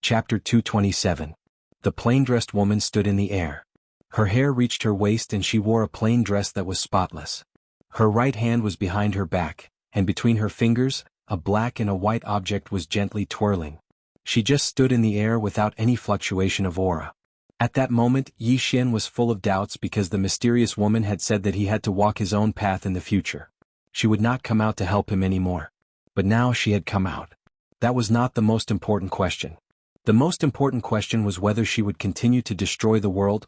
Chapter 227. The plain-dressed woman stood in the air. Her hair reached her waist and she wore a plain dress that was spotless. Her right hand was behind her back, and between her fingers, a black and a white object was gently twirling. She just stood in the air without any fluctuation of aura. At that moment, Yi Xian was full of doubts because the mysterious woman had said that he had to walk his own path in the future. She would not come out to help him anymore. But now she had come out. That was not the most important question. The most important question was whether she would continue to destroy the world.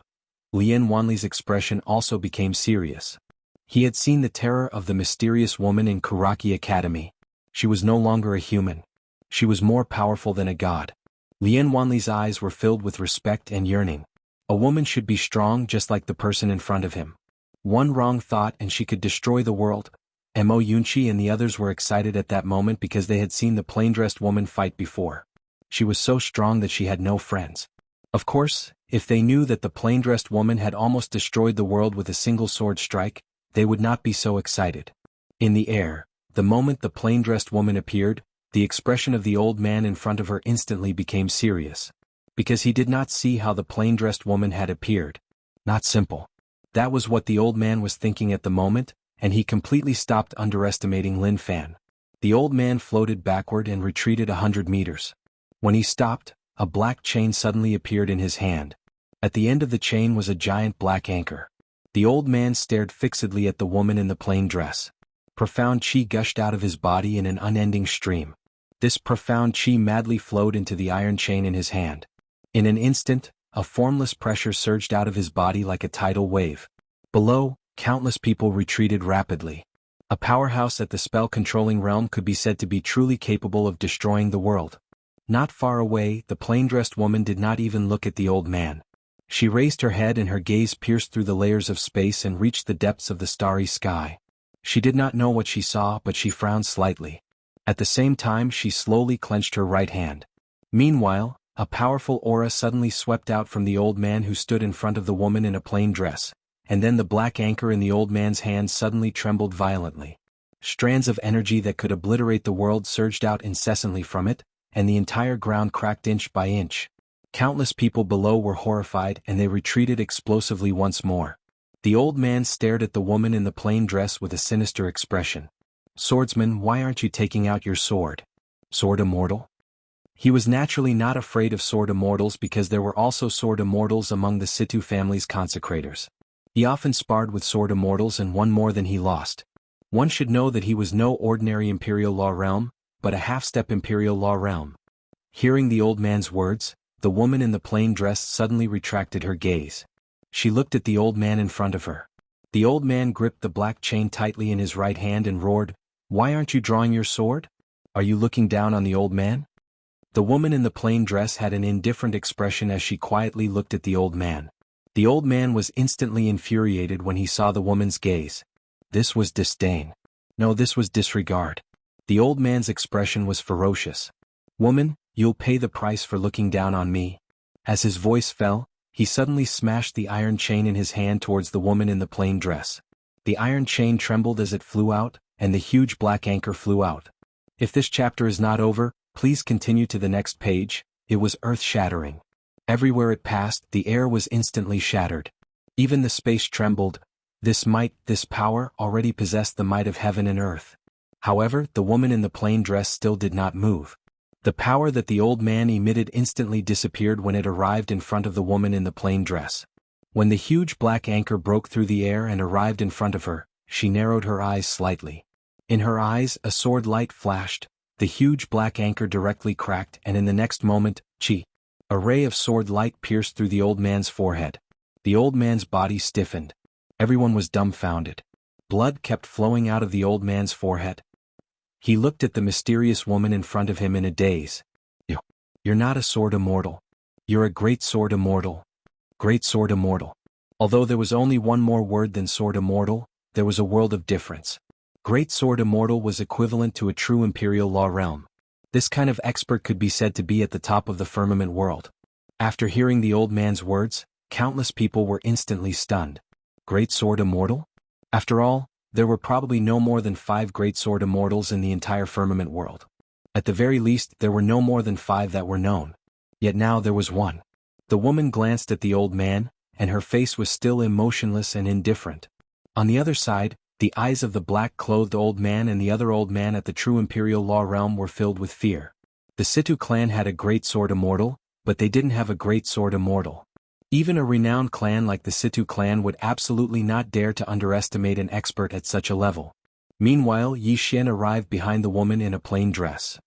Lian Wanli's expression also became serious. He had seen the terror of the mysterious woman in Kuraki Academy. She was no longer a human. She was more powerful than a god. Lian Wanli's eyes were filled with respect and yearning. A woman should be strong just like the person in front of him. One wrong thought and she could destroy the world. Mo Yunqi and the others were excited at that moment because they had seen the plain-dressed woman fight before. She was so strong that she had no friends. Of course, if they knew that the plain-dressed woman had almost destroyed the world with a single sword strike, they would not be so excited. In the air, the moment the plain-dressed woman appeared, the expression of the old man in front of her instantly became serious. Because he did not see how the plain-dressed woman had appeared. Not simple. That was what the old man was thinking at the moment, and he completely stopped underestimating Lin Fan. The old man floated backward and retreated 100 meters. When he stopped, a black chain suddenly appeared in his hand. At the end of the chain was a giant black anchor. The old man stared fixedly at the woman in the plain dress. Profound qi gushed out of his body in an unending stream. This profound qi madly flowed into the iron chain in his hand. In an instant, a formless pressure surged out of his body like a tidal wave. Below, countless people retreated rapidly. A powerhouse at the spell-controlling realm could be said to be truly capable of destroying the world. Not far away, the plain-dressed woman did not even look at the old man. She raised her head and her gaze pierced through the layers of space and reached the depths of the starry sky. She did not know what she saw, but she frowned slightly. At the same time, she slowly clenched her right hand. Meanwhile, a powerful aura suddenly swept out from the old man who stood in front of the woman in a plain dress, and then the black anchor in the old man's hand suddenly trembled violently. Strands of energy that could obliterate the world surged out incessantly from it, and the entire ground cracked inch by inch. Countless people below were horrified and they retreated explosively once more. The old man stared at the woman in the plain dress with a sinister expression. "Swordsman, why aren't you taking out your sword? Sword immortal?" He was naturally not afraid of sword immortals because there were also sword immortals among the Situ family's consecrators. He often sparred with sword immortals and won more than he lost. One should know that he was no ordinary imperial law realm, but a half-step imperial law realm. Hearing the old man's words, the woman in the plain dress suddenly retracted her gaze. She looked at the old man in front of her. The old man gripped the black chain tightly in his right hand and roared, "Why aren't you drawing your sword? Are you looking down on the old man?" The woman in the plain dress had an indifferent expression as she quietly looked at the old man. The old man was instantly infuriated when he saw the woman's gaze. This was disdain. No, this was disregard. The old man's expression was ferocious. "Woman, you'll pay the price for looking down on me." As his voice fell, he suddenly smashed the iron chain in his hand towards the woman in the plain dress. The iron chain trembled as it flew out, and the huge black anchor flew out. If this chapter is not over, please continue to the next page. It was earth-shattering. Everywhere it passed, the air was instantly shattered. Even the space trembled. This might, this power, already possessed the might of heaven and earth. However, the woman in the plain dress still did not move. The power that the old man emitted instantly disappeared when it arrived in front of the woman in the plain dress. When the huge black anchor broke through the air and arrived in front of her, she narrowed her eyes slightly. In her eyes, a sword light flashed. The huge black anchor directly cracked, and in the next moment, a ray of sword light pierced through the old man's forehead. The old man's body stiffened. Everyone was dumbfounded. Blood kept flowing out of the old man's forehead. He looked at the mysterious woman in front of him in a daze. "You're not a sword immortal. You're a great sword immortal. Great sword immortal." Although there was only one more word than sword immortal, there was a world of difference. Great sword immortal was equivalent to a true imperial law realm. This kind of expert could be said to be at the top of the firmament world. After hearing the old man's words, countless people were instantly stunned. Great sword immortal? After all, there were probably no more than 5 great sword immortals in the entire firmament world. At the very least, there were no more than 5 that were known. Yet now there was one. The woman glanced at the old man, and her face was still emotionless and indifferent. On the other side, the eyes of the black-clothed old man and the other old man at the true imperial law realm were filled with fear. The Situ clan had a great sword immortal, but they didn't have a great sword immortal. Even a renowned clan like the Situ clan would absolutely not dare to underestimate an expert at such a level. Meanwhile, Yi Xian arrived behind the woman in a plain dress.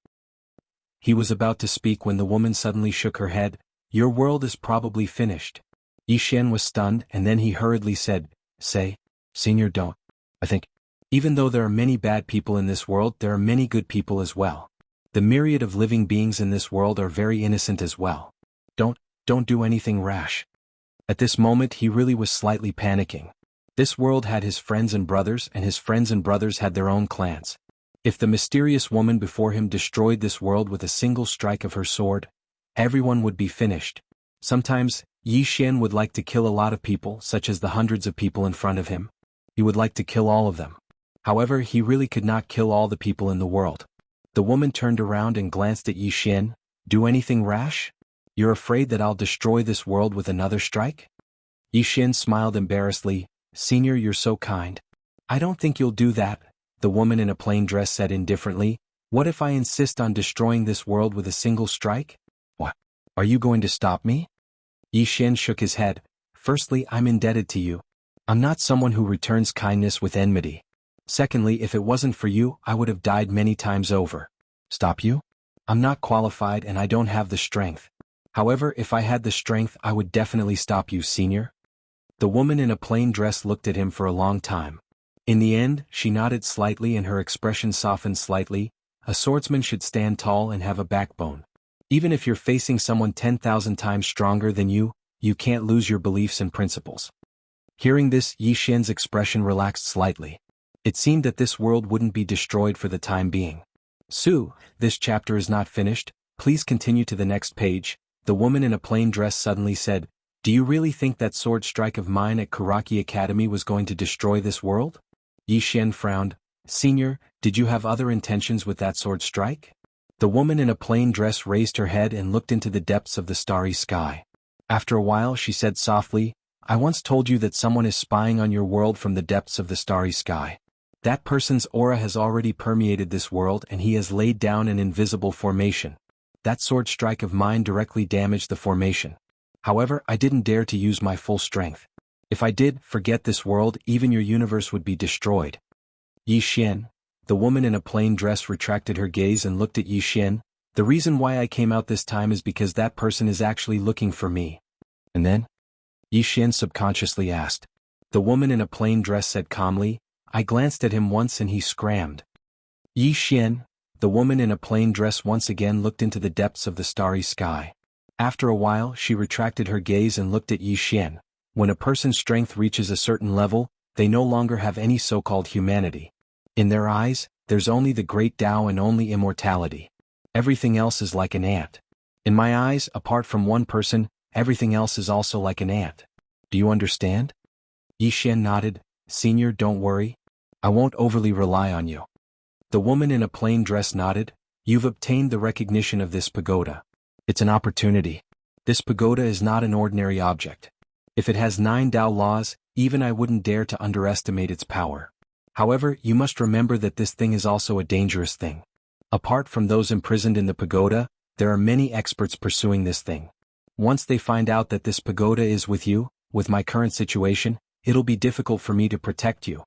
He was about to speak when the woman suddenly shook her head. "Your world is probably finished." Yi Xian was stunned, and then he hurriedly said, Senior, don't. I think. Even though there are many bad people in this world, there are many good people as well. The myriad of living beings in this world are very innocent as well. Don't do anything rash. At this moment he really was slightly panicking. This world had his friends and brothers, and his friends and brothers had their own clans. If the mysterious woman before him destroyed this world with a single strike of her sword, everyone would be finished. Sometimes, Yi Xian would like to kill a lot of people, such as the hundreds of people in front of him. He would like to kill all of them. However, he really could not kill all the people in the world. The woman turned around and glanced at Yi Xian. "Do anything rash? You're afraid that I'll destroy this world with another strike?" Yi Xian smiled embarrassedly. "Senior, you're so kind. I don't think you'll do that," the woman in a plain dress said indifferently. "What if I insist on destroying this world with a single strike? What? Are you going to stop me?" Yi Xian shook his head. "Firstly, I'm indebted to you. I'm not someone who returns kindness with enmity. Secondly, if it wasn't for you, I would have died many times over. Stop you? I'm not qualified and I don't have the strength. However, if I had the strength, I would definitely stop you, Senior." The woman in a plain dress looked at him for a long time. In the end, she nodded slightly and her expression softened slightly. A swordsman should stand tall and have a backbone. Even if you're facing someone 10,000 times stronger than you, you can't lose your beliefs and principles. Hearing this, Yi Xian's expression relaxed slightly. It seemed that this world wouldn't be destroyed for the time being. "Su, this chapter is not finished, please continue to the next page," the woman in a plain dress suddenly said. "Do you really think that sword strike of mine at Karaki Academy was going to destroy this world?" Yi Xian frowned. "Senior, did you have other intentions with that sword strike?" The woman in a plain dress raised her head and looked into the depths of the starry sky. After a while she said softly, "I once told you that someone is spying on your world from the depths of the starry sky. That person's aura has already permeated this world and he has laid down an invisible formation. That sword strike of mine directly damaged the formation. However, I didn't dare to use my full strength. If I did, forget this world, even your universe would be destroyed." Yi Xian, the woman in a plain dress retracted her gaze and looked at Yi Xian. "The reason why I came out this time is because that person is actually looking for me." "And then?" Yi Xian subconsciously asked. The woman in a plain dress said calmly, "I glanced at him once and he scrammed." Yi Xian, the woman in a plain dress once again looked into the depths of the starry sky. After a while she retracted her gaze and looked at Yi Xian. When a person's strength reaches a certain level, they no longer have any so-called humanity. In their eyes, there's only the great Tao and only immortality. Everything else is like an ant. In my eyes, apart from one person, everything else is also like an ant. Do you understand?" Yi Xian nodded. "Senior, don't worry. I won't overly rely on you." The woman in a plain dress nodded. "You've obtained the recognition of this pagoda. It's an opportunity. This pagoda is not an ordinary object. If it has 9 Tao laws, even I wouldn't dare to underestimate its power. However, you must remember that this thing is also a dangerous thing. Apart from those imprisoned in the pagoda, there are many experts pursuing this thing. Once they find out that this pagoda is with you, with my current situation, it'll be difficult for me to protect you."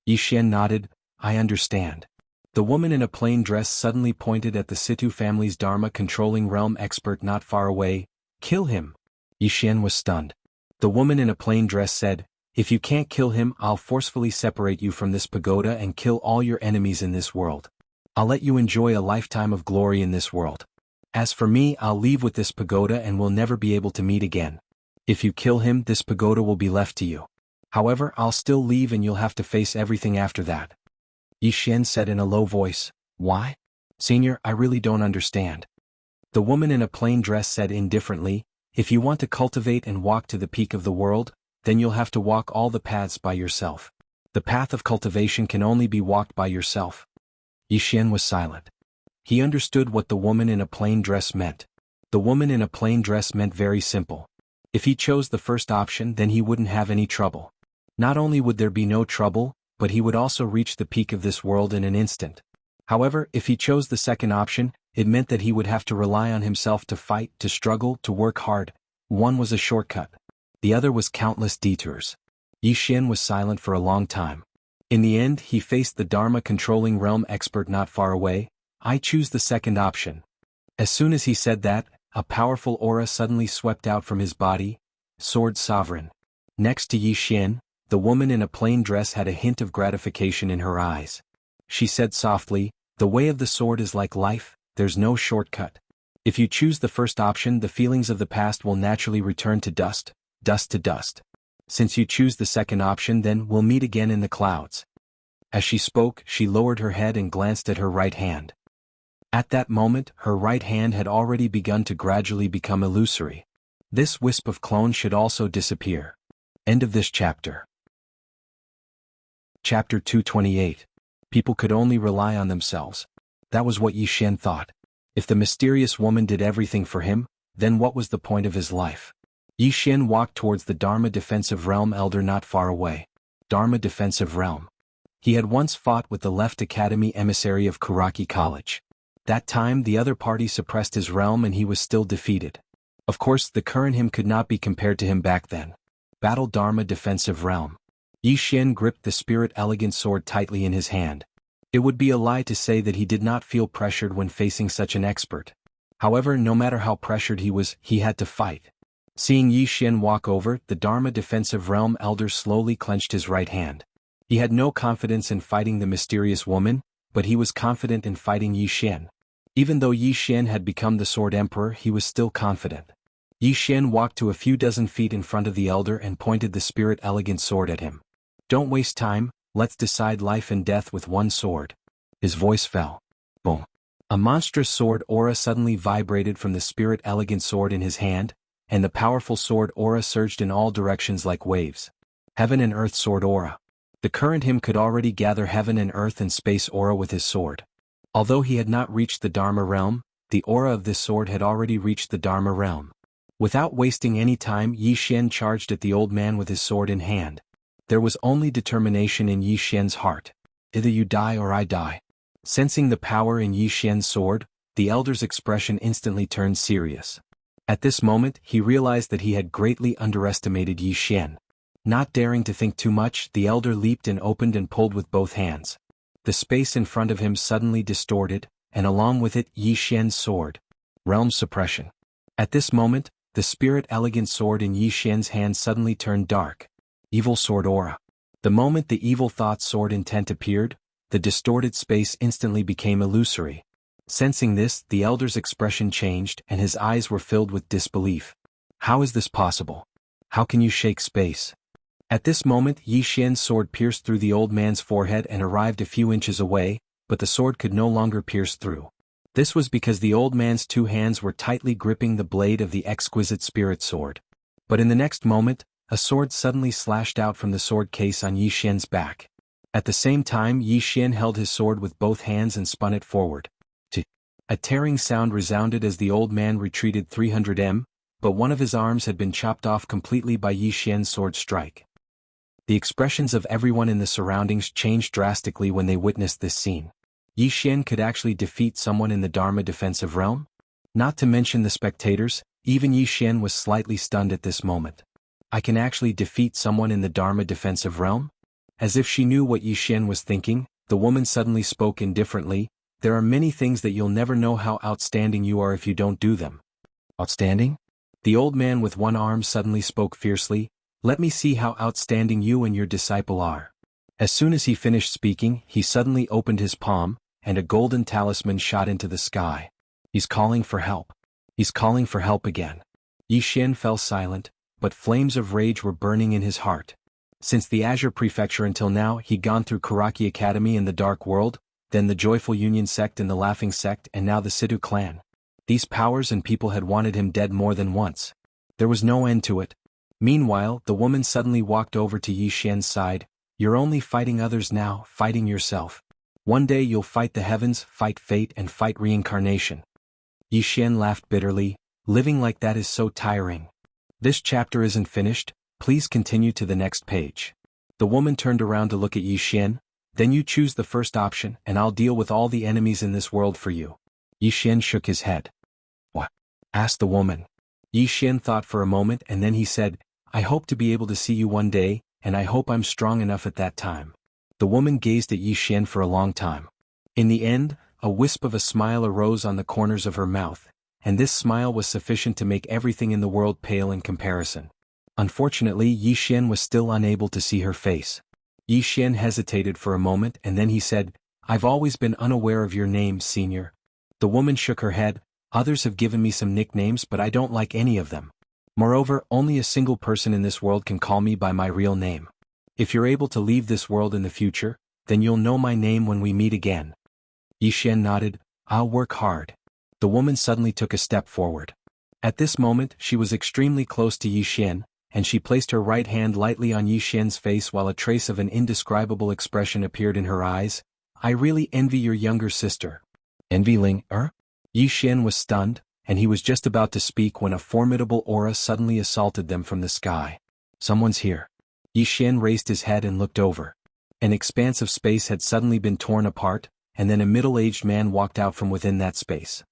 Yi Xian nodded. "I understand." The woman in a plain dress suddenly pointed at the Situ family's Dharma-controlling realm expert not far away. "Kill him." Yi Xian was stunned. The woman in a plain dress said, "If you can't kill him, I'll forcefully separate you from this pagoda and kill all your enemies in this world. I'll let you enjoy a lifetime of glory in this world. As for me, I'll leave with this pagoda and we'll never be able to meet again. If you kill him, this pagoda will be left to you. However, I'll still leave and you'll have to face everything after that." Yi Xian said in a low voice, "Why? Senior, I really don't understand." The woman in a plain dress said indifferently, "If you want to cultivate and walk to the peak of the world, then you'll have to walk all the paths by yourself. The path of cultivation can only be walked by yourself." Yi Xian was silent. He understood what the woman in a plain dress meant. The woman in a plain dress meant very simple. If he chose the first option, then he wouldn't have any trouble. Not only would there be no trouble, but he would also reach the peak of this world in an instant. However, if he chose the second option, it meant that he would have to rely on himself to fight, to struggle, to work hard. One was a shortcut. The other was countless detours. Yi Xian was silent for a long time. In the end, he faced the Dharma-controlling realm expert not far away. "I choose the second option." As soon as he said that, a powerful aura suddenly swept out from his body. Sword Sovereign. Next to Yi Xian, the woman in a plain dress had a hint of gratification in her eyes. She said softly, "The way of the sword is like life, there's no shortcut. If you choose the first option, the feelings of the past will naturally return to dust, dust to dust. Since you choose the second option, then we'll meet again in the clouds." As she spoke, she lowered her head and glanced at her right hand. At that moment, her right hand had already begun to gradually become illusory. This wisp of clone should also disappear. End of this chapter. Chapter 228. People could only rely on themselves. That was what Yi Xian thought. If the mysterious woman did everything for him, then what was the point of his life? Yi Xian walked towards the Dharma Defensive Realm elder not far away. Dharma Defensive Realm. He had once fought with the Left Academy emissary of Kuraki College. That time the other party suppressed his realm and he was still defeated. Of course, the current him could not be compared to him back then. Battle Dharma Defensive Realm. Yi Xian gripped the spirit elegant sword tightly in his hand. It would be a lie to say that he did not feel pressured when facing such an expert. However, no matter how pressured he was, he had to fight. Seeing Yi Xian walk over, the Dharma Defensive Realm elder slowly clenched his right hand. He had no confidence in fighting the mysterious woman, but he was confident in fighting Yi Xian. Even though Yi Xian had become the Sword Emperor, he was still confident. Yi Xian walked to a few dozen feet in front of the elder and pointed the spirit elegant sword at him. "Don't waste time, let's decide life and death with one sword." His voice fell. Boom. A monstrous sword aura suddenly vibrated from the spirit elegant sword in his hand, and the powerful sword aura surged in all directions like waves. Heaven and Earth Sword Aura. The current him could already gather heaven and earth and space aura with his sword. Although he had not reached the Dharma realm, the aura of this sword had already reached the Dharma realm. Without wasting any time, Yi Xian charged at the old man with his sword in hand. There was only determination in Yi Xian's heart. Either you die or I die. Sensing the power in Yi Xian's sword, the elder's expression instantly turned serious. At this moment, he realized that he had greatly underestimated Yi Xian. Not daring to think too much, the elder leaped and opened and pulled with both hands. The space in front of him suddenly distorted, and along with it Yi Xian's sword. Realm suppression. At this moment, the spirit elegant sword in Yi Xian's hand suddenly turned dark. Evil sword aura. The moment the evil thought sword intent appeared, the distorted space instantly became illusory. Sensing this, the elder's expression changed and his eyes were filled with disbelief. How is this possible? How can you shake space? At this moment, Yi Xian's sword pierced through the old man's forehead and arrived a few inches away, but the sword could no longer pierce through. This was because the old man's two hands were tightly gripping the blade of the exquisite spirit sword. But in the next moment, a sword suddenly slashed out from the sword case on Yi Xian's back. At the same time, Yi Xian held his sword with both hands and spun it forward. A tearing sound resounded as the old man retreated 300 m, but one of his arms had been chopped off completely by Yi Xian's sword strike. The expressions of everyone in the surroundings changed drastically when they witnessed this scene. Yi Xian could actually defeat someone in the Dharma defensive realm? Not to mention the spectators, even Yi Xian was slightly stunned at this moment. I can actually defeat someone in the Dharma defensive realm? As if she knew what Yi Xian was thinking, the woman suddenly spoke indifferently, "There are many things that you'll never know how outstanding you are if you don't do them." Outstanding? The old man with one arm suddenly spoke fiercely, "Let me see how outstanding you and your disciple are." As soon as he finished speaking, he suddenly opened his palm, and a golden talisman shot into the sky. He's calling for help. He's calling for help again. Yi Xian fell silent, but flames of rage were burning in his heart. Since the Azure Prefecture until now he'd gone through Kuraki Academy in the Dark World, then the Joyful Union Sect and the Laughing Sect and now the Sidhu clan. These powers and people had wanted him dead more than once. There was no end to it. Meanwhile, the woman suddenly walked over to Yi Xian's side. "You're only fighting others now, fighting yourself. One day you'll fight the heavens, fight fate and fight reincarnation." Yi Xian laughed bitterly. Living like that is so tiring. This chapter isn't finished, please continue to the next page. The woman turned around to look at Yi Xian. Then you choose the first option and I'll deal with all the enemies in this world for you. Yi Xian shook his head. What? Asked the woman. Yi Xian thought for a moment and then he said, I hope to be able to see you one day, and I hope I'm strong enough at that time. The woman gazed at Yi Xian for a long time. In the end, a wisp of a smile arose on the corners of her mouth, and this smile was sufficient to make everything in the world pale in comparison. Unfortunately, Yi Xian was still unable to see her face. Yi Xian hesitated for a moment and then he said, I've always been unaware of your name, senior. The woman shook her head. Others have given me some nicknames but I don't like any of them. Moreover, only a single person in this world can call me by my real name. If you're able to leave this world in the future, then you'll know my name when we meet again. Yi Xian nodded. I'll work hard. The woman suddenly took a step forward. At this moment she was extremely close to Yi Xian, and she placed her right hand lightly on Yi Xian's face while a trace of an indescribable expression appeared in her eyes. I really envy your younger sister. Envy Ling, Yi Xian was stunned, and he was just about to speak when a formidable aura suddenly assaulted them from the sky. Someone's here. Yi Xian raised his head and looked over. An expanse of space had suddenly been torn apart, and then a middle-aged man walked out from within that space.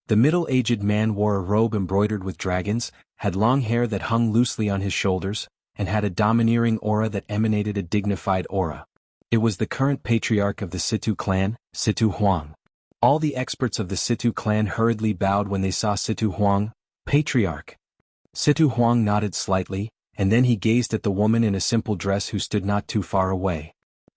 The middle-aged man wore a robe embroidered with dragons, had long hair that hung loosely on his shoulders, and had a domineering aura that emanated a dignified aura. It was the current patriarch of the Situ clan, Situ Huang. All the experts of the Situ clan hurriedly bowed when they saw Situ Huang, patriarch. Situ Huang nodded slightly, and then he gazed at the woman in a simple dress who stood not too far away.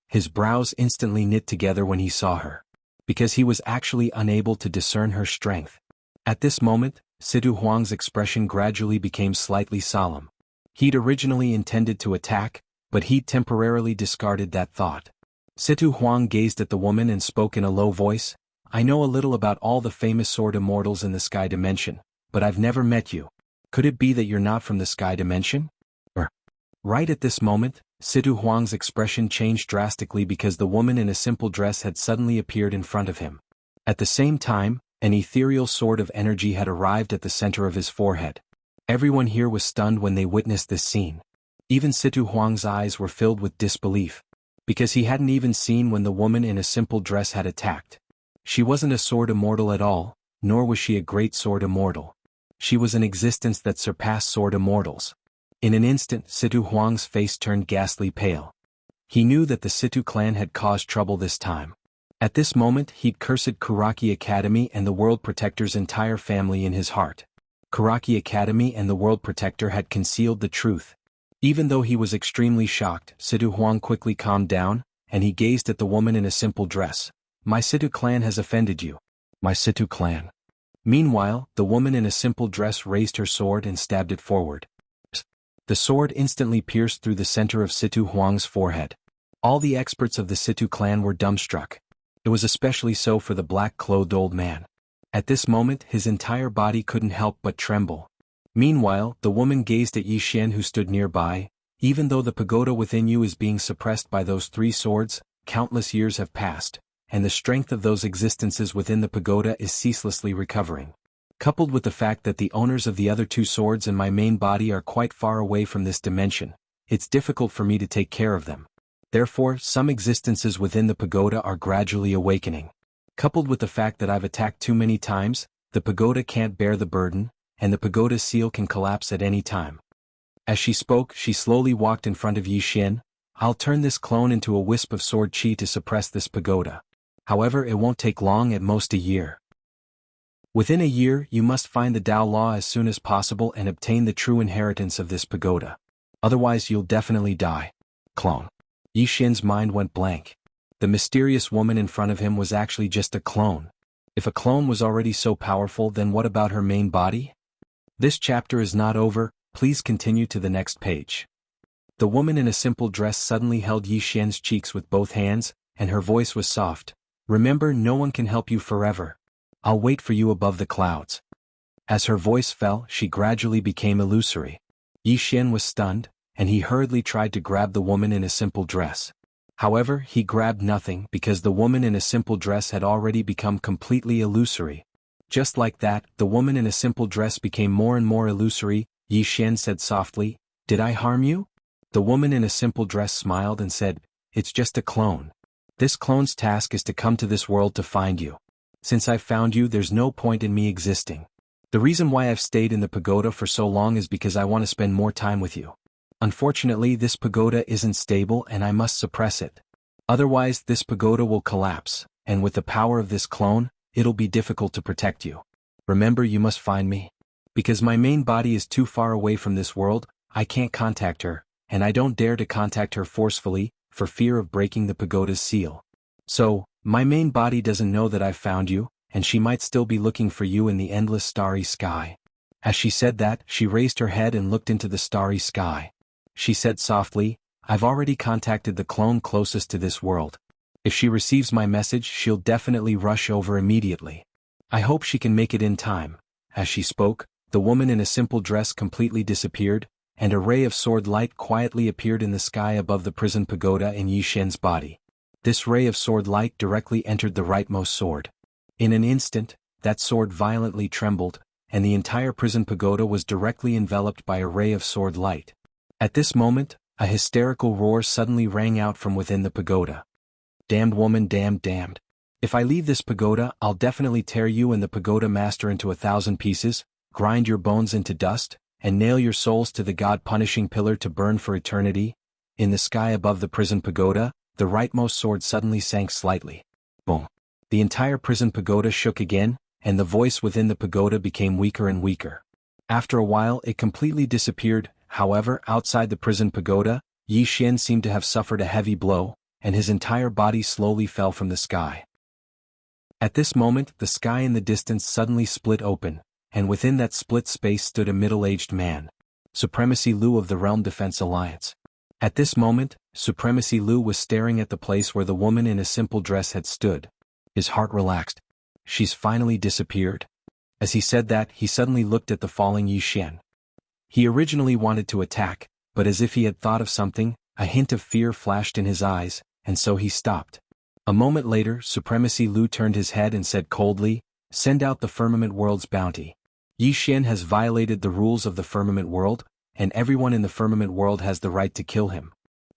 His brows instantly knit together when he saw her, because he was actually unable to discern her strength. At this moment, Situ Huang's expression gradually became slightly solemn. He'd originally intended to attack, but he'd temporarily discarded that thought. Situ Huang gazed at the woman and spoke in a low voice, I know a little about all the famous sword immortals in the sky dimension, but I've never met you. Could it be that you're not from the sky dimension? Right at this moment, Situ Huang's expression changed drastically because the woman in a simple dress had suddenly appeared in front of him. At the same time, an ethereal sword of energy had arrived at the center of his forehead. Everyone here was stunned when they witnessed this scene. Even Situ Huang's eyes were filled with disbelief, because he hadn't even seen when the woman in a simple dress had attacked. She wasn't a sword immortal at all, nor was she a great sword immortal. She was an existence that surpassed sword immortals. In an instant, Situ Huang's face turned ghastly pale. He knew that the Situ clan had caused trouble this time. At this moment he'd cursed Kuraki Academy and the World Protector's entire family in his heart. Kuraki Academy and the World Protector had concealed the truth. Even though he was extremely shocked, Situ Huang quickly calmed down, and he gazed at the woman in a simple dress. My Situ clan has offended you. My Situ clan. Meanwhile, the woman in a simple dress raised her sword and stabbed it forward. The sword instantly pierced through the center of Situ Huang's forehead. All the experts of the Situ clan were dumbstruck. It was especially so for the black-clothed old man. At this moment his entire body couldn't help but tremble. Meanwhile, the woman gazed at Yi Xian who stood nearby. Even though the pagoda within you is being suppressed by those three swords, countless years have passed, and the strength of those existences within the pagoda is ceaselessly recovering. Coupled with the fact that the owners of the other two swords and my main body are quite far away from this dimension, it's difficult for me to take care of them. Therefore, some existences within the pagoda are gradually awakening. Coupled with the fact that I've attacked too many times, the pagoda can't bear the burden, and the pagoda's seal can collapse at any time. As she spoke, she slowly walked in front of Yi Xian. I'll turn this clone into a wisp of sword chi to suppress this pagoda. However, it won't take long, at most a year. Within a year, you must find the Tao Law as soon as possible and obtain the true inheritance of this pagoda. Otherwise you'll definitely die. Clone. Yi Xian's mind went blank. The mysterious woman in front of him was actually just a clone. If a clone was already so powerful, then what about her main body? This chapter is not over, please continue to the next page. The woman in a simple dress suddenly held Yi Xian's cheeks with both hands, and her voice was soft. Remember, no one can help you forever. I'll wait for you above the clouds. As her voice fell, she gradually became illusory. Yi Xian was stunned, and he hurriedly tried to grab the woman in a simple dress. However, he grabbed nothing because the woman in a simple dress had already become completely illusory. Just like that, the woman in a simple dress became more and more illusory. Yi Xian said softly, "Did I harm you?" The woman in a simple dress smiled and said, "It's just a clone. This clone's task is to come to this world to find you. Since I've found you, there's no point in me existing. The reason why I've stayed in the pagoda for so long is because I want to spend more time with you. Unfortunately, this pagoda isn't stable and I must suppress it. Otherwise, this pagoda will collapse, and with the power of this clone, it'll be difficult to protect you. Remember, you must find me. Because my main body is too far away from this world, I can't contact her, and I don't dare to contact her forcefully, for fear of breaking the pagoda's seal. So, my main body doesn't know that I've found you, and she might still be looking for you in the endless starry sky." As she said that, she raised her head and looked into the starry sky. She said softly, "I've already contacted the clone closest to this world. If she receives my message, she'll definitely rush over immediately. I hope she can make it in time." As she spoke, the woman in a simple dress completely disappeared, and a ray of sword light quietly appeared in the sky above the prison pagoda in Yi Xian's body. This ray of sword light directly entered the rightmost sword. In an instant, that sword violently trembled, and the entire prison pagoda was directly enveloped by a ray of sword light. At this moment, a hysterical roar suddenly rang out from within the pagoda. "Damned woman, damned. If I leave this pagoda, I'll definitely tear you and the pagoda master into 1,000 pieces, grind your bones into dust, and nail your souls to the God-punishing pillar to burn for eternity." In the sky above the prison pagoda, the rightmost sword suddenly sank slightly. Boom. The entire prison pagoda shook again, and the voice within the pagoda became weaker and weaker. After a while it completely disappeared. However, outside the prison pagoda, Yi Xian seemed to have suffered a heavy blow, and his entire body slowly fell from the sky. At this moment, the sky in the distance suddenly split open, and within that split space stood a middle-aged man. Supremacy Lu of the Realm Defense Alliance. At this moment, Supremacy Lu was staring at the place where the woman in a simple dress had stood. His heart relaxed. She's finally disappeared. As he said that, he suddenly looked at the falling Yi Xian. He originally wanted to attack, but as if he had thought of something, a hint of fear flashed in his eyes, and so he stopped. A moment later, Supremacy Lu turned his head and said coldly, "Send out the Firmament World's bounty. Yi Xian has violated the rules of the Firmament World, and everyone in the Firmament World has the right to kill him.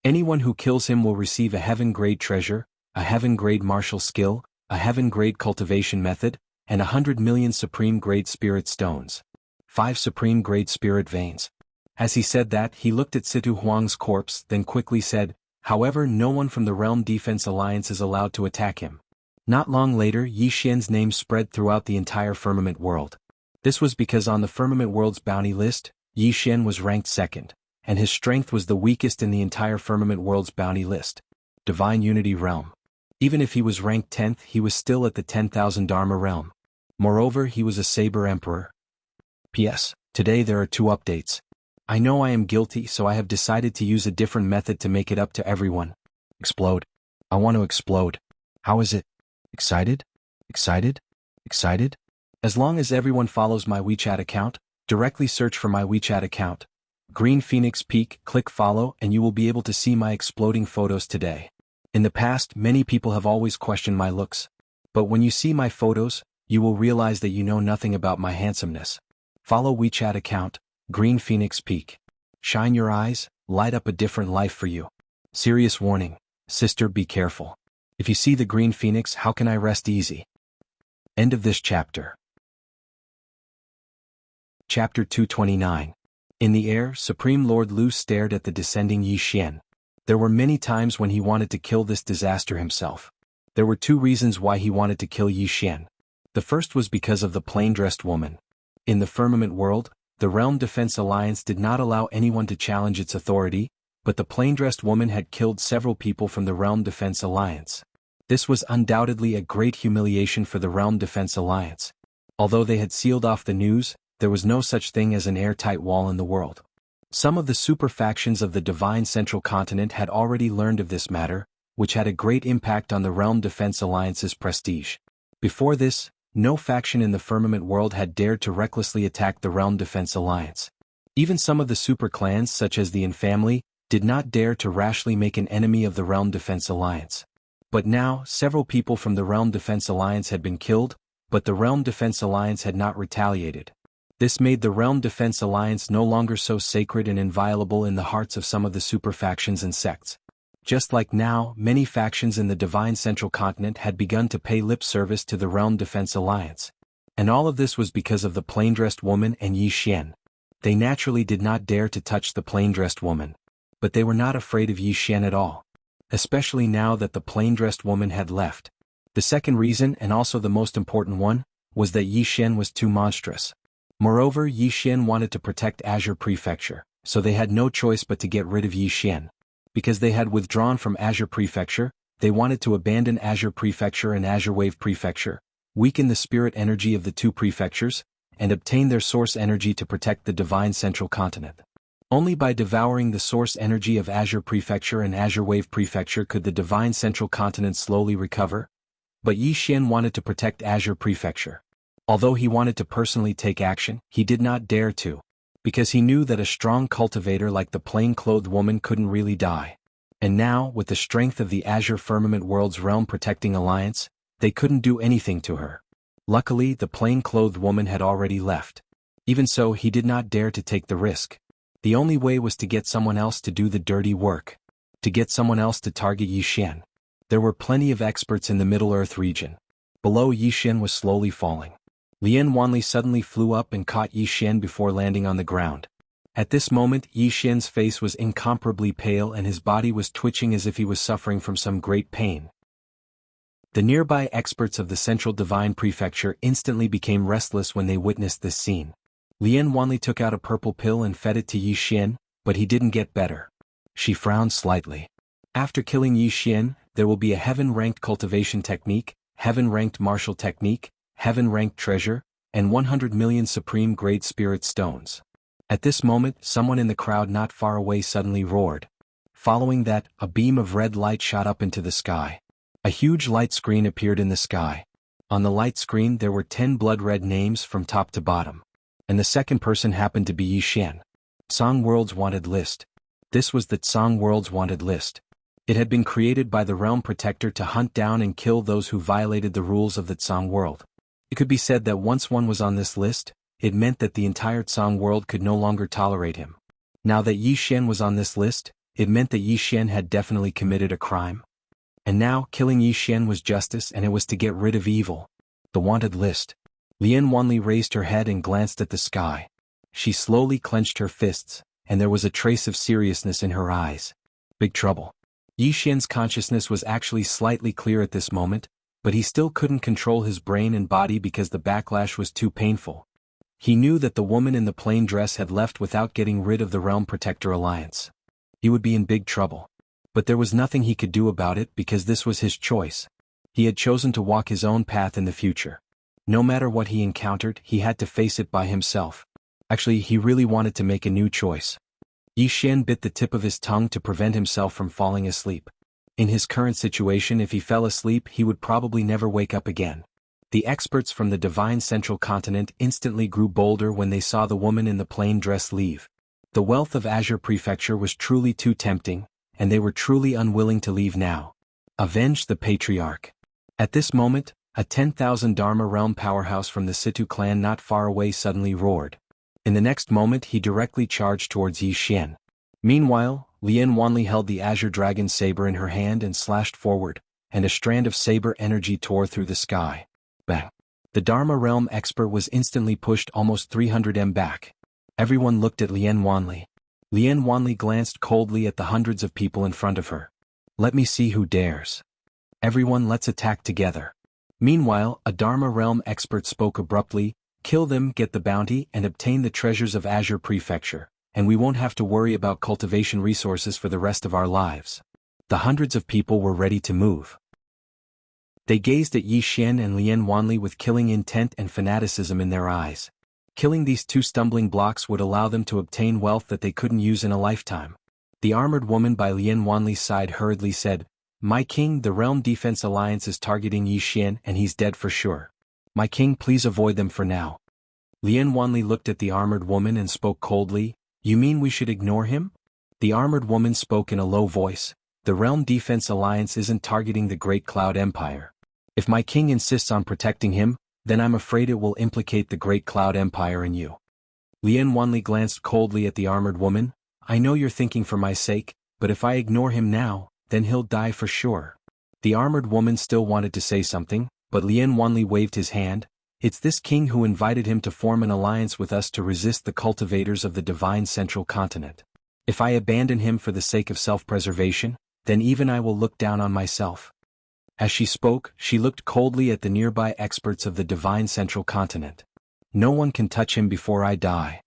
Anyone who kills him will receive a heaven-grade treasure, a heaven-grade martial skill, a heaven-grade cultivation method, and 100 million supreme-grade spirit stones. 5 supreme-grade spirit veins." As he said that, he looked at Situ Huang's corpse, then quickly said, "However, no one from the Realm Defense Alliance is allowed to attack him." Not long later, Yi Xian's name spread throughout the entire Firmament World. This was because on the Firmament World's bounty list, Yi Xian was ranked second, and his strength was the weakest in the entire Firmament World's bounty list. Divine Unity Realm. Even if he was ranked 10th, he was still at the 10,000 Dharma realm. Moreover, he was a Saber Emperor. P.S. Today there are 2 updates. I know I am guilty, so I have decided to use a different method to make it up to everyone. Explode. I want to explode. How is it? Excited? Excited? Excited? As long as everyone follows my WeChat account, directly search for my WeChat account. Green Phoenix Peak, click follow and you will be able to see my exploding photos today. In the past, many people have always questioned my looks. But when you see my photos, you will realize that you know nothing about my handsomeness. Follow WeChat account, Green Phoenix Peak. Shine your eyes, light up a different life for you. Serious warning, sister, be careful. If you see the Green Phoenix, how can I rest easy? End of this chapter. Chapter 229. In the air, Supreme Lord Lu stared at the descending Yi Xian. There were many times when he wanted to kill this disaster himself. There were 2 reasons why he wanted to kill Yi Xian. The first was because of the plain-dressed woman. In the Firmament World, the Realm Defense Alliance did not allow anyone to challenge its authority, but the plain-dressed woman had killed several people from the Realm Defense Alliance. This was undoubtedly a great humiliation for the Realm Defense Alliance. Although they had sealed off the news, there was no such thing as an airtight wall in the world. Some of the super factions of the Divine Central Continent had already learned of this matter, which had a great impact on the Realm Defense Alliance's prestige. Before this, no faction in the Firmament World had dared to recklessly attack the Realm Defense Alliance. Even some of the super clans such as the Infamily did not dare to rashly make an enemy of the Realm Defense Alliance. But now, several people from the Realm Defense Alliance had been killed, but the Realm Defense Alliance had not retaliated. This made the Realm Defense Alliance no longer so sacred and inviolable in the hearts of some of the super factions and sects. Just like now, many factions in the Divine Central Continent had begun to pay lip service to the Realm Defense Alliance. And all of this was because of the plain-dressed woman and Yi Xian. They naturally did not dare to touch the plain-dressed woman. But they were not afraid of Yi Xian at all. Especially now that the plain-dressed woman had left. The second reason, and also the most important one, was that Yi Xian was too monstrous. Moreover, Yi Xian wanted to protect Azure Prefecture, so they had no choice but to get rid of Yi Xian. Because they had withdrawn from Azure Prefecture, they wanted to abandon Azure Prefecture and Azure Wave Prefecture, weaken the spirit energy of the two prefectures, and obtain their source energy to protect the Divine Central Continent. Only by devouring the source energy of Azure Prefecture and Azure Wave Prefecture could the Divine Central Continent slowly recover. But Yi Xian wanted to protect Azure Prefecture. Although he wanted to personally take action, he did not dare to. Because he knew that a strong cultivator like the plain-clothed woman couldn't really die. And now, with the strength of the Azure Firmament World's Realm Protecting Alliance, they couldn't do anything to her. Luckily, the plain-clothed woman had already left. Even so, he did not dare to take the risk. The only way was to get someone else to do the dirty work. To get someone else to target Yi Xian. There were plenty of experts in the Middle-earth region. Below, Yi Xian was slowly falling. Lian Wanli suddenly flew up and caught Yi Xian before landing on the ground. At this moment, Yi Xian's face was incomparably pale and his body was twitching as if he was suffering from some great pain. The nearby experts of the Central Divine Prefecture instantly became restless when they witnessed this scene. Lian Wanli took out a purple pill and fed it to Yi Xian, but he didn't get better. She frowned slightly. After killing Yi Xian, there will be a heaven-ranked cultivation technique, heaven-ranked martial technique, heaven-ranked treasure, and 100 million supreme-grade spirit stones. At this moment, someone in the crowd not far away suddenly roared. Following that, a beam of red light shot up into the sky. A huge light screen appeared in the sky. On the light screen there were 10 blood-red names from top to bottom. And the second person happened to be Yi Xian. Tsang World's Wanted List. This was the Tsang World's Wanted List. It had been created by the Realm Protector to hunt down and kill those who violated the rules of the Tsang World. It could be said that once one was on this list, it meant that the entire Tsang World could no longer tolerate him. Now that Yi Xian was on this list, it meant that Yi Xian had definitely committed a crime. And now, killing Yi Xian was justice and it was to get rid of evil. The wanted list. Lian Wanli raised her head and glanced at the sky. She slowly clenched her fists, and there was a trace of seriousness in her eyes. Big trouble. Yi Xian's consciousness was actually slightly clear at this moment, but he still couldn't control his brain and body because the backlash was too painful. He knew that the woman in the plain dress had left without getting rid of the Realm Protector Alliance. He would be in big trouble. But there was nothing he could do about it because this was his choice. He had chosen to walk his own path in the future. No matter what he encountered, he had to face it by himself. Actually, he really wanted to make a new choice. Yi Xian bit the tip of his tongue to prevent himself from falling asleep. In his current situation, if he fell asleep, he would probably never wake up again. The experts from the Divine Central Continent instantly grew bolder when they saw the woman in the plain dress leave. The wealth of Azure Prefecture was truly too tempting, and they were truly unwilling to leave now. Avenge the Patriarch. At this moment, a 10,000 Dharma realm powerhouse from the Situ clan not far away suddenly roared. In the next moment he directly charged towards Yi Xian. Meanwhile, Lian Wanli held the Azure Dragon Saber in her hand and slashed forward, and a strand of saber energy tore through the sky. Bang! The Dharma realm expert was instantly pushed almost 300 m back. Everyone looked at Lian Wanli. Lian Wanli glanced coldly at the hundreds of people in front of her. Let me see who dares. Everyone, let's attack together. Meanwhile, a Dharma realm expert spoke abruptly, kill them, get the bounty, and obtain the treasures of Azure Prefecture, and we won't have to worry about cultivation resources for the rest of our lives. The hundreds of people were ready to move. They gazed at Yi Xian and Lian Wanli with killing intent and fanaticism in their eyes. Killing these two stumbling blocks would allow them to obtain wealth that they couldn't use in a lifetime. The armored woman by Lian Wanli's side hurriedly said, "My king, the Realm Defense Alliance is targeting Yi Xian and he's dead for sure. My king, please avoid them for now." Lian Wanli looked at the armored woman and spoke coldly, "You mean we should ignore him?" The armored woman spoke in a low voice, "The Realm Defense Alliance isn't targeting the Great Cloud Empire. If my king insists on protecting him, then I'm afraid it will implicate the Great Cloud Empire and you. Lien Wanli glanced coldly at the armored woman. I know you're thinking for my sake, but if I ignore him now, then he'll die for sure. The armored woman still wanted to say something, but Lien Wanli waved his hand. It's this king who invited him to form an alliance with us to resist the cultivators of the divine central continent. If I abandon him for the sake of self-preservation, then even I will look down on myself. As she spoke, she looked coldly at the nearby experts of the divine central continent. No one can touch him before I die.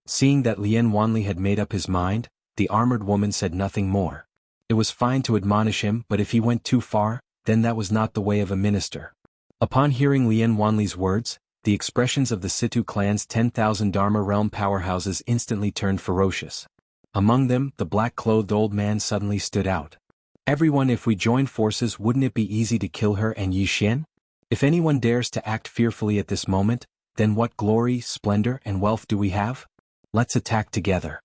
Seeing that Lien Wanli had made up his mind, the armored woman said nothing more. It was fine to admonish him, but if he went too far, then that was not the way of a minister. Upon hearing Lien Wanli's words, the expressions of the Situ clan's 10,000 Dharma realm powerhouses instantly turned ferocious. Among them, the black-clothed old man suddenly stood out. Everyone, if we join forces, wouldn't it be easy to kill her and Yi Xian? If anyone dares to act fearfully at this moment, then what glory, splendor, and wealth do we have? Let's attack together.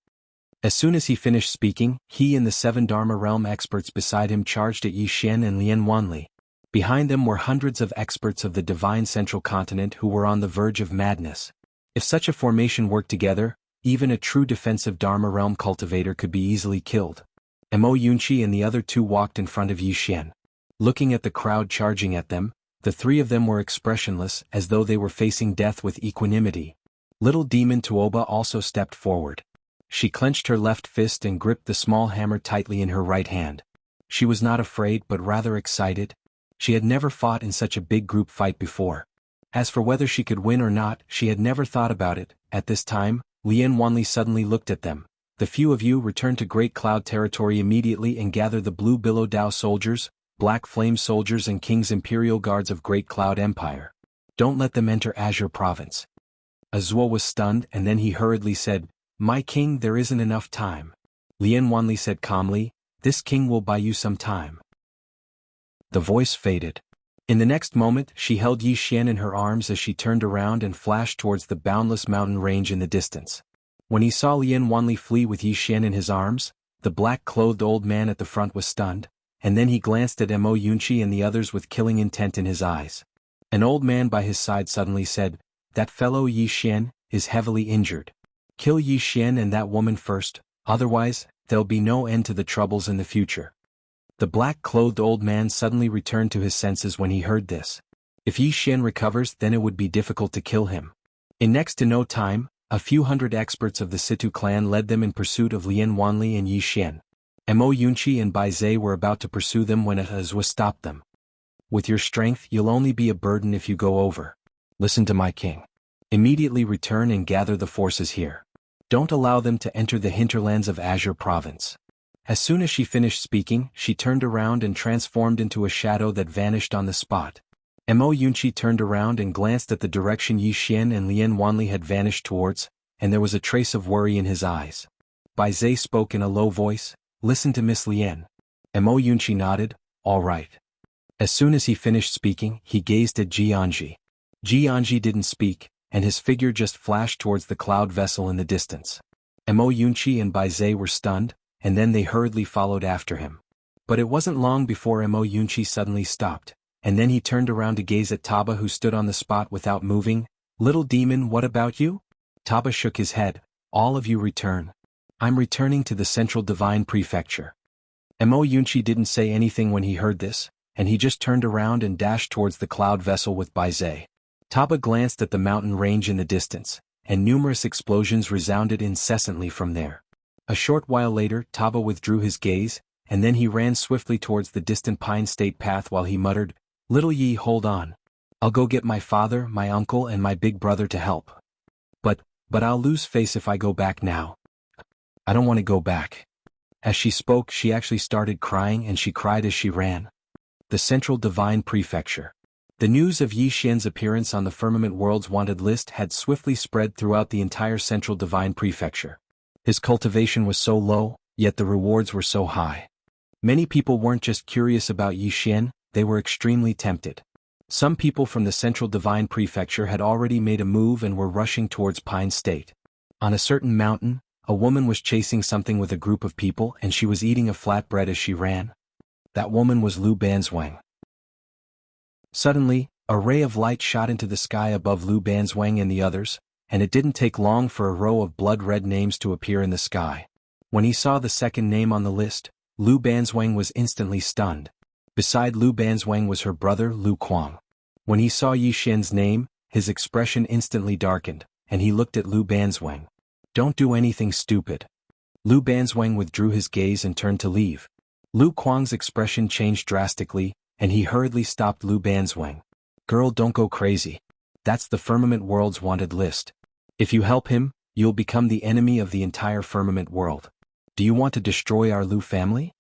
As soon as he finished speaking, he and the 7 Dharma realm experts beside him charged at Yi Xian and Lien Wanli. Behind them were hundreds of experts of the divine central continent who were on the verge of madness. If such a formation worked together, even a true defensive Dharma realm cultivator could be easily killed. Mo Yunqi and the other 2 walked in front of Yi Xian. Looking at the crowd charging at them, the 3 of them were expressionless, as though they were facing death with equanimity. Little demon Tuoba also stepped forward. She clenched her left fist and gripped the small hammer tightly in her right hand. She was not afraid but rather excited. She had never fought in such a big group fight before. As for whether she could win or not, she had never thought about it. At this time, Lien Wanli suddenly looked at them. The few of you return to Great Cloud territory immediately and gather the Blue Billow Dao soldiers, Black Flame soldiers and King's Imperial Guards of Great Cloud Empire. Don't let them enter Azure Province. Azuo was stunned, and then he hurriedly said, My king, there isn't enough time. Lien Wanli said calmly, This king will buy you some time. The voice faded. In the next moment, she held Yi Xian in her arms as she turned around and flashed towards the boundless mountain range in the distance. When he saw Lien Wanli flee with Yi Xian in his arms, the black-clothed old man at the front was stunned, and then he glanced at Mo Yunqi and the others with killing intent in his eyes. An old man by his side suddenly said, That fellow Yi Xian is heavily injured. Kill Yi Xian and that woman first, otherwise, there'll be no end to the troubles in the future. The black-clothed old man suddenly returned to his senses when he heard this. If Yi Xian recovers, then it would be difficult to kill him. In next to no time, a few hundred experts of the Situ clan led them in pursuit of Lien Wanli and Yi Xian. Mo Yunqi and Bai Zhe were about to pursue them when Azwa stopped them. With your strength, you'll only be a burden if you go over. Listen to my king. Immediately return and gather the forces here. Don't allow them to enter the hinterlands of Azure Province. As soon as she finished speaking, she turned around and transformed into a shadow that vanished on the spot. Mo Yunqi turned around and glanced at the direction Yi Xian and Lien Wanli had vanished towards, and there was a trace of worry in his eyes. Bai Zhe spoke in a low voice, Listen to Miss Lien. Mo Yunqi nodded, All right. As soon as he finished speaking, he gazed at Jianji. Jianji didn't speak, and his figure just flashed towards the cloud vessel in the distance. Mo Yunqi and Bai Zhe were stunned, and then they hurriedly followed after him. But it wasn't long before Mo Yunqi suddenly stopped, and then he turned around to gaze at Taba, who stood on the spot without moving. Little demon, what about you? Taba shook his head. All of you return. I'm returning to the Central Divine Prefecture. Mo Yunqi didn't say anything when he heard this, and he just turned around and dashed towards the cloud vessel with Bai Zhe. Taba glanced at the mountain range in the distance, and numerous explosions resounded incessantly from there. A short while later, Taba withdrew his gaze, and then he ran swiftly towards the distant Pine State path while he muttered, Little Yi, hold on. I'll go get my father, my uncle and my big brother to help. But I'll lose face if I go back now. I don't want to go back. As she spoke, she actually started crying, and she cried as she ran. The Central Divine Prefecture. The news of Yi Xian's appearance on the Firmament World's wanted list had swiftly spread throughout the entire Central Divine Prefecture. His cultivation was so low, yet the rewards were so high. Many people weren't just curious about Yi Xian, they were extremely tempted. Some people from the Central Divine Prefecture had already made a move and were rushing towards Pine State. On a certain mountain, a woman was chasing something with a group of people, and she was eating a flatbread as she ran. That woman was Lu Banzwang. Suddenly, A ray of light shot into the sky above Lu Banzwang and the others, and it didn't take long for a row of blood-red names to appear in the sky. When he saw the second name on the list, Lu Banzwang was instantly stunned. Beside Lu Banzwang was her brother Lu Kuang. When he saw Yi Xian's name, his expression instantly darkened, and he looked at Lu Banzwang. "Don't do anything stupid." Lu Banzwang withdrew his gaze and turned to leave. Lu Kuang's expression changed drastically, and he hurriedly stopped Lu Banzwang. "Girl, don't go crazy. That's the Firmament World's wanted list. If you help him, you'll become the enemy of the entire Firmament World. Do you want to destroy our Lu family?"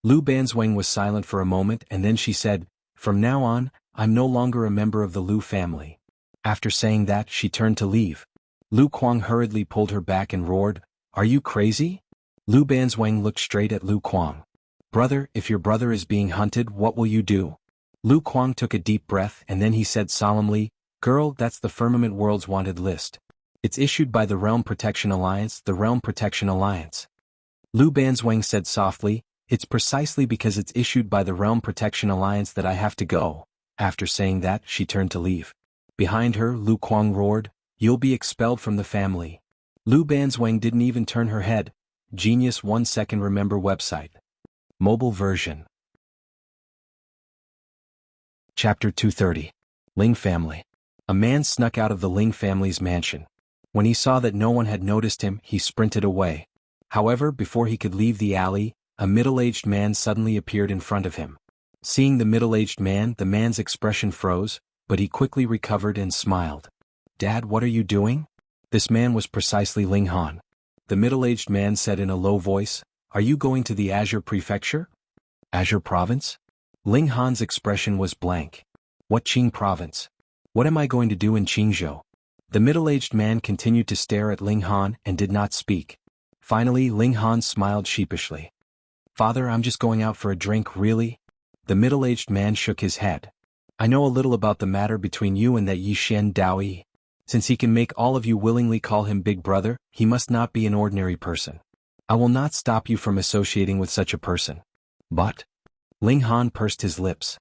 Lu Banzwang was silent for a moment and then she said, "From now on, I'm no longer a member of the Lu family." After saying that, she turned to leave. Lu Kuang hurriedly pulled her back and roared, "Are you crazy?" Lu Banzwang looked straight at Lu Kuang. "Brother, if your brother is being hunted, what will you do?" Lu Kuang took a deep breath and then he said solemnly, "Girl, that's the Firmament World's wanted list. It's issued by the Realm Protection Alliance, the Realm Protection Alliance." Lu Banzwang said softly, "It's precisely because it's issued by the Realm Protection Alliance that I have to go." After saying that, she turned to leave. Behind her, Lu Kuang roared, "You'll be expelled from the family." Lu Banzwang didn't even turn her head. Genius 1 second remember website. Mobile version. Chapter 230. Ling Family. A man snuck out of the Ling family's mansion. When he saw that no one had noticed him, he sprinted away. However, before he could leave the alley, a middle-aged man suddenly appeared in front of him. Seeing the middle-aged man, the man's expression froze, but he quickly recovered and smiled. "Dad, what are you doing?" This man was precisely Ling Han. The middle-aged man said in a low voice, "Are you going to the Azure Prefecture?" "Azure Province?" Ling Han's expression was blank. "What Qing Province? What am I going to do in Qingzhou?" The middle-aged man continued to stare at Ling Han and did not speak. Finally, Ling Han smiled sheepishly. "Father, I'm just going out for a drink, really?" The middle-aged man shook his head. "I know a little about the matter between you and that Yi Xian Daoyi. Since he can make all of you willingly call him Big Brother, he must not be an ordinary person. I will not stop you from associating with such a person." "But?" Ling Han pursed his lips.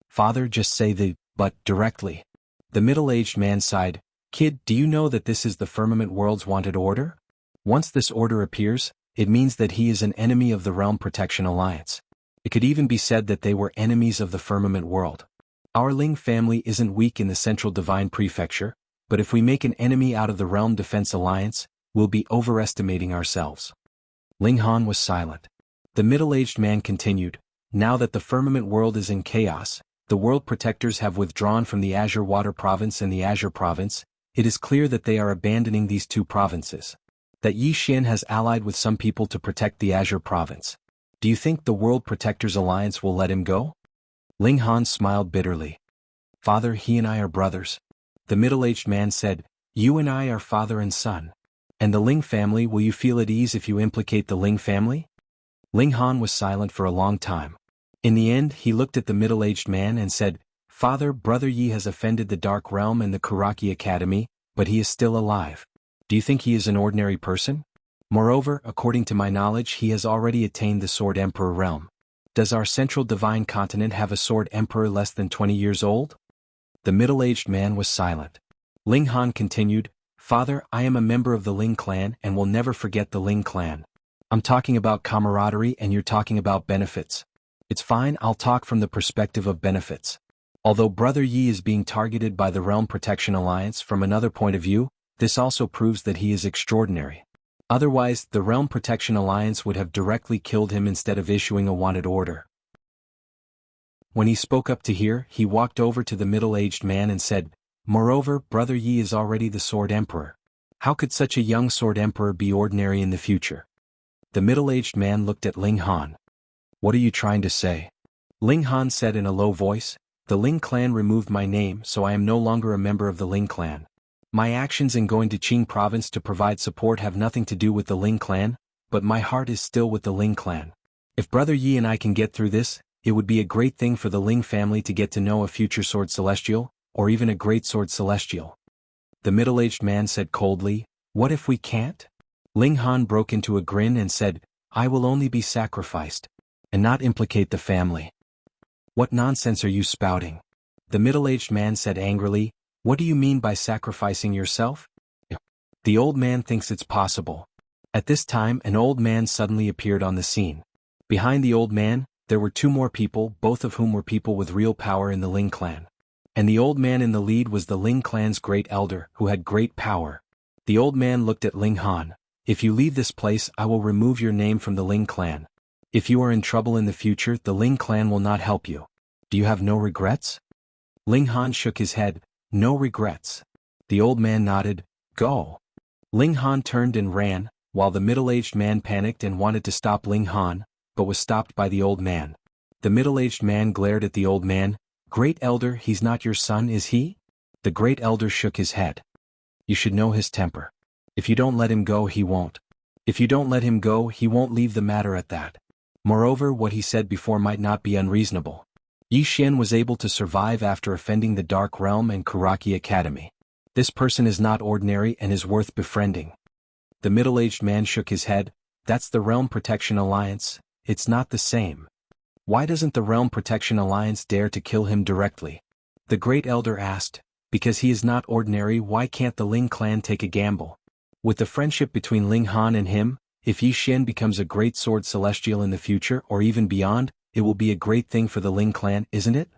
"Father, just say the but directly." The middle-aged man sighed. "Kid, do you know that this is the Firmament World's wanted order? Once this order appears, it means that he is an enemy of the Realm Protection Alliance. It could even be said that they were enemies of the Firmament World. Our Ling family isn't weak in the Central Divine Prefecture, but if we make an enemy out of the Realm Defense Alliance, we'll be overestimating ourselves." Ling Han was silent. The middle-aged man continued, "Now that the Firmament World is in chaos, the World Protectors have withdrawn from the Azure Water Province and the Azure Province, it is clear that they are abandoning these two provinces. That Yi Xian has allied with some people to protect the Azure Province. Do you think the World Protectors Alliance will let him go?" Ling Han smiled bitterly. "Father, he and I are brothers." The middle-aged man said, "You and I are father and son. And the Ling family, will you feel at ease if you implicate the Ling family?" Ling Han was silent for a long time. In the end, he looked at the middle-aged man and said, "Father, Brother Yi has offended the Dark Realm and the Kuraki Academy, but he is still alive. Do you think he is an ordinary person? Moreover, according to my knowledge, he has already attained the Sword Emperor realm. Does our Central Divine Continent have a Sword Emperor less than 20 years old?" The middle-aged man was silent. Ling Han continued, "Father, I am a member of the Ling clan and will never forget the Ling clan. I'm talking about camaraderie and you're talking about benefits. It's fine, I'll talk from the perspective of benefits. Although Brother Yi is being targeted by the Realm Protection Alliance from another point of view, this also proves that he is extraordinary. Otherwise, the Realm Protection Alliance would have directly killed him instead of issuing a wanted order." When he spoke up to here, he walked over to the middle-aged man and said, "Moreover, Brother Yi is already the Sword Emperor. How could such a young Sword Emperor be ordinary in the future?" The middle-aged man looked at Ling Han. "What are you trying to say?" Ling Han said in a low voice, "The Ling clan removed my name, so I am no longer a member of the Ling clan. My actions in going to Qing province to provide support have nothing to do with the Ling clan, but my heart is still with the Ling clan. If Brother Yi and I can get through this, it would be a great thing for the Ling family to get to know a future Sword Celestial, or even a Great Sword Celestial." The middle-aged man said coldly, "What if we can't?" Ling Han broke into a grin and said, "I will only be sacrificed, and not implicate the family." "What nonsense are you spouting?" The middle-aged man said angrily, "What do you mean by sacrificing yourself?" The old man thinks it's possible. At this time an old man suddenly appeared on the scene. Behind the old man, there were two more people, both of whom were people with real power in the Ling clan. And the old man in the lead was the Ling clan's great elder, who had great power. The old man looked at Ling Han. "If you leave this place, I will remove your name from the Ling clan. If you are in trouble in the future, the Ling clan will not help you. Do you have no regrets?" Ling Han shook his head. "No regrets." The old man nodded. "Go." Ling Han turned and ran, while the middle-aged man panicked and wanted to stop Ling Han, but was stopped by the old man. The middle-aged man glared at the old man. "Great elder, he's not your son, is he?" The great elder shook his head. "You should know his temper. If you don't let him go, he won't. If you don't let him go, he won't leave the matter at that. Moreover, what he said before might not be unreasonable. Yi Xian was able to survive after offending the Dark Realm and Kuraki Academy. This person is not ordinary and is worth befriending." The middle-aged man shook his head. "That's the Realm Protection Alliance. It's not the same. Why doesn't the Realm Protection Alliance dare to kill him directly?" The great elder asked. "Because he is not ordinary. Why can't the Ling clan take a gamble? With the friendship between Ling Han and him, if Yi Xian becomes a great sword celestial in the future or even beyond, it will be a great thing for the Ling clan, isn't it?"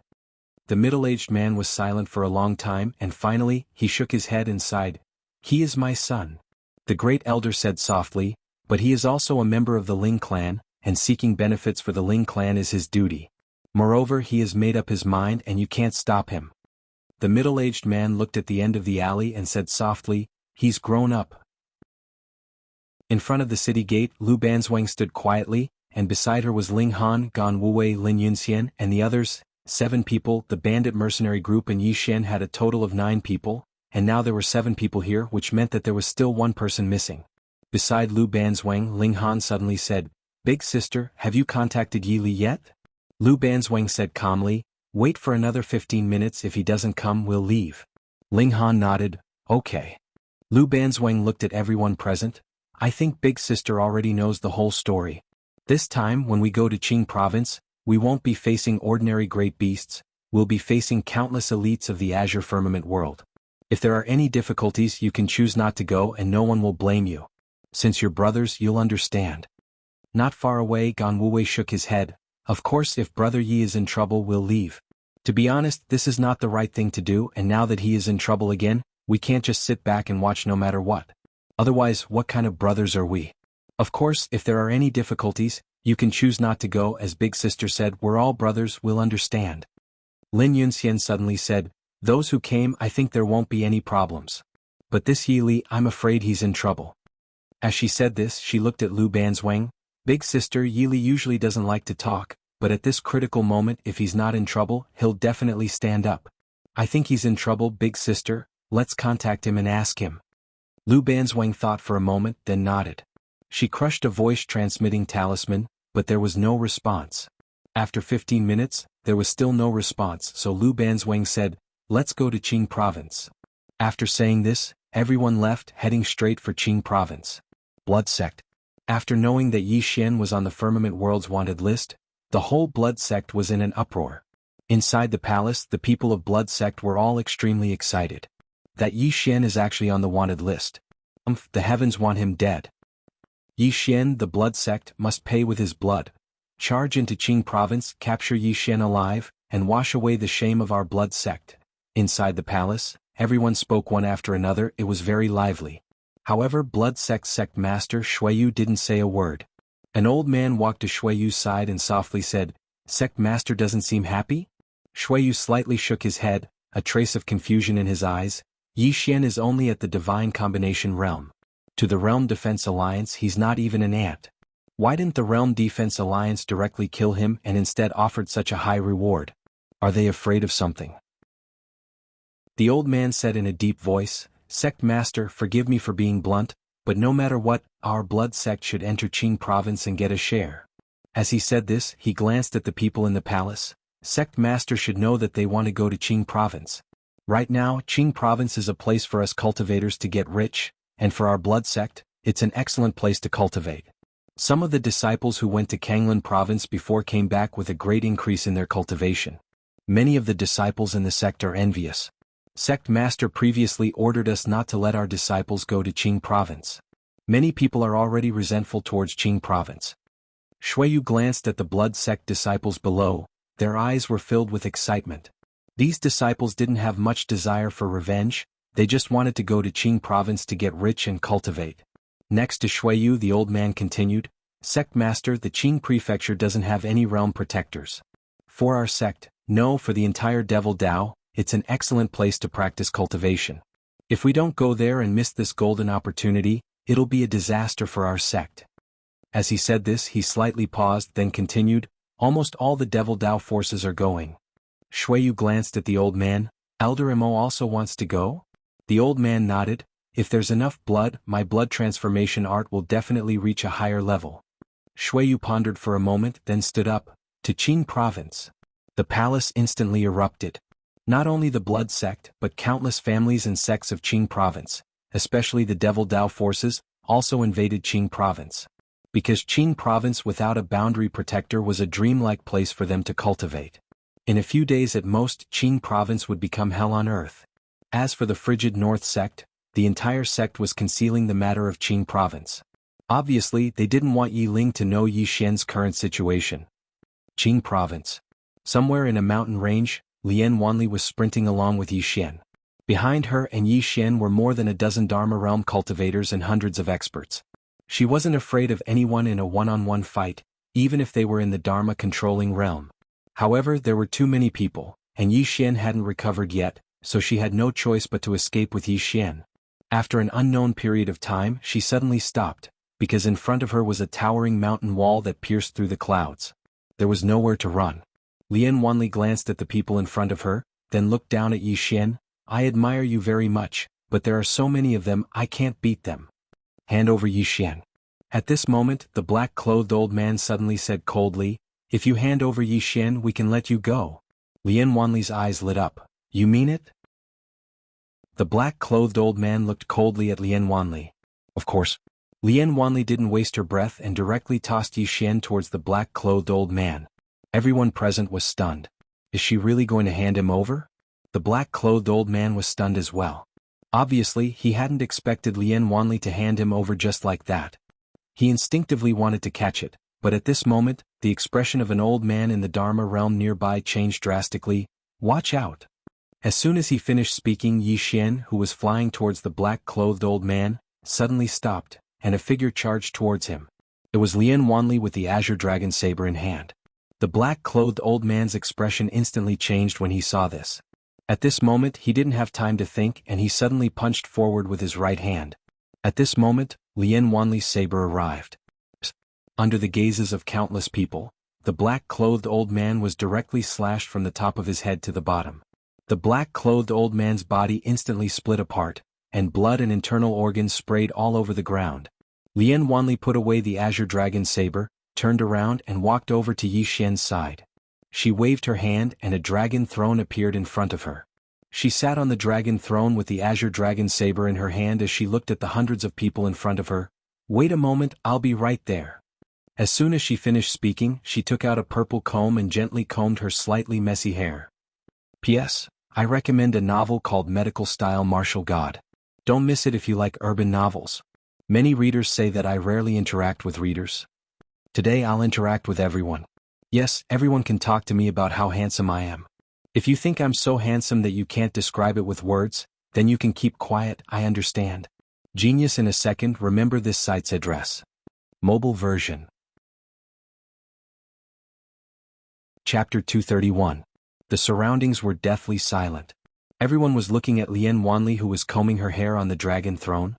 The middle-aged man was silent for a long time and finally, he shook his head and sighed. "He is my son." The great elder said softly, "But he is also a member of the Ling clan, and seeking benefits for the Ling clan is his duty. Moreover, he has made up his mind and you can't stop him." The middle-aged man looked at the end of the alley and said softly, "He's grown up." In front of the city gate, Lu Banzwang stood quietly, and beside her was Ling Han, Gan Wuwei, Lin Yunxian, and the others, 7 people. The bandit mercenary group in Yi Xian had a total of 9 people, and now there were 7 people here, which meant that there was still one person missing. Beside Lu Banzwang, Ling Han suddenly said, "Big sister, have you contacted Yi Li yet?" Lu Banzwang said calmly, "Wait for another 15 minutes. If he doesn't come, we'll leave." Ling Han nodded. "Okay." Lu Banzwang looked at everyone present. "I think Big Sister already knows the whole story. This time, when we go to Qing Province, we won't be facing ordinary great beasts, we'll be facing countless elites of the Azure Firmament world. If there are any difficulties, you can choose not to go and no one will blame you. Since you're brothers, you'll understand." Not far away, Gan Wuwei shook his head. "Of course, if Brother Yi is in trouble, we'll leave. To be honest, this is not the right thing to do, and now that he is in trouble again, we can't just sit back and watch no matter what. Otherwise, what kind of brothers are we? Of course, if there are any difficulties, you can choose not to go. As Big Sister said, we're all brothers, we'll understand." Lin Yunxian suddenly said, "Those who came, I think there won't be any problems. But this Yi Li, I'm afraid he's in trouble." As she said this, she looked at Lu Banzwang. "Big sister, Yi Li usually doesn't like to talk, but at this critical moment, if he's not in trouble, he'll definitely stand up. I think he's in trouble, big sister, let's contact him and ask him." Lu Banzwang thought for a moment, then nodded. She crushed a voice-transmitting talisman, but there was no response. After 15 minutes, there was still no response, so Lu Banzwang said, "Let's go to Qing Province." After saying this, everyone left, heading straight for Qing Province. Blood Sect. After knowing that Yi Xian was on the Firmament World's wanted list, the whole Blood Sect was in an uproar. Inside the palace, the people of Blood Sect were all extremely excited. That Yi Xian is actually on the wanted list. The heavens want him dead. Yi Xian, the Blood Sect, must pay with his blood. Charge into Qing Province, capture Yi Xian alive, and wash away the shame of our Blood Sect. Inside the palace, everyone spoke one after another. It was very lively. However, Blood Sect Master Shuiyu didn't say a word. An old man walked to Shuiyu's side and softly said, "Sect Master doesn't seem happy?" Shuiyu slightly shook his head, a trace of confusion in his eyes. Yi Xian is only at the Divine Combination Realm. To the Realm Defense Alliance he's not even an ant. Why didn't the Realm Defense Alliance directly kill him and instead offered such a high reward? Are they afraid of something? The old man said in a deep voice, "Sect Master, forgive me for being blunt, but no matter what, our Blood Sect should enter Qing Province and get a share." As he said this, he glanced at the people in the palace. Sect Master should know that they want to go to Qing Province. Right now, Qing Province is a place for us cultivators to get rich, and for our Blood Sect, it's an excellent place to cultivate. Some of the disciples who went to Kanglin Province before came back with a great increase in their cultivation. Many of the disciples in the sect are envious. Sect master previously ordered us not to let our disciples go to Qing province. Many people are already resentful towards Qing province. Shuiyu glanced at the blood sect disciples below. Their eyes were filled with excitement. These disciples didn't have much desire for revenge, they just wanted to go to Qing province to get rich and cultivate. Next to Shuiyu, the old man continued, "Sect master, the Qing prefecture doesn't have any realm protectors. For our sect, no, for the entire Devil Dao, it's an excellent place to practice cultivation. If we don't go there and miss this golden opportunity, it'll be a disaster for our sect." As he said this, he slightly paused, then continued, "Almost all the Devil Dao forces are going." Shuiyu glanced at the old man. "Elder Mo also wants to go?" The old man nodded. "If there's enough blood, my blood transformation art will definitely reach a higher level." Shuiyu pondered for a moment, then stood up. "To Qing province." The palace instantly erupted. Not only the blood sect, but countless families and sects of Qing province, especially the Devil Dao forces, also invaded Qing province. Because Qing province without a boundary protector was a dreamlike place for them to cultivate. In a few days at most, Qing province would become hell on earth. As for the frigid North sect, the entire sect was concealing the matter of Qing province. Obviously, they didn't want Yi Ling to know Yi Xian's current situation. Qing province. Somewhere in a mountain range, Lian Wanli was sprinting along with Yi Xian. Behind her and Yi Xian were more than a dozen Dharma realm cultivators and hundreds of experts. She wasn't afraid of anyone in a one-on-one fight, even if they were in the Dharma controlling realm. However, there were too many people, and Yi Xian hadn't recovered yet, so she had no choice but to escape with Yi Xian. After an unknown period of time, she suddenly stopped, because in front of her was a towering mountain wall that pierced through the clouds. There was nowhere to run. Lian Wanli glanced at the people in front of her, then looked down at Yi Xian. "I admire you very much, but there are so many of them, I can't beat them. Hand over Yi Xian." At this moment, the black-clothed old man suddenly said coldly, "If you hand over Yi Xian, we can let you go." Lian Wanli's eyes lit up. "You mean it?" The black-clothed old man looked coldly at Lian Wanli. Of course. Lian Wanli didn't waste her breath and directly tossed Yi Xian towards the black-clothed old man. Everyone present was stunned. Is she really going to hand him over? The black-clothed old man was stunned as well. Obviously, he hadn't expected Lian Wanli to hand him over just like that. He instinctively wanted to catch it, but at this moment, the expression of an old man in the Dharma realm nearby changed drastically. "Watch out." As soon as he finished speaking, Yi Xian, who was flying towards the black-clothed old man, suddenly stopped, and a figure charged towards him. It was Lian Wanli with the azure dragon saber in hand. The black-clothed old man's expression instantly changed when he saw this. At this moment, he didn't have time to think, and he suddenly punched forward with his right hand. At this moment, Lian Wanli's saber arrived. Under the gazes of countless people, the black-clothed old man was directly slashed from the top of his head to the bottom. The black-clothed old man's body instantly split apart, and blood and internal organs sprayed all over the ground. Lian Wanli put away the azure dragon saber, turned around and walked over to Yi Xian's side. She waved her hand and a dragon throne appeared in front of her. She sat on the dragon throne with the azure dragon saber in her hand as she looked at the hundreds of people in front of her. "Wait a moment, I'll be right there." As soon as she finished speaking, she took out a purple comb and gently combed her slightly messy hair. P.S. I recommend a novel called Medical Style Martial God. Don't miss it if you like urban novels. Many readers say that I rarely interact with readers. Today I'll interact with everyone. Yes, everyone can talk to me about how handsome I am. If you think I'm so handsome that you can't describe it with words, then you can keep quiet, I understand. Genius in a second. Remember this site's address. Mobile version. Chapter 231. The surroundings were deathly silent. Everyone was looking at Lian Wanli, who was combing her hair on the dragon throne.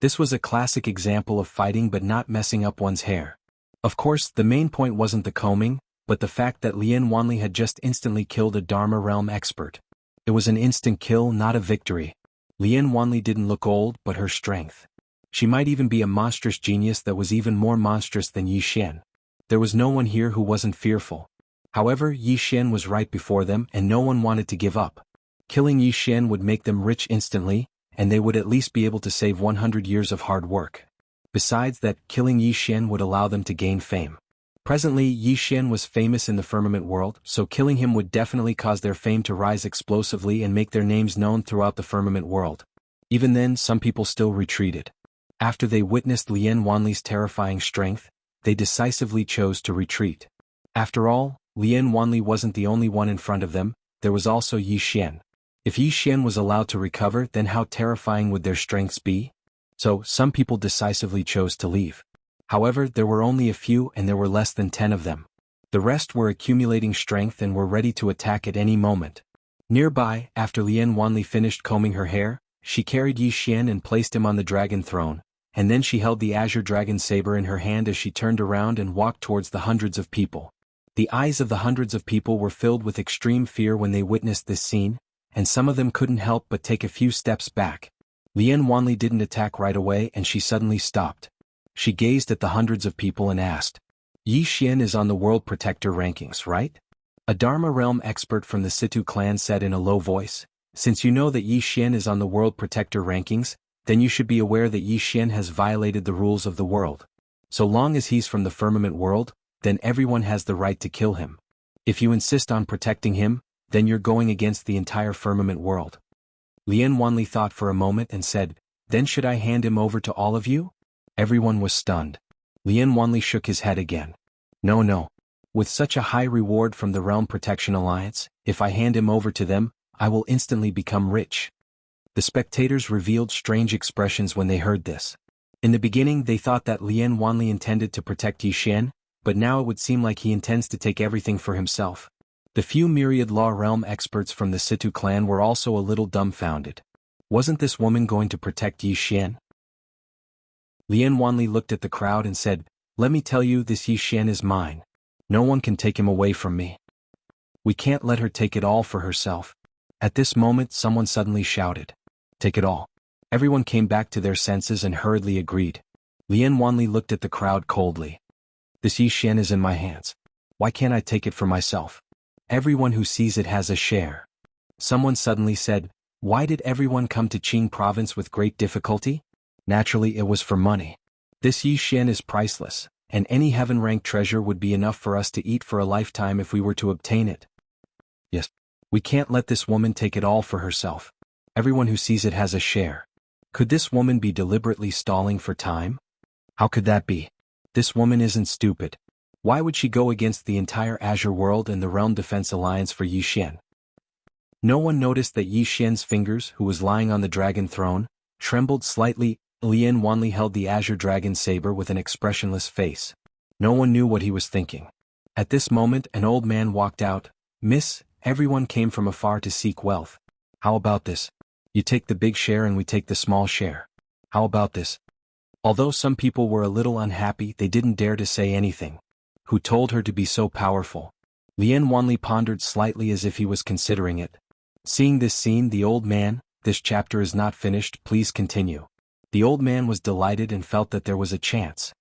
This was a classic example of fighting but not messing up one's hair. Of course, the main point wasn't the combing, but the fact that Lian Wanli had just instantly killed a Dharma realm expert. It was an instant kill, not a victory. Lian Wanli didn't look old, but her strength. She might even be a monstrous genius that was even more monstrous than Yi Xian. There was no one here who wasn't fearful. However, Yi Xian was right before them and no one wanted to give up. Killing Yi Xian would make them rich instantly, and they would at least be able to save 100 years of hard work. Besides that, killing Yi Xian would allow them to gain fame. Presently Yi Xian was famous in the firmament world, so killing him would definitely cause their fame to rise explosively and make their names known throughout the firmament world. Even then, some people still retreated. After they witnessed Lian Wanli's terrifying strength, they decisively chose to retreat. After all, Lian Wanli wasn't the only one in front of them, there was also Yi Xian. If Yi Xian was allowed to recover, then how terrifying would their strengths be? So, some people decisively chose to leave. However, there were only a few and there were less than 10 of them. The rest were accumulating strength and were ready to attack at any moment. Nearby, after Lian Wanli finished combing her hair, she carried Yi Xian and placed him on the dragon throne, and then she held the azure dragon saber in her hand as she turned around and walked towards the hundreds of people. The eyes of the hundreds of people were filled with extreme fear when they witnessed this scene, and some of them couldn't help but take a few steps back. Lian Wanli didn't attack right away and she suddenly stopped. She gazed at the hundreds of people and asked, "Yi Xian is on the World Protector rankings, right?" A Dharma Realm expert from the Situ clan said in a low voice, "Since you know that Yi Xian is on the World Protector rankings, then you should be aware that Yi Xian has violated the rules of the world. So long as he's from the firmament world, then everyone has the right to kill him. If you insist on protecting him, then you're going against the entire firmament world." Lian Wanli thought for a moment and said, "Then should I hand him over to all of you?" Everyone was stunned. Lian Wanli shook his head again. No. With such a high reward from the Realm Protection Alliance, if I hand him over to them, I will instantly become rich." The spectators revealed strange expressions when they heard this. In the beginning they thought that Lian Wanli intended to protect Yi Xian, but now it would seem like he intends to take everything for himself. The few myriad law realm experts from the Situ clan were also a little dumbfounded. Wasn't this woman going to protect Yi Xian? Lian Wanli looked at the crowd and said, "Let me tell you, this Yi Xian is mine. No one can take him away from me. We can't let her take it all for herself." At this moment someone suddenly shouted, "Take it all." Everyone came back to their senses and hurriedly agreed. Lian Wanli looked at the crowd coldly. "This Yi Xian is in my hands. Why can't I take it for myself? Everyone who sees it has a share." Someone suddenly said, "Why did everyone come to Qing province with great difficulty?" Naturally it was for money. This Yi Xian is priceless, and any heaven-ranked treasure would be enough for us to eat for a lifetime if we were to obtain it. Yes. We can't let this woman take it all for herself. Everyone who sees it has a share. Could this woman be deliberately stalling for time? How could that be? This woman isn't stupid. Why would she go against the entire Azure world and the Realm Defense Alliance for Yi Xian? No one noticed that Yi Xian's fingers, who was lying on the dragon throne, trembled slightly. Lian Wanli held the azure dragon saber with an expressionless face. No one knew what he was thinking. At this moment an old man walked out. "Miss, everyone came from afar to seek wealth. How about this? You take the big share and we take the small share. How about this?" Although some people were a little unhappy, they didn't dare to say anything. Who told her to be so powerful? Lian Wanli pondered slightly as if he was considering it. Seeing this scene, the old man, "This chapter is not finished, please continue." The old man was delighted and felt that there was a chance.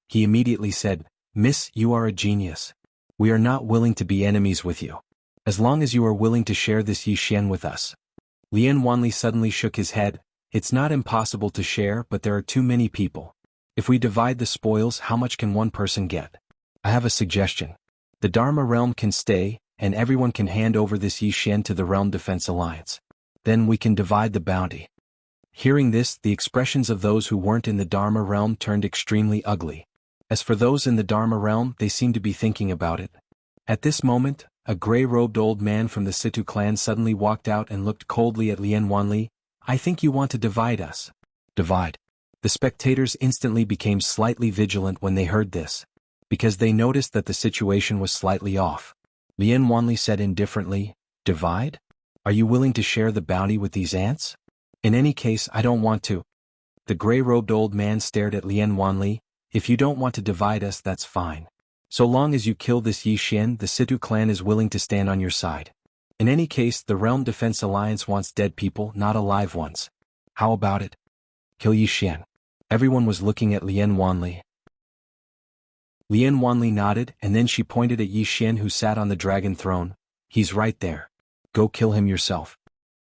He immediately said, "Miss, you are a genius. We are not willing to be enemies with you. As long as you are willing to share this Yi Xian with us." Lian Wanli suddenly shook his head. "It's not impossible to share, but there are too many people. If we divide the spoils, how much can one person get? I have a suggestion. The Dharma realm can stay, and everyone can hand over this Yi Xian to the Realm Defense Alliance. Then we can divide the bounty." Hearing this, the expressions of those who weren't in the Dharma realm turned extremely ugly. As for those in the Dharma realm, they seemed to be thinking about it. At this moment, a gray-robed old man from the Situ clan suddenly walked out and looked coldly at Lian Wanli. "I think you want to divide us." Divide. The spectators instantly became slightly vigilant when they heard this, because they noticed that the situation was slightly off. Lian Wanli said indifferently, "Divide? Are you willing to share the bounty with these ants?" "In any case, I don't want to." The gray-robed old man stared at Lian Wanli. "If you don't want to divide us, that's fine. So long as you kill this Yi Xian, the Situ clan is willing to stand on your side. In any case, the Realm Defense Alliance wants dead people, not alive ones. How about it? Kill Yi Xian." Everyone was looking at Lian Wanli. Lian Wanli nodded, and then she pointed at Yi Xian, who sat on the dragon throne. "He's right there. Go kill him yourself.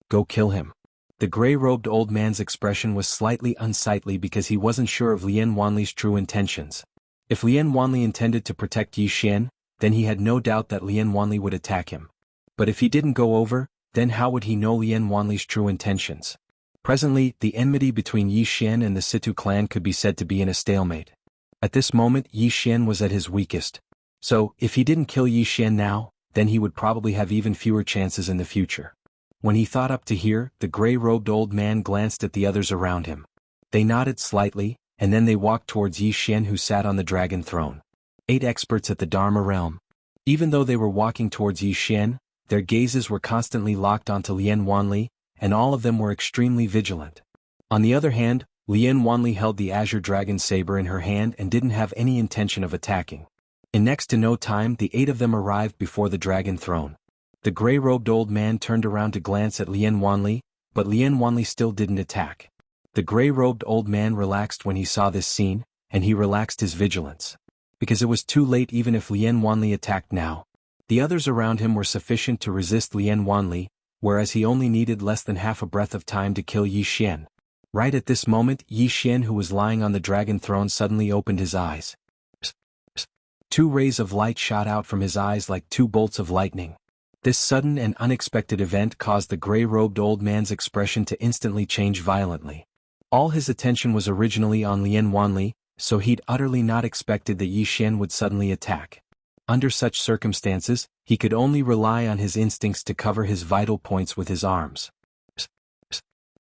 Go kill him." The gray-robed old man's expression was slightly unsightly because he wasn't sure of Lian Wanli's true intentions. If Lian Wanli intended to protect Yi Xian, then he had no doubt that Lian Wanli would attack him. But if he didn't go over, then how would he know Lian Wanli's true intentions? Presently, the enmity between Yi Xian and the Situ clan could be said to be in a stalemate. At this moment Yi Xian was at his weakest. So, if he didn't kill Yi Xian now, then he would probably have even fewer chances in the future. When he thought up to here, the gray-robed old man glanced at the others around him. They nodded slightly, and then they walked towards Yi Xian who sat on the dragon throne. 8 experts at the Dharma realm. Even though they were walking towards Yi Xian, their gazes were constantly locked onto Lian Wanli, and all of them were extremely vigilant. On the other hand, Lian Wanli held the azure dragon saber in her hand and didn't have any intention of attacking. In next to no time the 8 of them arrived before the dragon throne. The gray-robed old man turned around to glance at Lian Wanli, but Lian Wanli still didn't attack. The gray-robed old man relaxed when he saw this scene, and he relaxed his vigilance. Because it was too late even if Lian Wanli attacked now. The others around him were sufficient to resist Lian Wanli, whereas he only needed less than half a breath of time to kill Yi Xian. Right at this moment Yi Xian who was lying on the dragon throne suddenly opened his eyes. 2 rays of light shot out from his eyes like 2 bolts of lightning. This sudden and unexpected event caused the gray-robed old man's expression to instantly change violently. All his attention was originally on Lian Wanli, so he'd utterly not expected that Yi Xian would suddenly attack. Under such circumstances, he could only rely on his instincts to cover his vital points with his arms.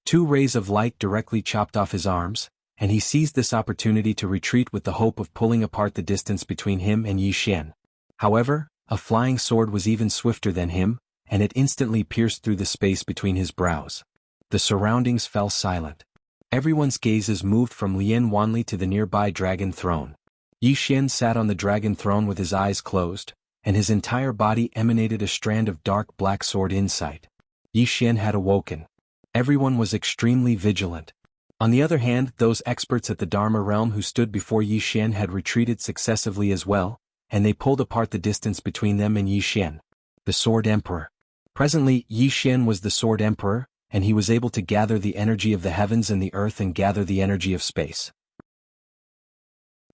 2 rays of light directly chopped off his arms, and he seized this opportunity to retreat with the hope of pulling apart the distance between him and Yi Xian. However, a flying sword was even swifter than him, and it instantly pierced through the space between his brows. The surroundings fell silent. Everyone's gazes moved from Lian Wanli to the nearby dragon throne. Yi Xian sat on the dragon throne with his eyes closed, and his entire body emanated a strand of dark black sword insight. Yi Xian had awoken. Everyone was extremely vigilant. On the other hand, those experts at the Dharma realm who stood before Yi Xian had retreated successively as well, and they pulled apart the distance between them and Yi Xian. The Sword Emperor. Presently, Yi Xian was the Sword Emperor, and he was able to gather the energy of the heavens and the earth and gather the energy of space.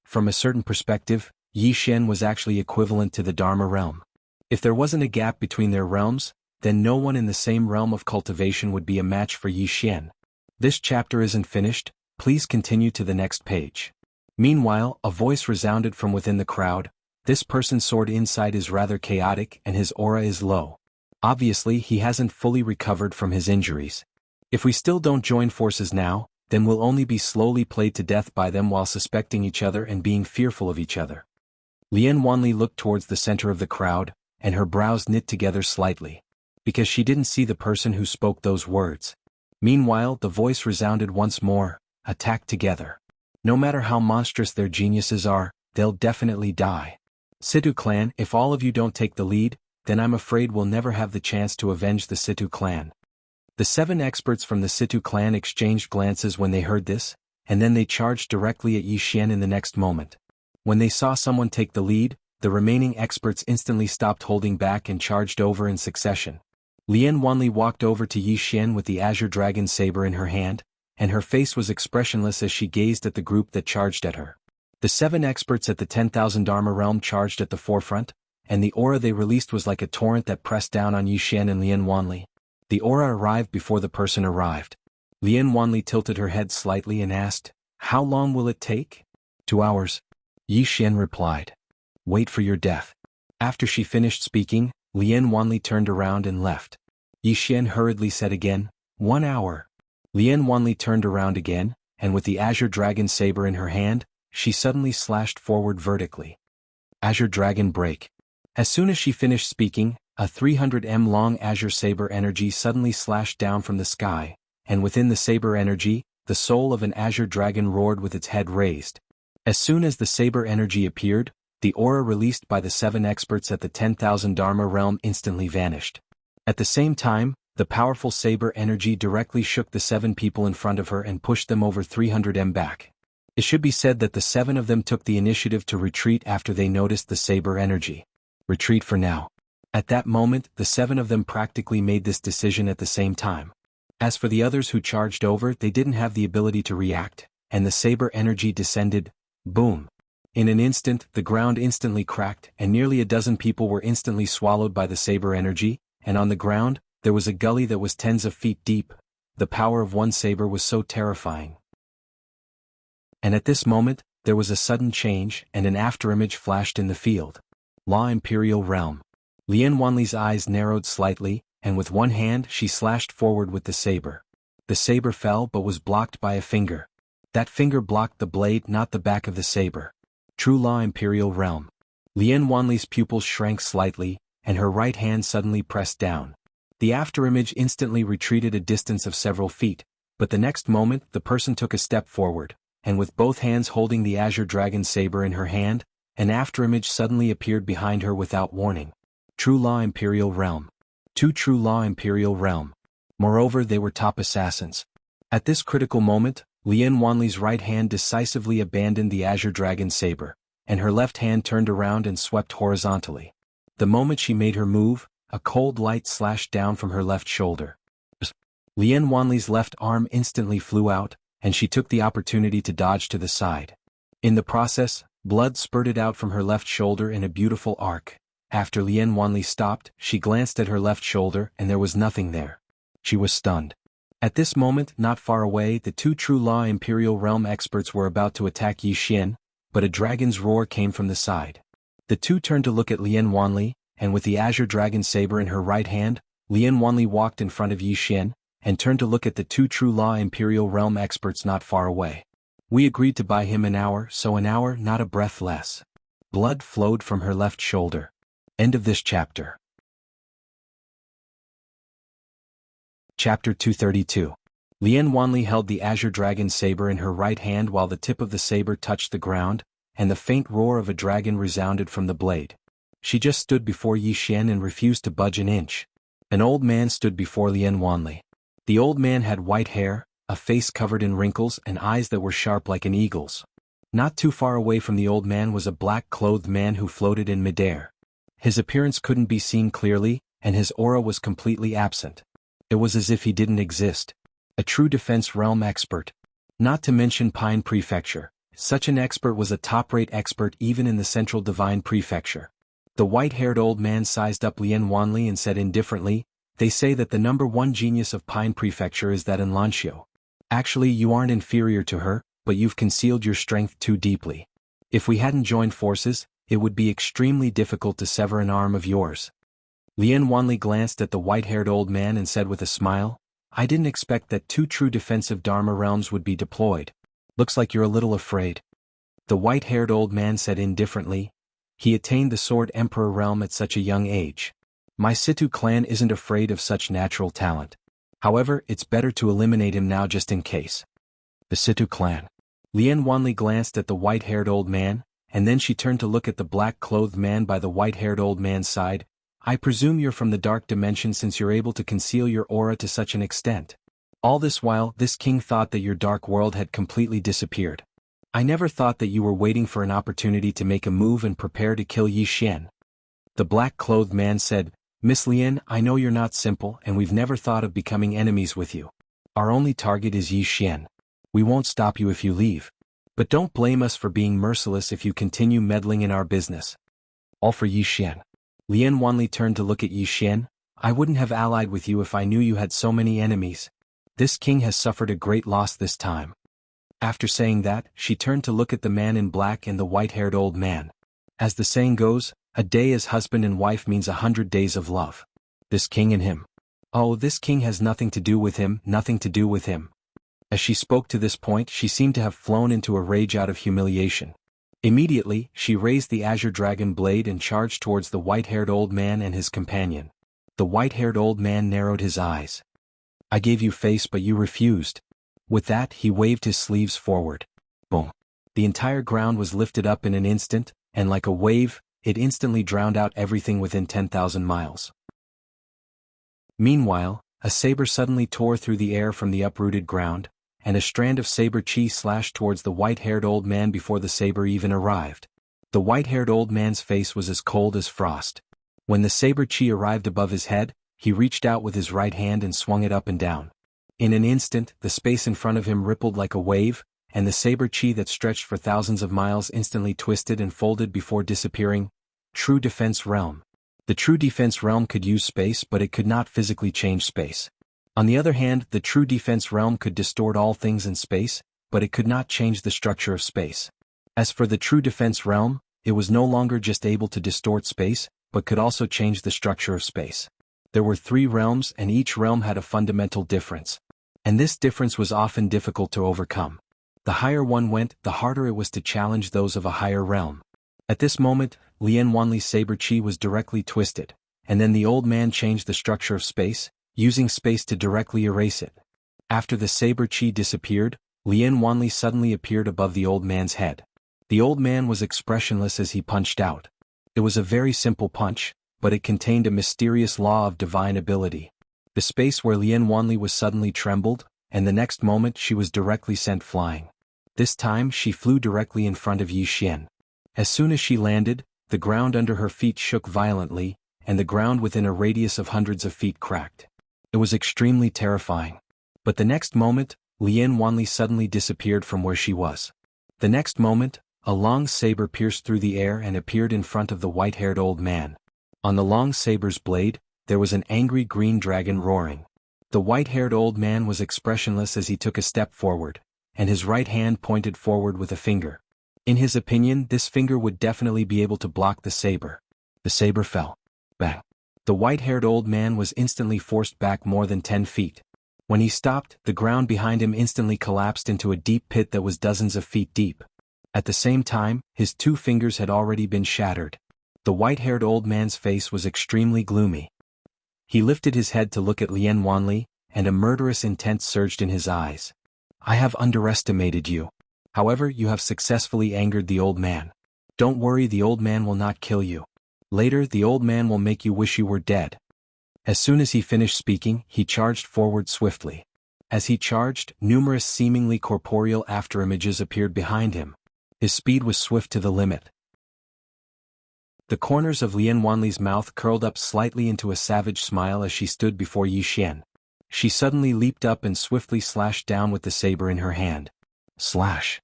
From a certain perspective, Yi Xian was actually equivalent to the Dharma realm. If there wasn't a gap between their realms, then no one in the same realm of cultivation would be a match for Yi Xian. This chapter isn't finished, please continue to the next page. Meanwhile, a voice resounded from within the crowd. This person's sword insight is rather chaotic and his aura is low. Obviously, he hasn't fully recovered from his injuries. If we still don't join forces now, then we'll only be slowly played to death by them while suspecting each other and being fearful of each other. Lian Wanli looked towards the center of the crowd, and her brows knit together slightly. Because she didn't see the person who spoke those words. Meanwhile, the voice resounded once more, attack together. No matter how monstrous their geniuses are, they'll definitely die. Situ clan, if all of you don't take the lead, then I'm afraid we'll never have the chance to avenge the Situ clan. The 7 experts from the Situ clan exchanged glances when they heard this, and then they charged directly at Yi Xian in the next moment. When they saw someone take the lead, the remaining experts instantly stopped holding back and charged over in succession. Lian Wanli walked over to Yi Xian with the azure dragon saber in her hand, and her face was expressionless as she gazed at the group that charged at her. The 7 experts at the 10,000 Dharma realm charged at the forefront, and the aura they released was like a torrent that pressed down on Yi Xian and Lian Wanli. The aura arrived before the person arrived. Lian Wanli tilted her head slightly and asked, "How long will it take?" 2 hours. Yi Xian replied. "Wait for your death." After she finished speaking, Lian Wanli turned around and left. Yi Xian hurriedly said again, 1 hour. Lian Wanli turned around again, and with the azure dragon saber in her hand, she suddenly slashed forward vertically. Azure Dragon Break. As soon as she finished speaking, a 300 long azure saber energy suddenly slashed down from the sky, and within the saber energy, the soul of an azure dragon roared with its head raised. As soon as the saber energy appeared, the aura released by the 7 experts at the 10,000 Dharma realm instantly vanished. At the same time, the powerful saber energy directly shook the 7 people in front of her and pushed them over 300 back. It should be said that the 7 of them took the initiative to retreat after they noticed the saber energy. Retreat for now. At that moment, the 7 of them practically made this decision at the same time. As for the others who charged over, they didn't have the ability to react, and the saber energy descended, boom. In an instant, the ground instantly cracked, and nearly a dozen people were instantly swallowed by the saber energy, and on the ground, there was a gully that was tens of feet deep. The power of one saber was so terrifying. And at this moment, there was a sudden change, and an afterimage flashed in the field. La Imperial Realm. Lian Wanli's eyes narrowed slightly, and with one hand she slashed forward with the saber. The saber fell but was blocked by a finger. That finger blocked the blade, not the back of the saber. True La Imperial Realm. Lian Wanli's pupils shrank slightly, and her right hand suddenly pressed down. The afterimage instantly retreated a distance of several feet, but the next moment the person took a step forward, and with both hands holding the Azure Dragon saber in her hand, an afterimage suddenly appeared behind her without warning. True La Imperial Realm. Two True La Imperial Realm. Moreover, they were top assassins. At this critical moment, Lian Wanli's right hand decisively abandoned the Azure Dragon saber, and her left hand turned around and swept horizontally. The moment she made her move, a cold light slashed down from her left shoulder. Lian Wanli's left arm instantly flew out, and she took the opportunity to dodge to the side. In the process, blood spurted out from her left shoulder in a beautiful arc. After Lian Wanli stopped, she glanced at her left shoulder and there was nothing there. She was stunned. At this moment, not far away, the two True La Imperial Realm experts were about to attack Yi Xian, but a dragon's roar came from the side. The two turned to look at Lian Wanli, and with the Azure Dragon saber in her right hand, Lian Wanli walked in front of Yi Xian, and turned to look at the two True La Imperial Realm experts not far away. We agreed to buy him an hour, so an hour, not a breath less. Blood flowed from her left shoulder. End of this chapter. Chapter 232. Lian Wanli held the Azure Dragon saber in her right hand while the tip of the saber touched the ground, and the faint roar of a dragon resounded from the blade. She just stood before Yi Xian and refused to budge an inch. An old man stood before Lian Wanli. The old man had white hair, a face covered in wrinkles and eyes that were sharp like an eagle's. Not too far away from the old man was a black-clothed man who floated in midair. His appearance couldn't be seen clearly, and his aura was completely absent. It was as if he didn't exist. A true defense realm expert. Not to mention Pine Prefecture. Such an expert was a top-rate expert even in the Central Divine Prefecture. The white-haired old man sized up Lian Wanli and said indifferently, "They say that the #1 genius of Pine Prefecture is that in Lanxiu. Actually, you aren't inferior to her, but you've concealed your strength too deeply. If we hadn't joined forces, it would be extremely difficult to sever an arm of yours." Lian Wanli glanced at the white-haired old man and said with a smile, "I didn't expect that two true defensive Dharma realms would be deployed. Looks like you're a little afraid." The white-haired old man said indifferently, "He attained the Sword Emperor realm at such a young age. My Situ clan isn't afraid of such natural talent. However, it's better to eliminate him now just in case." The Situ clan. Lian Wanli glanced at the white-haired old man, and then she turned to look at the black-clothed man by the white-haired old man's side. "I presume you're from the dark dimension since you're able to conceal your aura to such an extent. All this while, this king thought that your dark world had completely disappeared. I never thought that you were waiting for an opportunity to make a move and prepare to kill Yi Xian." The black-clothed man said, "Miss Lian, I know you're not simple and we've never thought of becoming enemies with you. Our only target is Yi Xian. We won't stop you if you leave. But don't blame us for being merciless if you continue meddling in our business. All for Yi Xian." Lian Wanli turned to look at Yi Xian. "I wouldn't have allied with you if I knew you had so many enemies. This king has suffered a great loss this time." After saying that, she turned to look at the man in black and the white-haired old man. As the saying goes, a day as husband and wife means 100 days of love. This king and him. Oh, this king has nothing to do with him, nothing to do with him. As she spoke to this point, she seemed to have flown into a rage out of humiliation. Immediately, she raised the Azure Dragon blade and charged towards the white-haired old man and his companion. The white-haired old man narrowed his eyes. "I gave you face but you refused." With that, he waved his sleeves forward. Boom. The entire ground was lifted up in an instant, and like a wave, it instantly drowned out everything within 10,000 miles. Meanwhile, a saber suddenly tore through the air from the uprooted ground, and a strand of saber chi slashed towards the white-haired old man before the saber even arrived. The white-haired old man's face was as cold as frost. When the saber chi arrived above his head, he reached out with his right hand and swung it up and down. In an instant, the space in front of him rippled like a wave, and the saber chi that stretched for thousands of miles instantly twisted and folded before disappearing. True Defense Realm. The True Defense Realm could use space, but it could not physically change space. On the other hand, the True Defense Realm could distort all things in space, but it could not change the structure of space. As for the True Defense Realm, it was no longer just able to distort space, but could also change the structure of space. There were 3 realms, and each realm had a fundamental difference. And this difference was often difficult to overcome. The higher one went, the harder it was to challenge those of a higher realm. At this moment, Lian Wanli's saber chi was directly twisted, and then the old man changed the structure of space, using space to directly erase it. After the saber chi disappeared, Lian Wanli suddenly appeared above the old man's head. The old man was expressionless as he punched out. It was a very simple punch, but it contained a mysterious law of divine ability. The space where Lian Wanli was suddenly trembled, and the next moment she was directly sent flying. This time she flew directly in front of Yi Xian. As soon as she landed, the ground under her feet shook violently, and the ground within a radius of hundreds of feet cracked. It was extremely terrifying. But the next moment, Lian Wanli suddenly disappeared from where she was. The next moment, a long saber pierced through the air and appeared in front of the white-haired old man. On the long saber's blade, there was an angry green dragon roaring. The white-haired old man was expressionless as he took a step forward, and his right hand pointed forward with a finger. In his opinion, this finger would definitely be able to block the saber. The saber fell. Bang. The white-haired old man was instantly forced back more than 10 feet. When he stopped, the ground behind him instantly collapsed into a deep pit that was dozens of feet deep. At the same time, his 2 fingers had already been shattered. The white-haired old man's face was extremely gloomy. He lifted his head to look at Lian Wanli, and a murderous intent surged in his eyes. I have underestimated you. However, you have successfully angered the old man. Don't worry, the old man will not kill you. Later, the old man will make you wish you were dead. As soon as he finished speaking, he charged forward swiftly. As he charged, numerous seemingly corporeal afterimages appeared behind him. His speed was swift to the limit. The corners of Lian Wanli's mouth curled up slightly into a savage smile as she stood before Yi Xian. She suddenly leaped up and swiftly slashed down with the saber in her hand. Slash.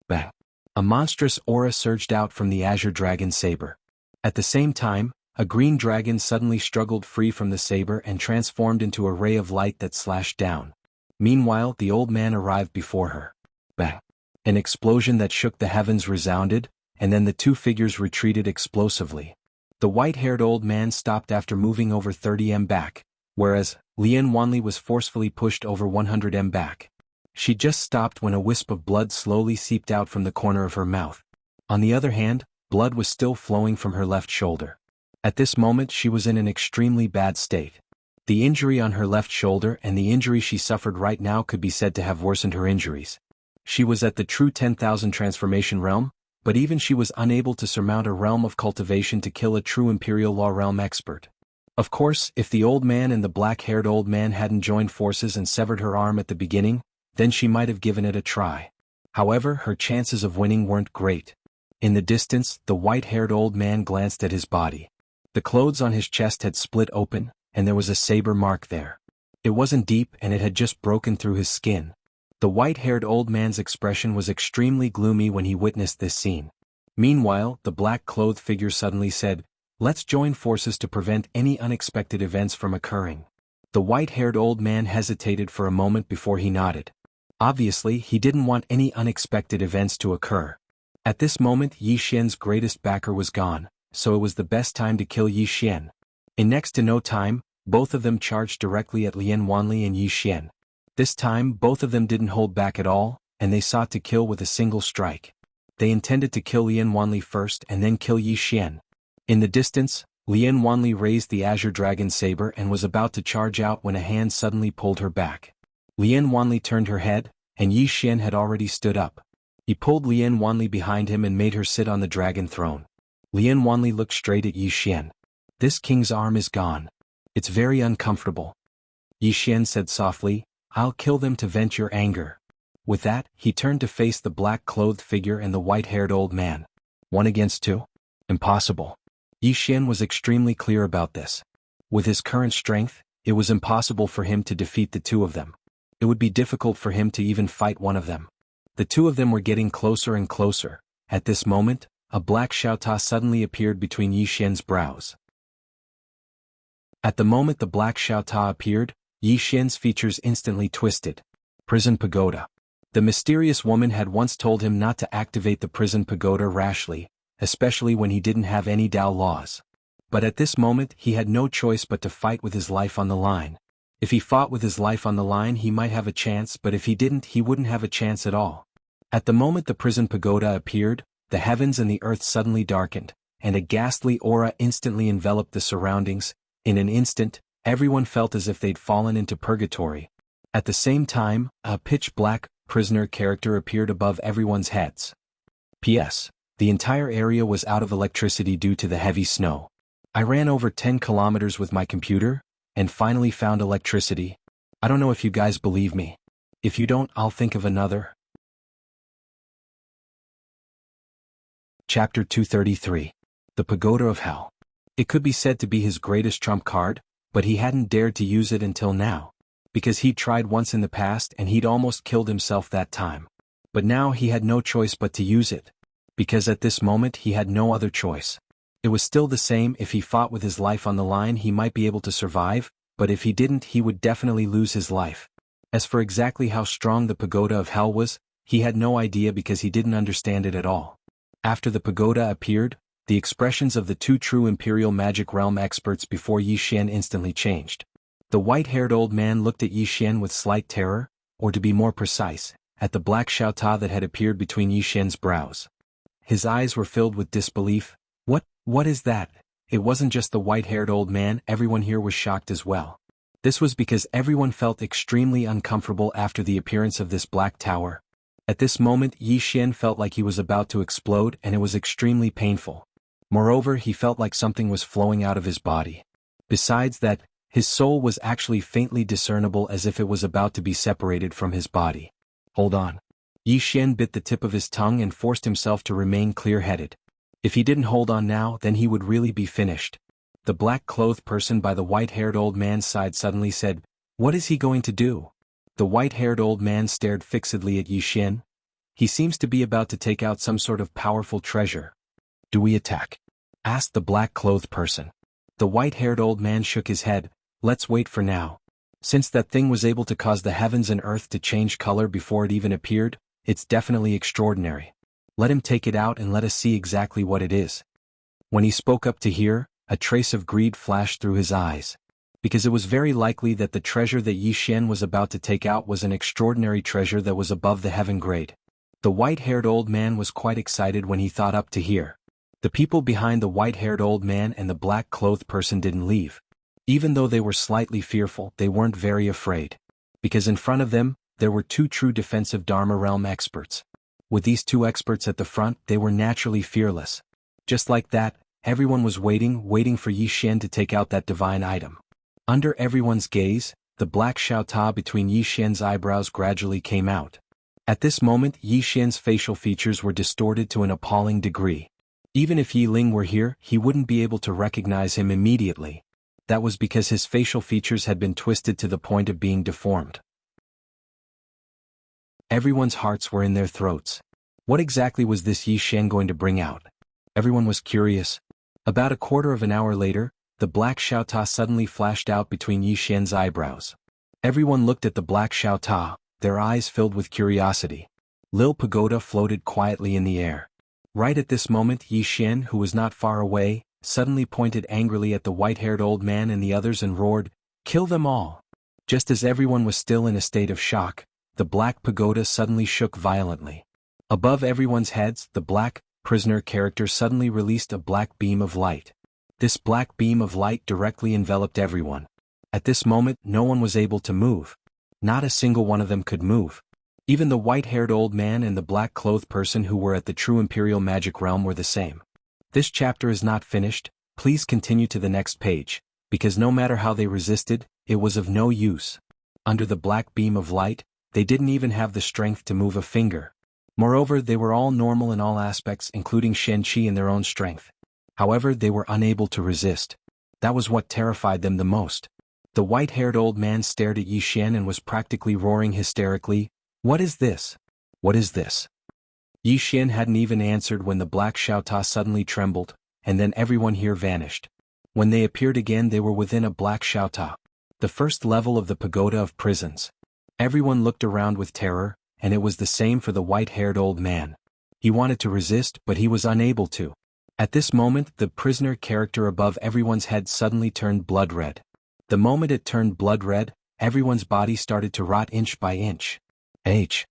Bang. A monstrous aura surged out from the azure dragon saber. At the same time, a green dragon suddenly struggled free from the saber and transformed into a ray of light that slashed down. Meanwhile, the old man arrived before her. Bang. An explosion that shook the heavens resounded, and then the 2 figures retreated explosively. The white-haired old man stopped after moving over 30 m back, whereas Lian Wanli was forcefully pushed over 100 m back. She just stopped when a wisp of blood slowly seeped out from the corner of her mouth. On the other hand, blood was still flowing from her left shoulder. At this moment she was in an extremely bad state. The injury on her left shoulder and the injury she suffered right now could be said to have worsened her injuries. She was at the true 10,000 transformation realm, but even she was unable to surmount a realm of cultivation to kill a true Imperial Law realm expert. Of course, if the old man and the black-haired old man hadn't joined forces and severed her arm at the beginning, then she might have given it a try. However, her chances of winning weren't great. In the distance, the white-haired old man glanced at his body. The clothes on his chest had split open, and there was a saber mark there. It wasn't deep and it had just broken through his skin. The white-haired old man's expression was extremely gloomy when he witnessed this scene. Meanwhile, the black-clothed figure suddenly said, "Let's join forces to prevent any unexpected events from occurring." The white-haired old man hesitated for a moment before he nodded. Obviously, he didn't want any unexpected events to occur. At this moment, Yi Xian's greatest backer was gone, so it was the best time to kill Yi Xian. In next to no time, both of them charged directly at Lian Wanli and Yi Xian. This time, both of them didn't hold back at all, and they sought to kill with a single strike. They intended to kill Lian Wanli first and then kill Yi Xian. In the distance, Lian Wanli raised the azure dragon saber and was about to charge out when a hand suddenly pulled her back. Lian Wanli turned her head, and Yi Xian had already stood up. He pulled Lian Wanli behind him and made her sit on the dragon throne. Lian Wanli looked straight at Yi Xian. "This king's arm is gone. It's very uncomfortable." Yi Xian said softly, "I'll kill them to vent your anger." With that, he turned to face the black-clothed figure and the white-haired old man. 1 against 2? Impossible. Yi Xian was extremely clear about this. With his current strength, it was impossible for him to defeat the 2 of them. It would be difficult for him to even fight one of them. The two of them were getting closer and closer. At this moment, a black Xiaota suddenly appeared between Yi Xian's brows. At the moment the black Xiaota appeared, Yi Xian's features instantly twisted. Prison Pagoda. The mysterious woman had once told him not to activate the prison pagoda rashly, especially when he didn't have any Dao laws. But at this moment he had no choice but to fight with his life on the line. If he fought with his life on the line he might have a chance, but if he didn't he wouldn't have a chance at all. At the moment the prison pagoda appeared, the heavens and the earth suddenly darkened, and a ghastly aura instantly enveloped the surroundings. In an instant, everyone felt as if they'd fallen into purgatory. At the same time, a pitch-black prisoner character appeared above everyone's heads. P.S. The entire area was out of electricity due to the heavy snow. I ran over 10 kilometers with my computer, and finally found electricity. I don't know if you guys believe me. If you don't, I'll think of another. Chapter 233. The Pagoda of Hell. It could be said to be his greatest trump card, but he hadn't dared to use it until now. Because he'd tried once in the past and he'd almost killed himself that time. But now he had no choice but to use it. Because at this moment he had no other choice. It was still the same. If he fought with his life on the line he might be able to survive, but if he didn't he would definitely lose his life. As for exactly how strong the Pagoda of Hell was, he had no idea because he didn't understand it at all. After the pagoda appeared, the expressions of the two true Imperial Magic Realm experts before Yi Xian instantly changed. The white-haired old man looked at Yi Xian with slight terror, or to be more precise, at the black Xiaota that had appeared between Yi Xian's brows. His eyes were filled with disbelief. What is that? It wasn't just the white-haired old man, everyone here was shocked as well. This was because everyone felt extremely uncomfortable after the appearance of this black tower. At this moment Yi Xian felt like he was about to explode and it was extremely painful. Moreover, he felt like something was flowing out of his body. Besides that, his soul was actually faintly discernible as if it was about to be separated from his body. Hold on. Yi Xian bit the tip of his tongue and forced himself to remain clear-headed. If he didn't hold on now, then he would really be finished. The black-clothed person by the white-haired old man's side suddenly said, "What is he going to do?" The white-haired old man stared fixedly at Yi Xian. He seems to be about to take out some sort of powerful treasure. "Do we attack?" asked the black-clothed person. The white-haired old man shook his head. "Let's wait for now. Since that thing was able to cause the heavens and earth to change color before it even appeared, it's definitely extraordinary. Let him take it out and let us see exactly what it is." When he spoke up to hear, a trace of greed flashed through his eyes. Because it was very likely that the treasure that Yi Xian was about to take out was an extraordinary treasure that was above the heaven grade. The white-haired old man was quite excited when he thought up to hear. The people behind the white-haired old man and the black-clothed person didn't leave. Even though they were slightly fearful, they weren't very afraid. Because in front of them, there were two true defensive Dharma realm experts. With these two experts at the front, they were naturally fearless. Just like that, everyone was waiting for Yi Xian to take out that divine item. Under everyone's gaze, the black Xiaota between Yi Xian's eyebrows gradually came out. At this moment Yi Xian's facial features were distorted to an appalling degree. Even if Yi Ling were here, he wouldn't be able to recognize him immediately. That was because his facial features had been twisted to the point of being deformed. Everyone's hearts were in their throats. What exactly was this Yi Xian going to bring out? Everyone was curious. About a quarter of an hour later, the black Xiaota suddenly flashed out between Yi Xian's eyebrows. Everyone looked at the black Xiaota, their eyes filled with curiosity. Lil Pagoda floated quietly in the air. Right at this moment Yi Xian, who was not far away, suddenly pointed angrily at the white-haired old man and the others and roared, "Kill them all!" Just as everyone was still in a state of shock, the black pagoda suddenly shook violently. Above everyone's heads, the black prisoner character suddenly released a black beam of light. This black beam of light directly enveloped everyone. At this moment, no one was able to move. Not a single one of them could move. Even the white-haired old man and the black-clothed person who were at the true Imperial Magic Realm were the same. This chapter is not finished. Please continue to the next page, because no matter how they resisted, it was of no use. Under the black beam of light, they didn't even have the strength to move a finger. Moreover, they were all normal in all aspects, including Shen Qi in their own strength. However, they were unable to resist. That was what terrified them the most. The white-haired old man stared at Yi Xian and was practically roaring hysterically, "What is this? What is this? Yi Xian hadn't even answered when the black Xiaota suddenly trembled, and then everyone here vanished. When they appeared again they were within a black Xiaota, the first level of the pagoda of prisons. Everyone looked around with terror, and it was the same for the white-haired old man. He wanted to resist but he was unable to. At this moment the prisoner character above everyone's head suddenly turned blood red. The moment it turned blood red, everyone's body started to rot inch by inch. H.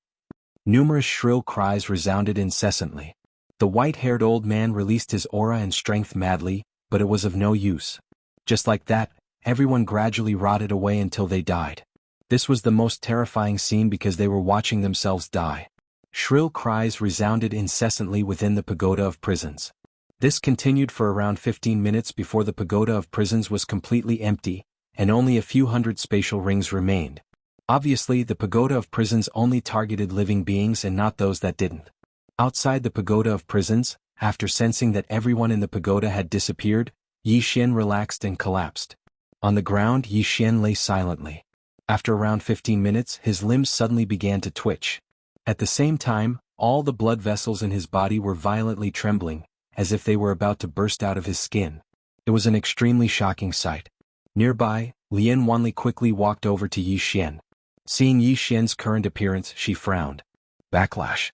Numerous shrill cries resounded incessantly. The white-haired old man released his aura and strength madly, but it was of no use. Just like that, everyone gradually rotted away until they died. This was the most terrifying scene because they were watching themselves die. Shrill cries resounded incessantly within the pagoda of prisons. This continued for around 15 minutes before the pagoda of prisons was completely empty, and only a few hundred spatial rings remained. Obviously, the pagoda of prisons only targeted living beings and not those that didn't. Outside the pagoda of prisons, after sensing that everyone in the pagoda had disappeared, Yi Xian relaxed and collapsed. On the ground, Yi Xian lay silently. After around 15 minutes, his limbs suddenly began to twitch. At the same time, all the blood vessels in his body were violently trembling, as if they were about to burst out of his skin. It was an extremely shocking sight. Nearby, Lian Wanli quickly walked over to Yi Xian. Seeing Yi Xian's current appearance, she frowned. Backlash.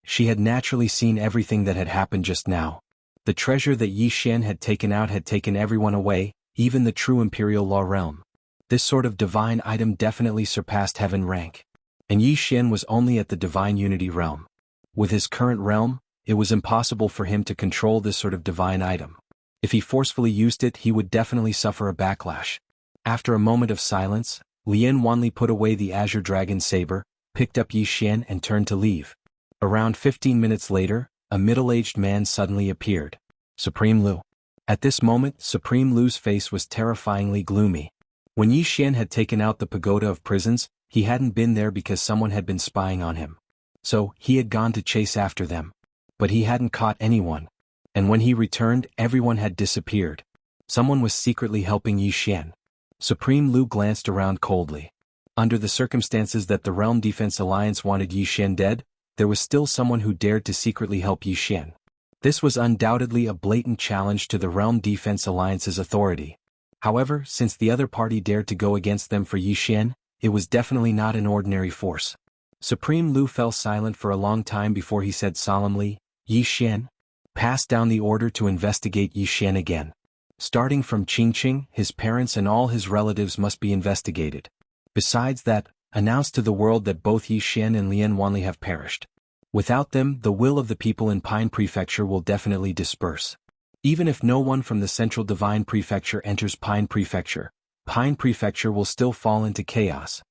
She had naturally seen everything that had happened just now. The treasure that Yi Xian had taken out had taken everyone away, even the true imperial law realm. This sort of divine item definitely surpassed heaven rank. And Yi Xian was only at the divine unity realm. With his current realm, it was impossible for him to control this sort of divine item. If he forcefully used it, he would definitely suffer a backlash. After a moment of silence, Lian Wanli put away the Azure Dragon Saber, picked up Yi Xian and turned to leave. Around 15 minutes later, a middle-aged man suddenly appeared. Supreme Lu. At this moment, Supreme Lu's face was terrifyingly gloomy. When Yi Xian had taken out the pagoda of prisons, he hadn't been there because someone had been spying on him. So, he had gone to chase after them. But he hadn't caught anyone. And when he returned, everyone had disappeared. Someone was secretly helping Yi Xian. Supreme Lu glanced around coldly. Under the circumstances that the Realm Defense Alliance wanted Yi Xian dead, there was still someone who dared to secretly help Yi Xian. This was undoubtedly a blatant challenge to the Realm Defense Alliance's authority. However, since the other party dared to go against them for Yi Xian, it was definitely not an ordinary force. Supreme Lu fell silent for a long time before he said solemnly, Yi Xian, pass down the order to investigate Yi Xian again. Starting from Qingqing, his parents and all his relatives must be investigated. Besides that, announce to the world that both Yi Xian and Lian Wanli have perished. Without them, the will of the people in Pine Prefecture will definitely disperse. Even if no one from the Central Divine Prefecture enters Pine Prefecture will still fall into chaos.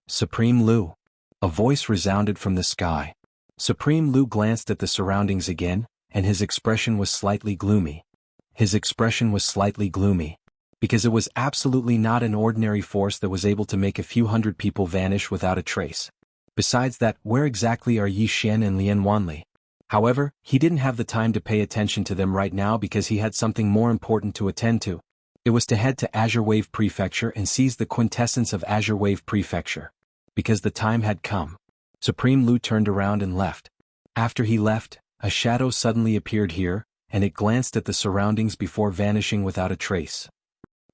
Supreme Lu. A voice resounded from the sky. Supreme Lu glanced at the surroundings again, and his expression was slightly gloomy. Because it was absolutely not an ordinary force that was able to make a few hundred people vanish without a trace. Besides that, where exactly are Yi Xian and Lian Wanli? However, he didn't have the time to pay attention to them right now because he had something more important to attend to. It was to head to Azure Wave Prefecture and seize the quintessence of Azure Wave Prefecture. Because the time had come. Supreme Lu turned around and left. After he left, a shadow suddenly appeared here, and it glanced at the surroundings before vanishing without a trace.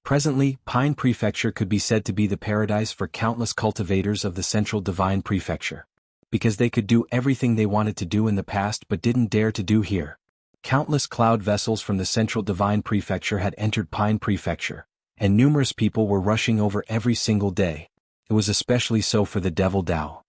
Presently, Pine Prefecture could be said to be the paradise for countless cultivators of the Central Divine Prefecture. Because they could do everything they wanted to do in the past but didn't dare to do here. Countless cloud vessels from the Central Divine Prefecture had entered Pine Prefecture, and numerous people were rushing over every single day. It was especially so for the Devil Dao.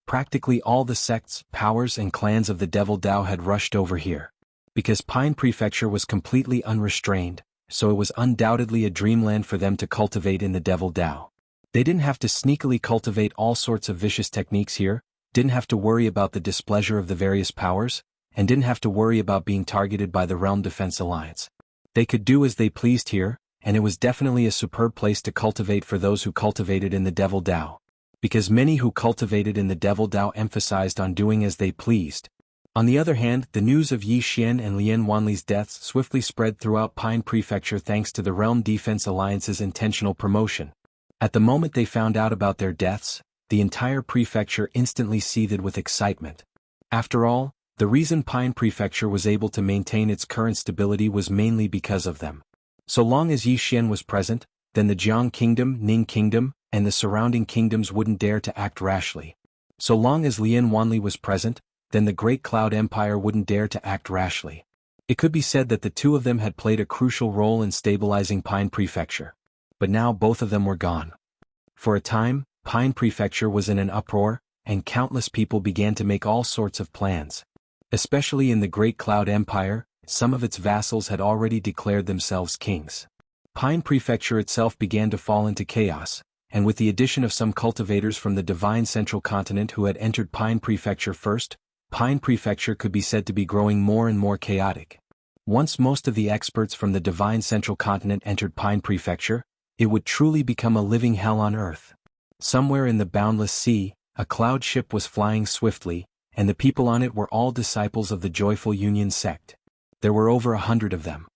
Practically all the sects, powers and clans of the Devil Dao had rushed over here. Because Pine Prefecture was completely unrestrained, so it was undoubtedly a dreamland for them to cultivate in the Devil Dao. They didn't have to sneakily cultivate all sorts of vicious techniques here, didn't have to worry about the displeasure of the various powers, and didn't have to worry about being targeted by the Realm Defense Alliance. They could do as they pleased here, and it was definitely a superb place to cultivate for those who cultivated in the Devil Dao. Because many who cultivated in the Devil Dao emphasized on doing as they pleased. On the other hand, the news of Yi Xian and Lian Wanli's deaths swiftly spread throughout Pine Prefecture thanks to the Realm Defense Alliance's intentional promotion. At the moment they found out about their deaths, the entire prefecture instantly seethed with excitement. After all, the reason Pine Prefecture was able to maintain its current stability was mainly because of them. So long as Yi Xian was present, then the Jiang Kingdom, Ning Kingdom, and the surrounding kingdoms wouldn't dare to act rashly. So long as Lian Wanli was present, then the Great Cloud Empire wouldn't dare to act rashly. It could be said that the two of them had played a crucial role in stabilizing Pine Prefecture. But now both of them were gone. For a time, Pine Prefecture was in an uproar, and countless people began to make all sorts of plans. Especially in the Great Cloud Empire, some of its vassals had already declared themselves kings. Pine Prefecture itself began to fall into chaos, and with the addition of some cultivators from the Divine Central Continent who had entered Pine Prefecture first, Pine Prefecture could be said to be growing more and more chaotic. Once most of the experts from the Divine Central Continent entered Pine Prefecture, it would truly become a living hell on Earth. Somewhere in the boundless sea, a cloud ship was flying swiftly, and the people on it were all disciples of the Joyful Union sect. There were over 100 of them.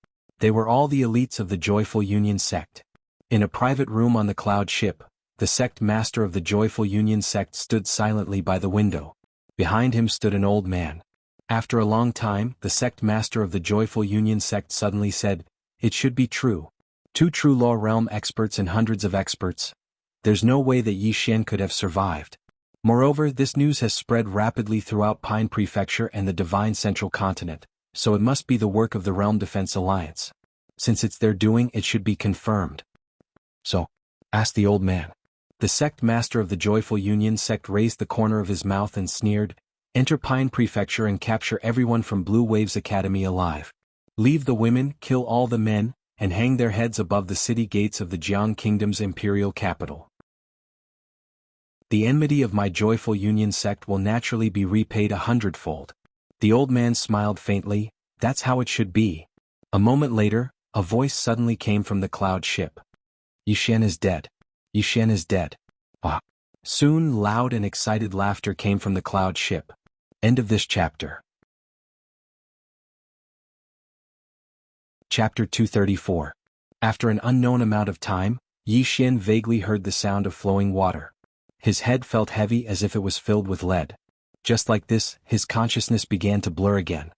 They were all the elites of the Joyful Union sect. In a private room on the cloud ship, the sect master of the Joyful Union sect stood silently by the window. Behind him stood an old man. After a long time, the sect master of the Joyful Union sect suddenly said, "It should be true. 2 true law realm experts and hundreds of experts. There's no way that Yi Xian could have survived." Moreover, this news has spread rapidly throughout Pine Prefecture and the Divine Central Continent, so it must be the work of the Realm Defense Alliance. Since it's their doing, it should be confirmed. "So?" asked the old man. The sect master of the Joyful Union sect raised the corner of his mouth and sneered, "Enter Pine Prefecture and capture everyone from Blue Waves Academy alive. Leave the women, kill all the men, and hang their heads above the city gates of the Jiang Kingdom's imperial capital. The enmity of my Joyful Union sect will naturally be repaid 100-fold. The old man smiled faintly, "That's how it should be." A moment later, a voice suddenly came from the cloud ship. "Yi Xian is dead. Yi Xian is dead." Ah. Soon loud and excited laughter came from the cloud ship. End of this chapter. Chapter 234. After an unknown amount of time, Yi Xian vaguely heard the sound of flowing water. His head felt heavy as if it was filled with lead. Just like this, his consciousness began to blur again.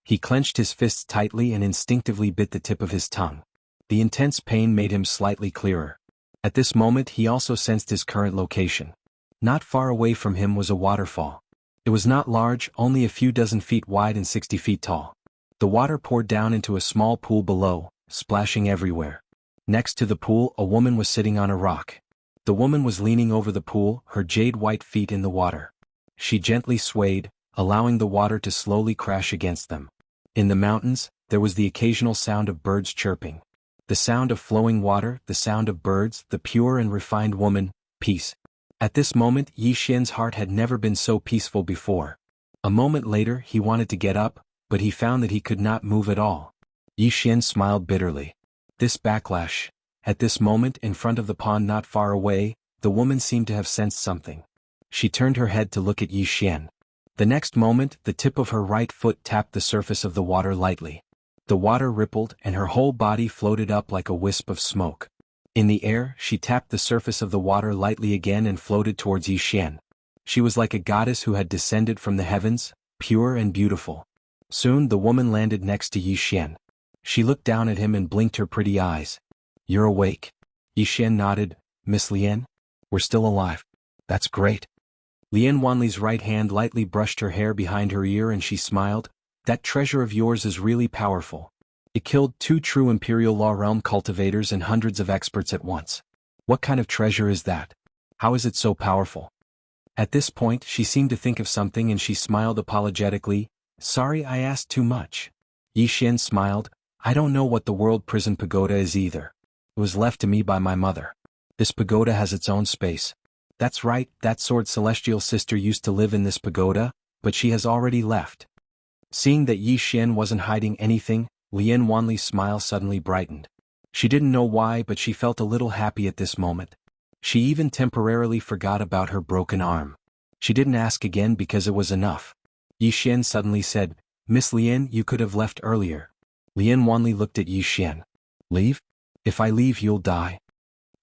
He clenched his fists tightly and instinctively bit the tip of his tongue. The intense pain made him slightly clearer. At this moment he also sensed his current location. Not far away from him was a waterfall. It was not large, only a few dozen feet wide and 60 feet tall. The water poured down into a small pool below, splashing everywhere. Next to the pool, a woman was sitting on a rock. The woman was leaning over the pool, her jade-white feet in the water. She gently swayed, allowing the water to slowly crash against them. In the mountains, there was the occasional sound of birds chirping. The sound of flowing water, the sound of birds, the pure and refined woman, peace. At this moment, Yi Xian's heart had never been so peaceful before. A moment later, he wanted to get up, but he found that he could not move at all. Yi Xian smiled bitterly. This backlash. At this moment, in front of the pond not far away, the woman seemed to have sensed something. She turned her head to look at Yi Xian. The next moment, the tip of her right foot tapped the surface of the water lightly. The water rippled and her whole body floated up like a wisp of smoke. In the air, she tapped the surface of the water lightly again and floated towards Yi Xian. She was like a goddess who had descended from the heavens, pure and beautiful. Soon the woman landed next to Yi Xian. She looked down at him and blinked her pretty eyes. "You're awake?" Yi Xian nodded. "Miss Lian? We're still alive." "That's great." Lian Wanli's right hand lightly brushed her hair behind her ear and she smiled. "That treasure of yours is really powerful. It killed 2 true Imperial Law Realm cultivators and hundreds of experts at once. What kind of treasure is that? How is it so powerful?" At this point, she seemed to think of something and she smiled apologetically. "Sorry I asked too much." Yi Xian smiled. "I don't know what the World Prison Pagoda is either. It was left to me by my mother. This pagoda has its own space." "That's right, that Sword Celestial sister used to live in this pagoda, but she has already left." Seeing that Yi Xian wasn't hiding anything, Lian Wanli's smile suddenly brightened. She didn't know why, but she felt a little happy at this moment. She even temporarily forgot about her broken arm. She didn't ask again because it was enough. Yi Xian suddenly said, "Miss Lian, you could have left earlier." Lian Wanli looked at Yi Xian. "Leave? If I leave you'll die."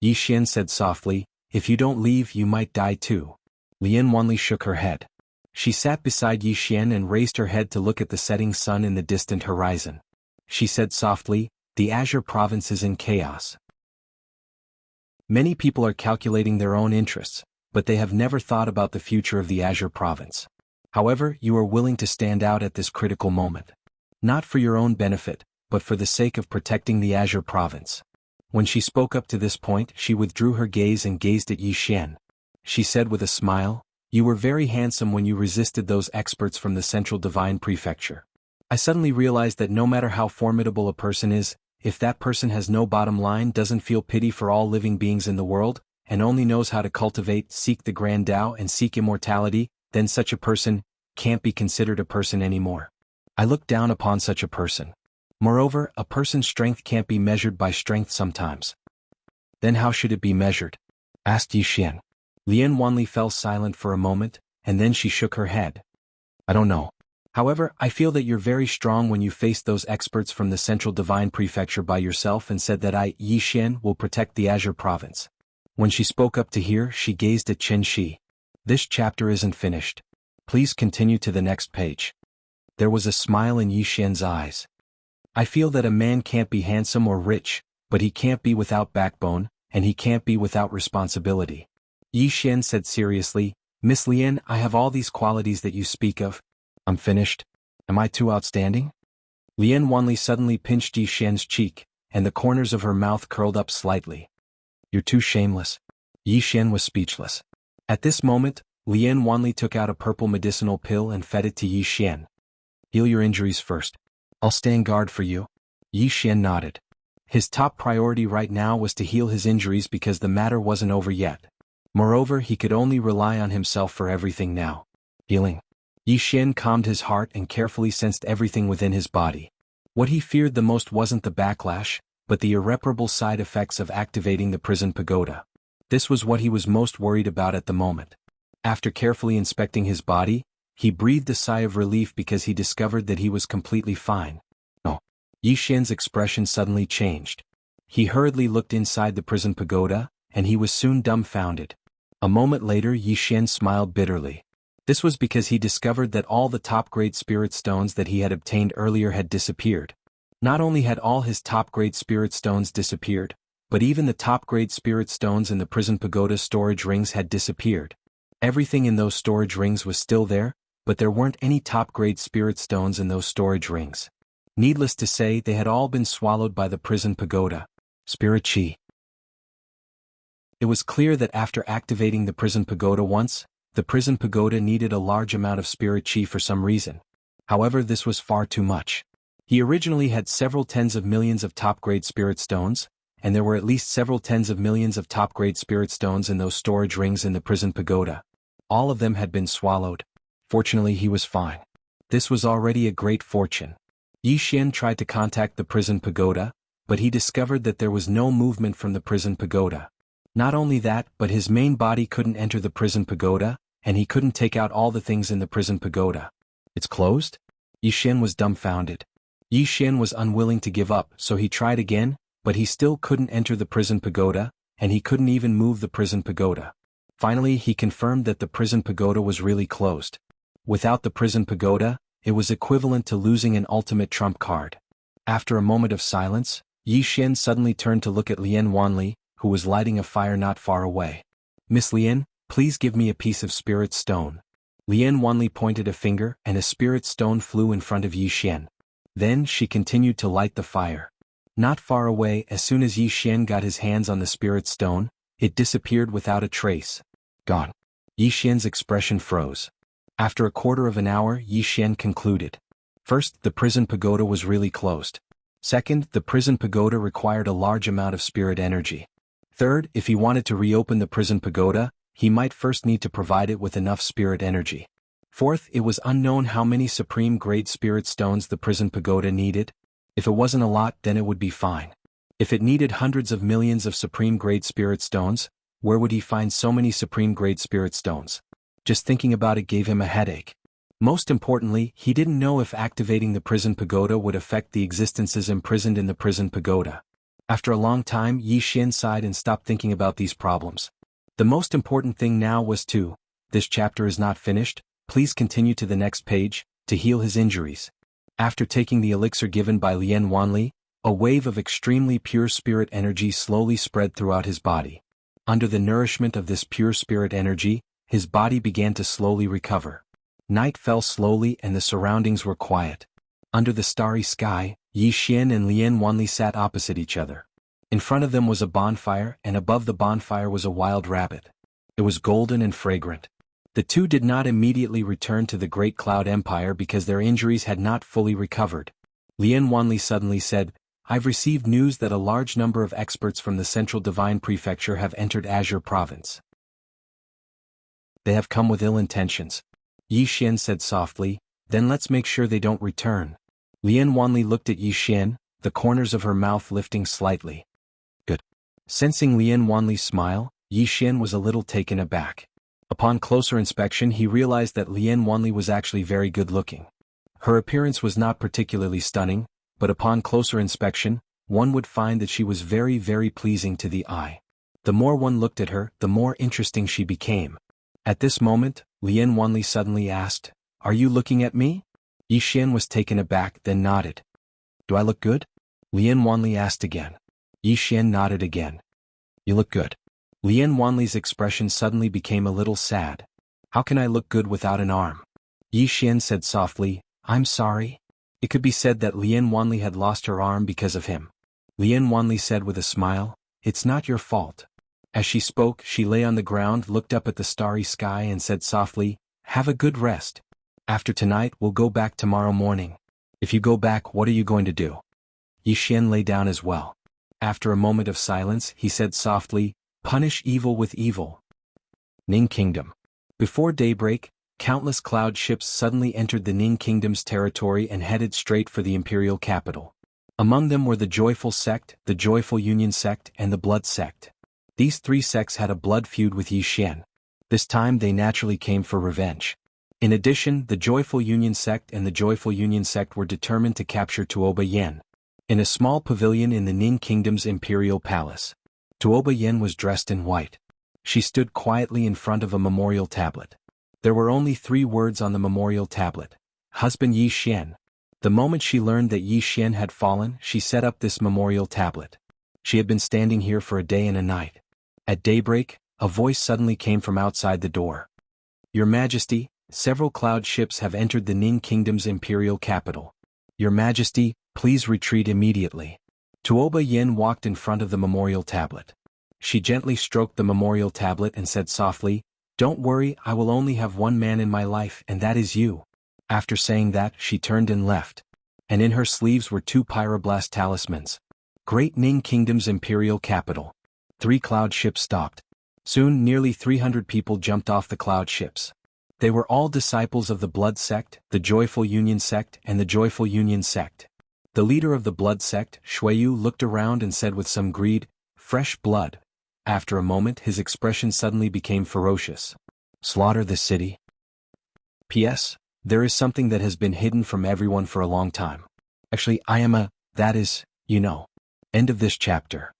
Yi Xian said softly, "If you don't leave you might die too." Lian Wanli shook her head. She sat beside Yi Xian and raised her head to look at the setting sun in the distant horizon. She said softly, "The Azure province is in chaos. Many people are calculating their own interests, but they have never thought about the future of the Azure province. However, you are willing to stand out at this critical moment. Not for your own benefit, but for the sake of protecting the Azure province." When she spoke up to this point, she withdrew her gaze and gazed at Yi Xian. She said with a smile, "You were very handsome when you resisted those experts from the Central Divine Prefecture. I suddenly realized that no matter how formidable a person is, if that person has no bottom line, doesn't feel pity for all living beings in the world, and only knows how to cultivate, seek the grand Tao and seek immortality, then such a person can't be considered a person anymore. I look down upon such a person. Moreover, a person's strength can't be measured by strength sometimes." "Then how should it be measured?" asked Yi Xian. Lian Wanli fell silent for a moment, and then she shook her head. "I don't know. However, I feel that you're very strong when you faced those experts from the Central Divine Prefecture by yourself and said that I, Yi Xian, will protect the Azure province." When she spoke up to hear, she gazed at Chen Shi. "This chapter isn't finished. Please continue to the next page." There was a smile in Yi Xian's eyes. "I feel that a man can't be handsome or rich, but he can't be without backbone, and he can't be without responsibility." Yi Xian said seriously, "Miss Lian, I have all these qualities that you speak of. I'm finished. Am I too outstanding?" Lian Wanli suddenly pinched Yi Xian's cheek, and the corners of her mouth curled up slightly. "You're too shameless." Yi Xian was speechless. At this moment, Lian Wanli took out a purple medicinal pill and fed it to Yi Xian. "Heal your injuries first. I'll stand guard for you." Yi Xian nodded. His top priority right now was to heal his injuries because the matter wasn't over yet. Moreover, he could only rely on himself for everything now. Healing. Yi Xian calmed his heart and carefully sensed everything within his body. What he feared the most wasn't the backlash, but the irreparable side effects of activating the prison pagoda. This was what he was most worried about at the moment. After carefully inspecting his body, he breathed a sigh of relief because he discovered that he was completely fine. Oh. Yi Xian's expression suddenly changed. He hurriedly looked inside the prison pagoda, and he was soon dumbfounded. A moment later, Yi Xian smiled bitterly. This was because he discovered that all the top-grade spirit stones that he had obtained earlier had disappeared. Not only had all his top-grade spirit stones disappeared, but even the top-grade spirit stones in the prison pagoda storage rings had disappeared. Everything in those storage rings was still there, but there weren't any top-grade spirit stones in those storage rings. Needless to say, they had all been swallowed by the prison pagoda. Spirit Chi. It was clear that after activating the prison pagoda once, the prison pagoda needed a large amount of spirit chi for some reason. However, this was far too much. He originally had several tens of millions of top-grade spirit stones, and there were at least several tens of millions of top-grade spirit stones in those storage rings in the prison pagoda. All of them had been swallowed. Fortunately, he was fine. This was already a great fortune. Yi Xian tried to contact the prison pagoda, but he discovered that there was no movement from the prison pagoda. Not only that, but his main body couldn't enter the prison pagoda, and he couldn't take out all the things in the prison pagoda. It's closed? Yi Xian was dumbfounded. Yi Xian was unwilling to give up, so he tried again, but he still couldn't enter the prison pagoda, and he couldn't even move the prison pagoda. Finally, he confirmed that the prison pagoda was really closed. Without the prison pagoda, it was equivalent to losing an ultimate trump card. After a moment of silence, Yi Xian suddenly turned to look at Lian Wanli, who was lighting a fire not far away. "Miss Lian, please give me a piece of spirit stone." Lian Wanli pointed a finger and a spirit stone flew in front of Yi Xian. Then she continued to light the fire. Not far away, as soon as Yi Xian got his hands on the spirit stone, it disappeared without a trace. Gone. Yi Xian's expression froze. After a quarter of an hour, Yi Xian concluded. First, the prison pagoda was really closed. Second, the prison pagoda required a large amount of spirit energy. Third, if he wanted to reopen the prison pagoda, he might first need to provide it with enough spirit energy. Fourth, it was unknown how many supreme-grade spirit stones the prison pagoda needed. If it wasn't a lot, then it would be fine. If it needed hundreds of millions of supreme-grade spirit stones, where would he find so many supreme-grade spirit stones? Just thinking about it gave him a headache. Most importantly, he didn't know if activating the prison pagoda would affect the existences imprisoned in the prison pagoda. After a long time, Yi Xian sighed and stopped thinking about these problems. The most important thing now was to This chapter is not finished, please continue to the next page, to heal his injuries. After taking the elixir given by Lien Wanli, a wave of extremely pure spirit energy slowly spread throughout his body. Under the nourishment of this pure spirit energy, his body began to slowly recover. Night fell slowly and the surroundings were quiet. Under the starry sky, Yi Xian and Lien Wanli sat opposite each other. In front of them was a bonfire, and above the bonfire was a wild rabbit. It was golden and fragrant. The two did not immediately return to the Great Cloud Empire because their injuries had not fully recovered. Lien Wanli suddenly said, "I've received news that a large number of experts from the Central Divine Prefecture have entered Azure Province. They have come with ill intentions." Yi Xian said softly, "Then let's make sure they don't return." Lien Wanli looked at Yi Xian, the corners of her mouth lifting slightly. "Good." Sensing Lien Wanli's smile, Yi Xian was a little taken aback. Upon closer inspection he realized that Lien Wanli was actually very good-looking. Her appearance was not particularly stunning, but upon closer inspection, one would find that she was very, very pleasing to the eye. The more one looked at her, the more interesting she became. At this moment, Lien Wanli suddenly asked, "Are you looking at me?" Yi Xian was taken aback, then nodded. "Do I look good?" Lien Wanli asked again. Yi Xian nodded again. "You look good." Lien Wanli's expression suddenly became a little sad. "How can I look good without an arm?" Yi Xian said softly, "I'm sorry." It could be said that Lien Wanli had lost her arm because of him. Lien Wanli said with a smile, "It's not your fault." As she spoke, she lay on the ground, looked up at the starry sky and said softly, "Have a good rest. After tonight we'll go back tomorrow morning. If you go back, what are you going to do?" Yi Xian lay down as well. After a moment of silence, he said softly, "Punish evil with evil." Ning Kingdom. Before daybreak, countless cloud ships suddenly entered the Ning Kingdom's territory and headed straight for the imperial capital. Among them were the Joyful Sect, the Joyful Union Sect, and the Blood Sect. These three sects had a blood feud with Yi Xian. This time they naturally came for revenge. In addition, the Joyful Union Sect and the Joyful Union Sect were determined to capture Tuoba Yen. In a small pavilion in the Ning Kingdom's imperial palace, Tuoba Yen was dressed in white. She stood quietly in front of a memorial tablet. There were only 3 words on the memorial tablet: Husband Yi Xian. The moment she learned that Yi Xian had fallen, she set up this memorial tablet. She had been standing here for a day and a night. At daybreak, a voice suddenly came from outside the door. "Your Majesty, several cloud ships have entered the Ning Kingdom's imperial capital. Your Majesty, please retreat immediately." Tuoba Yen walked in front of the memorial tablet. She gently stroked the memorial tablet and said softly, "Don't worry, I will only have one man in my life, and that is you." After saying that, she turned and left. And in her sleeves were 2 pyroblast talismans. Great Ning Kingdom's imperial capital. 3 cloud ships stopped. Soon nearly 300 people jumped off the cloud ships. They were all disciples of the Blood Sect, the Joyful Union Sect, and the Joyful Union Sect. The leader of the Blood Sect, Shuiyu, looked around and said with some greed, "Fresh blood." After a moment his expression suddenly became ferocious. "Slaughter the city." P.S. There is something that has been hidden from everyone for a long time. Actually, that is, you know. End of this chapter.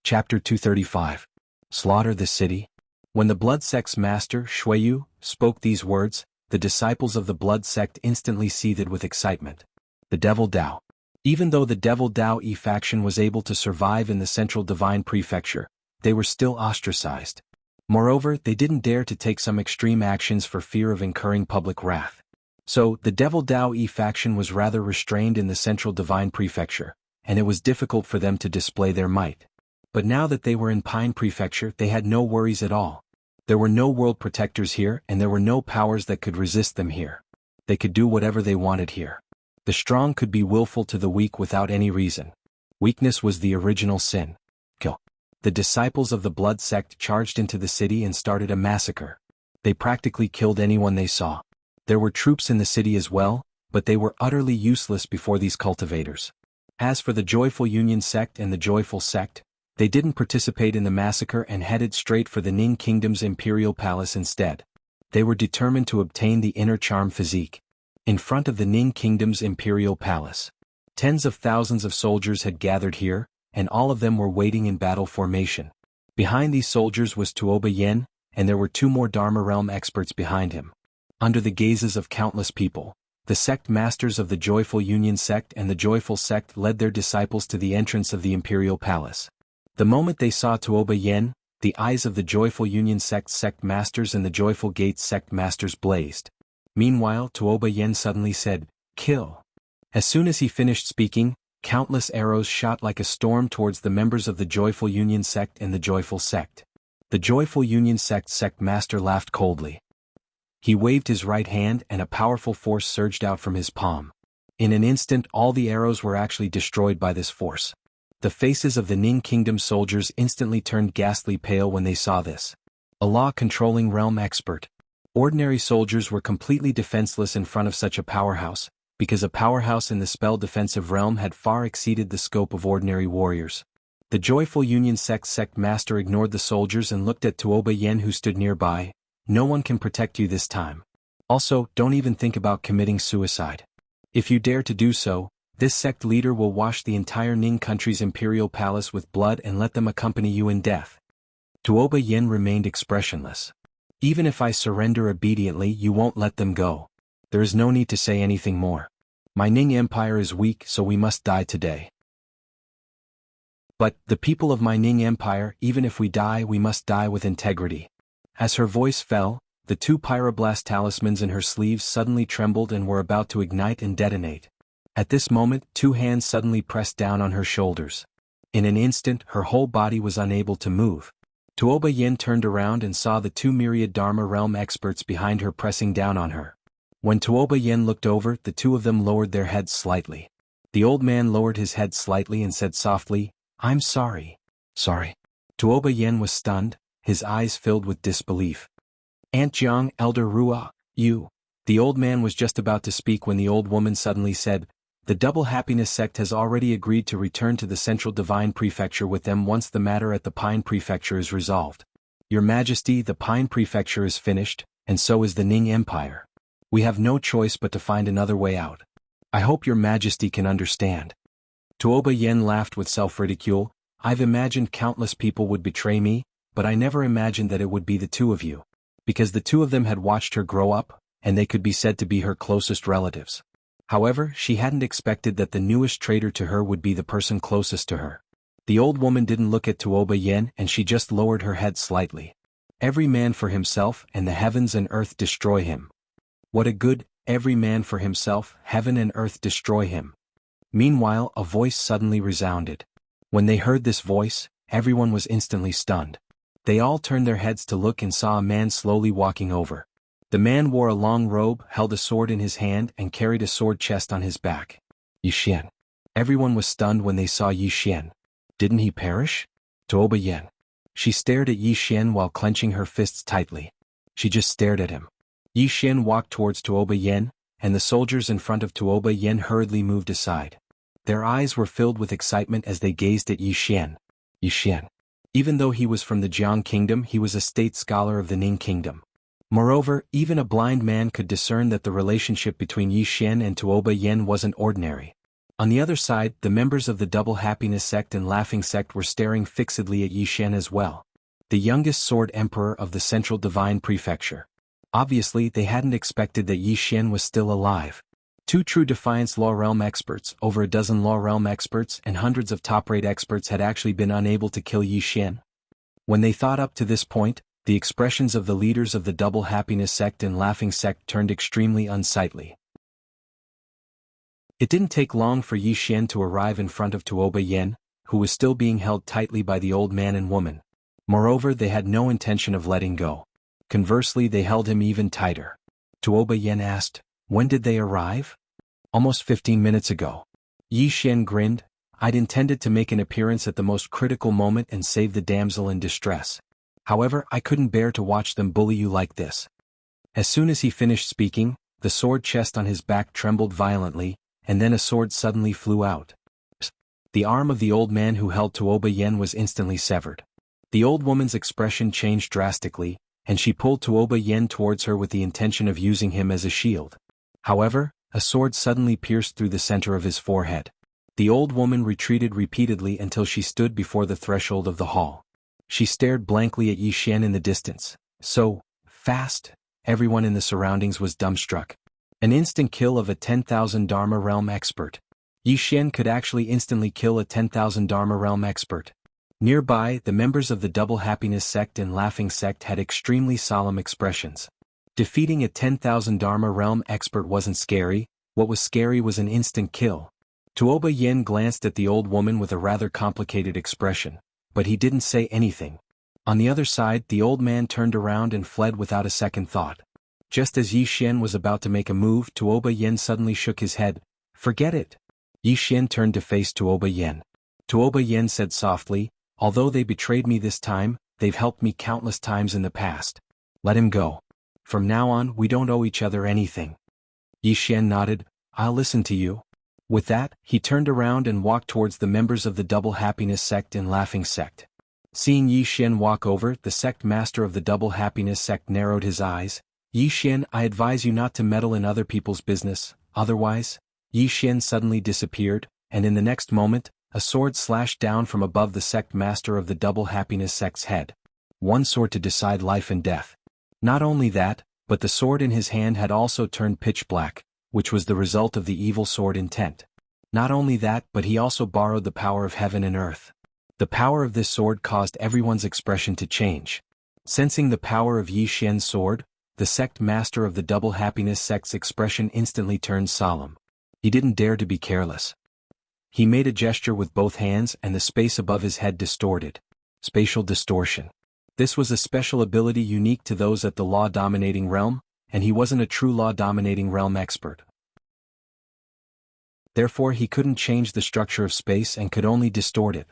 Chapter 235. Slaughter the city. When the Blood Sect's master, Shuiyu, spoke these words, the disciples of the Blood Sect instantly seethed with excitement. The Devil Dao. Even though the Devil Dao E faction was able to survive in the Central Divine Prefecture, they were still ostracized. Moreover, they didn't dare to take some extreme actions for fear of incurring public wrath. So, the Devil Dao E faction was rather restrained in the Central Divine Prefecture, and it was difficult for them to display their might. But now that they were in Pine Prefecture, they had no worries at all. There were no world protectors here, and there were no powers that could resist them here. They could do whatever they wanted here. The strong could be willful to the weak without any reason. Weakness was the original sin. Kill. The disciples of the Blood Sect charged into the city and started a massacre. They practically killed anyone they saw. There were troops in the city as well, but they were utterly useless before these cultivators. As for the Joyful Union Sect and the Joyful Sect, they didn't participate in the massacre and headed straight for the Ning Kingdom's imperial palace instead. They were determined to obtain the inner charm physique. In front of the Ning Kingdom's imperial palace, tens of thousands of soldiers had gathered here, and all of them were waiting in battle formation. Behind these soldiers was Tuoba Yen, and there were 2 more Dharma realm experts behind him. Under the gazes of countless people, the sect masters of the Joyful Union sect and the Joyful sect led their disciples to the entrance of the imperial palace. The moment they saw Tuoba Yen, the eyes of the Joyful Union sect masters and the Joyful Gates sect masters blazed. Meanwhile, Tuoba Yen suddenly said, "Kill." As soon as he finished speaking, countless arrows shot like a storm towards the members of the Joyful Union sect and the Joyful sect. The Joyful Union sect master laughed coldly. He waved his right hand and a powerful force surged out from his palm. In an instant all the arrows were actually destroyed by this force. The faces of the Ning Kingdom soldiers instantly turned ghastly pale when they saw this. A law-controlling realm expert. Ordinary soldiers were completely defenseless in front of such a powerhouse, because a powerhouse in the spell-defensive realm had far exceeded the scope of ordinary warriors. The Joyful Union sect master ignored the soldiers and looked at Tuoba Yen who stood nearby. "No one can protect you this time. Also, don't even think about committing suicide. If you dare to do so, this sect leader will wash the entire Ning country's imperial palace with blood and let them accompany you in death." Tuoba Yen remained expressionless. "Even if I surrender obediently, you won't let them go. There is no need to say anything more. My Ning Empire is weak, so we must die today. But, the people of my Ning Empire, even if we die, we must die with integrity." As her voice fell, the 2 pyroblast talismans in her sleeves suddenly trembled and were about to ignite and detonate. At this moment, 2 hands suddenly pressed down on her shoulders. In an instant, her whole body was unable to move. Tuoba Yen turned around and saw the 2 myriad Dharma realm experts behind her pressing down on her. When Tuoba Yen looked over, the 2 of them lowered their heads slightly. The old man lowered his head slightly and said softly, "I'm sorry." "Sorry?" Tuoba Yen was stunned, his eyes filled with disbelief. "Aunt Jiang, Elder Ruo, you..." The old man was just about to speak when the old woman suddenly said, "The Double Happiness sect has already agreed to return to the Central Divine Prefecture with them once the matter at the Pine Prefecture is resolved. Your Majesty, the Pine Prefecture is finished, and so is the Ning Empire. We have no choice but to find another way out. I hope your Majesty can understand." Tuoba Yen laughed with self-ridicule. "I've imagined countless people would betray me, but I never imagined that it would be the 2 of you. Because the 2 of them had watched her grow up, and they could be said to be her closest relatives." However, she hadn't expected that the newest traitor to her would be the person closest to her. The old woman didn't look at Tuoba Yen and she just lowered her head slightly. "Every man for himself and the heavens and earth destroy him." What a good, "every man for himself, heaven and earth destroy him." Meanwhile, a voice suddenly resounded. When they heard this voice, everyone was instantly stunned. They all turned their heads to look and saw a man slowly walking over. The man wore a long robe, held a sword in his hand and carried a sword chest on his back. Yi Xian. Everyone was stunned when they saw Yi Xian. Didn't he perish? Tuoba Yen. She stared at Yi Xian while clenching her fists tightly. She just stared at him. Yi Xian walked towards Tuoba Yen, and the soldiers in front of Tuoba Yen hurriedly moved aside. Their eyes were filled with excitement as they gazed at Yi Xian. Yi Xian. Even though he was from the Jiang Kingdom, he was a state scholar of the Ning Kingdom. Moreover, even a blind man could discern that the relationship between Yi Xian and Tuoba Yen wasn't ordinary. On the other side, the members of the Double Happiness sect and Laughing sect were staring fixedly at Yi Xian as well. The youngest Sword Emperor of the Central Divine Prefecture. Obviously, they hadn't expected that Yi Xian was still alive. 2 true Defiance Law Realm experts, over a dozen Law Realm experts and hundreds of top-rate experts had actually been unable to kill Yi Xian. When they thought up to this point, the expressions of the leaders of the Double Happiness sect and Laughing sect turned extremely unsightly. It didn't take long for Yi Xian to arrive in front of Tuoba Yen, who was still being held tightly by the old man and woman. Moreover, they had no intention of letting go. Conversely, they held him even tighter. Tuoba Yen asked, "When did they arrive?" "Almost 15 minutes ago." Yi Xian grinned. "I'd intended to make an appearance at the most critical moment and save the damsel in distress. However, I couldn't bear to watch them bully you like this." As soon as he finished speaking, the sword chest on his back trembled violently, and then a sword suddenly flew out. The arm of the old man who held Tuoba Yen was instantly severed. The old woman's expression changed drastically, and she pulled Tuoba Yen towards her with the intention of using him as a shield. However, a sword suddenly pierced through the center of his forehead. The old woman retreated repeatedly until she stood before the threshold of the hall. She stared blankly at Yi Xian in the distance. So fast, everyone in the surroundings was dumbstruck. An instant kill of a 10,000 Dharma realm expert. Yi Xian could actually instantly kill a 10,000 Dharma realm expert. Nearby, the members of the Double Happiness sect and Laughing sect had extremely solemn expressions. Defeating a 10,000 Dharma realm expert wasn't scary, what was scary was an instant kill. Tuoba Yin glanced at the old woman with a rather complicated expression, but he didn't say anything. On the other side, the old man turned around and fled without a second thought. Just as Yi Xian was about to make a move, Tuoba Yin suddenly shook his head. Forget it. Yi Xian turned to face Tuoba Yin. Tuoba Yin said softly, although they betrayed me this time, they've helped me countless times in the past. Let him go. From now on, we don't owe each other anything. Yi Xian nodded, I'll listen to you. With that, he turned around and walked towards the members of the Double Happiness sect and Laughing sect. Seeing Yi Xian walk over, the sect master of the Double Happiness sect narrowed his eyes. Yi Xian, I advise you not to meddle in other people's business, otherwise. Yi Xian suddenly disappeared, and in the next moment, a sword slashed down from above the sect master of the Double Happiness sect's head. One sword to decide life and death. Not only that, but the sword in his hand had also turned pitch black, which was the result of the evil sword intent. Not only that, but he also borrowed the power of heaven and earth. The power of this sword caused everyone's expression to change. Sensing the power of Yi Xian's sword, the sect master of the Double Happiness sect's expression instantly turned solemn. He didn't dare to be careless. He made a gesture with both hands and the space above his head distorted. Spatial distortion. This was a special ability unique to those at the law-dominating realm, and he wasn't a true law-dominating realm expert. Therefore he couldn't change the structure of space and could only distort it.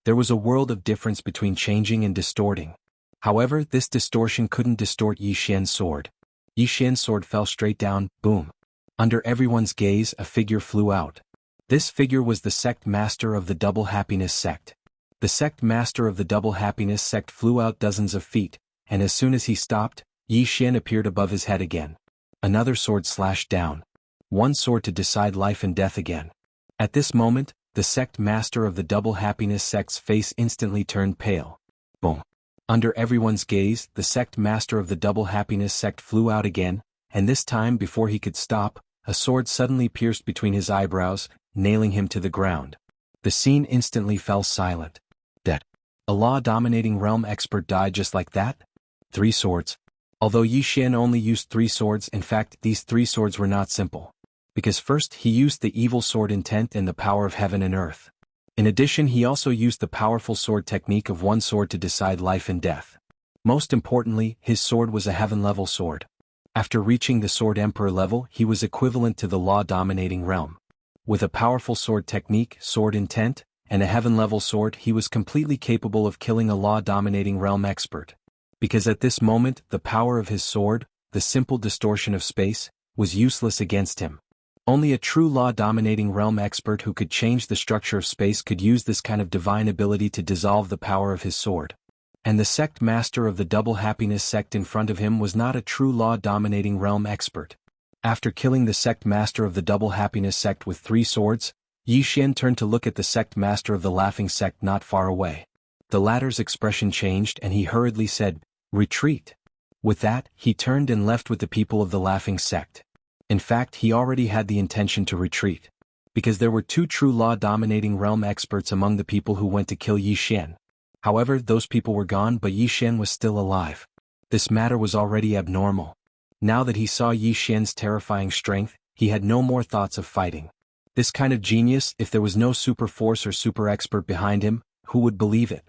There was a world of difference between changing and distorting. However, this distortion couldn't distort Yi Xian's sword. Yi Xian's sword fell straight down, boom. Under everyone's gaze, a figure flew out. This figure was the sect master of the Double Happiness sect. The sect master of the Double Happiness sect flew out dozens of feet, and as soon as he stopped, Yi Xian appeared above his head again. Another sword slashed down. One sword to decide life and death again. At this moment, the sect master of the Double Happiness sect's face instantly turned pale. Boom. Under everyone's gaze, the sect master of the Double Happiness sect flew out again, and this time before he could stop, a sword suddenly pierced between his eyebrows, nailing him to the ground. The scene instantly fell silent. Dead. A law-dominating realm expert died just like that? 3 swords. Although Yi Xian only used 3 swords, in fact, these 3 swords were not simple. Because first he used the evil sword intent and the power of heaven and earth. In addition, he also used the powerful sword technique of one sword to decide life and death. Most importantly, his sword was a heaven-level sword. After reaching the Sword Emperor level, he was equivalent to the law-dominating realm. With a powerful sword technique, sword intent, and a heaven-level sword, he was completely capable of killing a law-dominating realm expert. Because at this moment, the power of his sword, the simple distortion of space, was useless against him. Only a true law-dominating realm expert who could change the structure of space could use this kind of divine ability to dissolve the power of his sword. And the sect master of the Double Happiness sect in front of him was not a true law-dominating realm expert. After killing the sect master of the Double Happiness sect with 3 swords, Yi Xian turned to look at the sect master of the Laughing sect not far away. The latter's expression changed and he hurriedly said, "Retreat." With that, he turned and left with the people of the Laughing sect. In fact, he already had the intention to retreat. Because there were 2 true law-dominating realm experts among the people who went to kill Yi Xian. However, those people were gone but Yi Xian was still alive. This matter was already abnormal. Now that he saw Yi Xian's terrifying strength, he had no more thoughts of fighting. This kind of genius, if there was no super force or super expert behind him, who would believe it?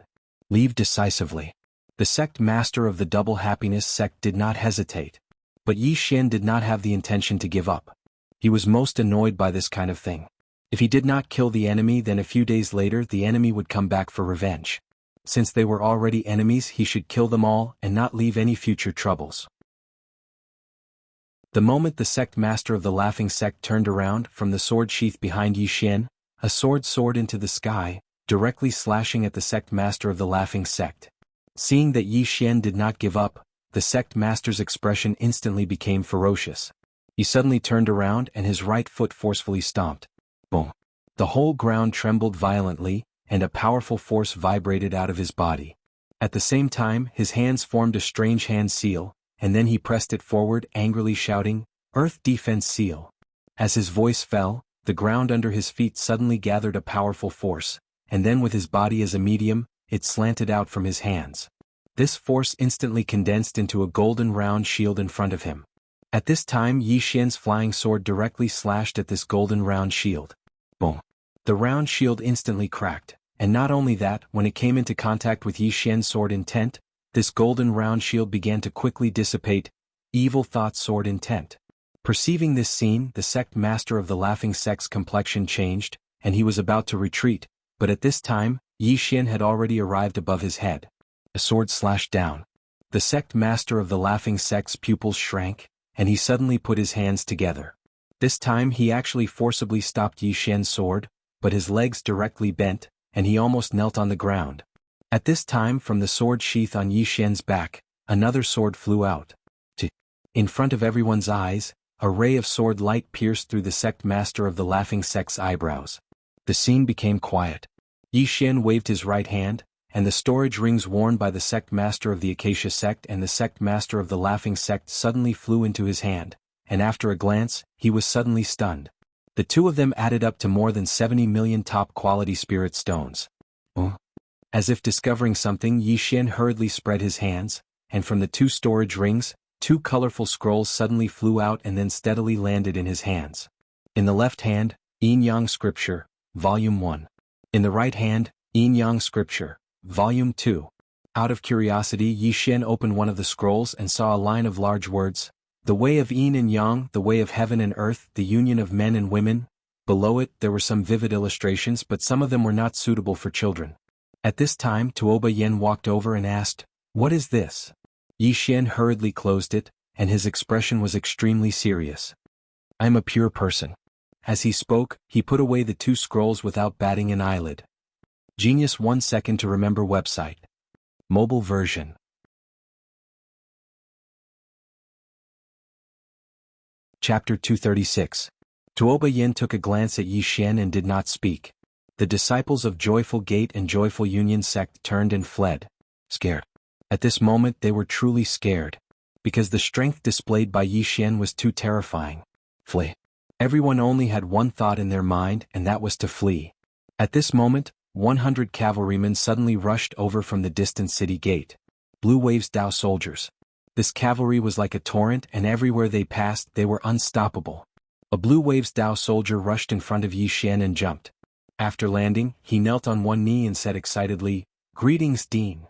Leave decisively. The sect master of the Double Happiness sect did not hesitate. But Yi Xian did not have the intention to give up. He was most annoyed by this kind of thing. If he did not kill the enemy, then a few days later the enemy would come back for revenge. Since they were already enemies, he should kill them all and not leave any future troubles. The moment the sect master of the Laughing sect turned around from the sword sheath behind Yi Xian, a sword soared into the sky, directly slashing at the sect master of the Laughing sect. Seeing that Yi Xian did not give up, the sect master's expression instantly became ferocious. He suddenly turned around and his right foot forcefully stomped. Boom. The whole ground trembled violently, and a powerful force vibrated out of his body. At the same time, his hands formed a strange hand seal, and then he pressed it forward, angrily shouting, "Earth Defense Seal." As his voice fell, the ground under his feet suddenly gathered a powerful force, and then with his body as a medium, it slanted out from his hands. This force instantly condensed into a golden round shield in front of him. At this time, Yi Xian's flying sword directly slashed at this golden round shield. Boom! The round shield instantly cracked, and not only that, when it came into contact with Yi Xian's sword intent, this golden round shield began to quickly dissipate. Evil thought sword intent. Perceiving this scene, the sect master of the Laughing Sect's complexion changed, and he was about to retreat, but at this time, Yi Xian had already arrived above his head. A sword slashed down. The sect master of the Laughing Sect's pupils shrank, and he suddenly put his hands together. This time he actually forcibly stopped Yi Xian's sword, but his legs directly bent, and he almost knelt on the ground. At this time, from the sword sheath on Yi Xian's back, another sword flew out. In front of everyone's eyes, a ray of sword light pierced through the sect master of the Laughing Sect's eyebrows. The scene became quiet. Yi Xian waved his right hand, and the storage rings worn by the sect master of the Acacia sect and the sect master of the Laughing Sect suddenly flew into his hand, and after a glance, he was suddenly stunned. The two of them added up to more than 70 million top-quality spirit stones. As if discovering something, Yi Xian hurriedly spread his hands, and from the two storage rings, two colorful scrolls suddenly flew out and then steadily landed in his hands. In the left hand, Yin Yang Scripture, Volume 1. In the right hand, Yin Yang Scripture, Volume 2. Out of curiosity, Yi Xian opened one of the scrolls and saw a line of large words, "The way of Yin and Yang, the way of heaven and earth, the union of men and women." Below it, there were some vivid illustrations, but some of them were not suitable for children. At this time, Tuoba Yen walked over and asked, "What is this?" Yi Xian hurriedly closed it, and his expression was extremely serious. "I am a pure person." As he spoke, he put away the two scrolls without batting an eyelid. Genius 1 second to remember website. Mobile version. Chapter 236. Tuoba Yin took a glance at Yi Xian and did not speak. The disciples of Joyful Gate and Joyful Union sect turned and fled. Scared. At this moment they were truly scared. Because the strength displayed by Yi Xian was too terrifying. Flee. Everyone only had one thought in their mind, and that was to flee. At this moment, 100 cavalrymen suddenly rushed over from the distant city gate. Blue Wave's Dao soldiers. This cavalry was like a torrent, and everywhere they passed they were unstoppable. A Blue Wave's Dao soldier rushed in front of Yi Xian and jumped. After landing, he knelt on one knee and said excitedly, "Greetings, Dean."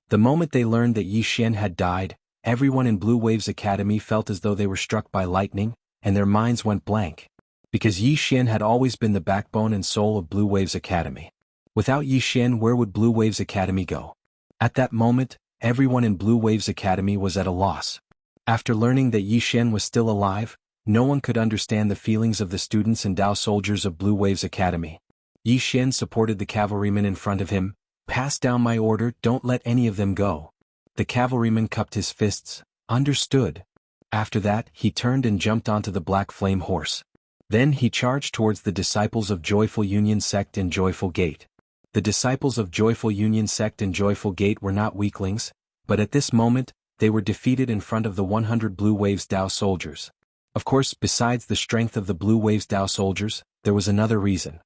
The moment they learned that Yi Xian had died, everyone in Blue Wave's academy felt as though they were struck by lightning, and their minds went blank. Because Yi Xian had always been the backbone and soul of Blue Wave's academy. Without Yi Xian, where would Blue Wave's academy go? At that moment, everyone in Blue Wave's academy was at a loss. After learning that Yi Xian was still alive, no one could understand the feelings of the students and Dao soldiers of Blue Wave's academy. Yi Xian supported the cavalrymen in front of him. "Pass down my order, don't let any of them go." The cavalryman cupped his fists. "Understood." After that, he turned and jumped onto the Black Flame horse. Then he charged towards the disciples of Joyful Union sect and Joyful Gate. The disciples of Joyful Union sect and Joyful Gate were not weaklings, but at this moment, they were defeated in front of the 100 Blue Waves Dao soldiers. Of course, besides the strength of the Blue Waves Dao soldiers, there was another reason.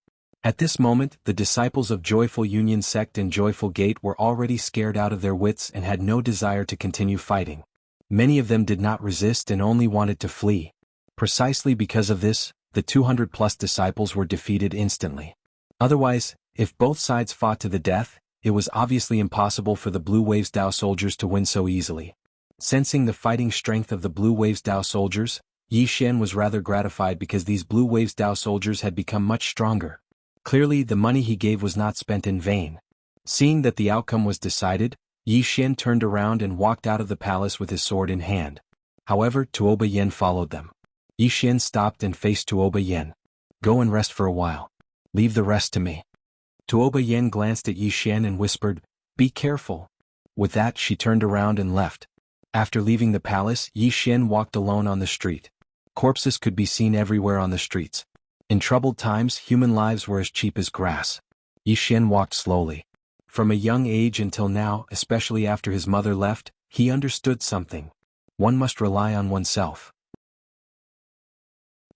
At this moment, the disciples of Joyful Union sect and Joyful Gate were already scared out of their wits and had no desire to continue fighting. Many of them did not resist and only wanted to flee. Precisely because of this, the 200-plus disciples were defeated instantly. Otherwise, if both sides fought to the death, it was obviously impossible for the Blue Waves Dao soldiers to win so easily. Sensing the fighting strength of the Blue Waves Dao soldiers, Yi Xian was rather gratified because these Blue Waves Dao soldiers had become much stronger. Clearly, the money he gave was not spent in vain. Seeing that the outcome was decided, Yi Xian turned around and walked out of the palace with his sword in hand. However, Tuoba Yen followed them. Yi Xian stopped and faced Tuoba Yen. "Go and rest for a while. Leave the rest to me." Tuoba Yen glanced at Yi Xian and whispered, "Be careful." With that, she turned around and left. After leaving the palace, Yi Xian walked alone on the street. Corpses could be seen everywhere on the streets. In troubled times, human lives were as cheap as grass. Yi Xian walked slowly. From a young age until now, especially after his mother left, he understood something. One must rely on oneself.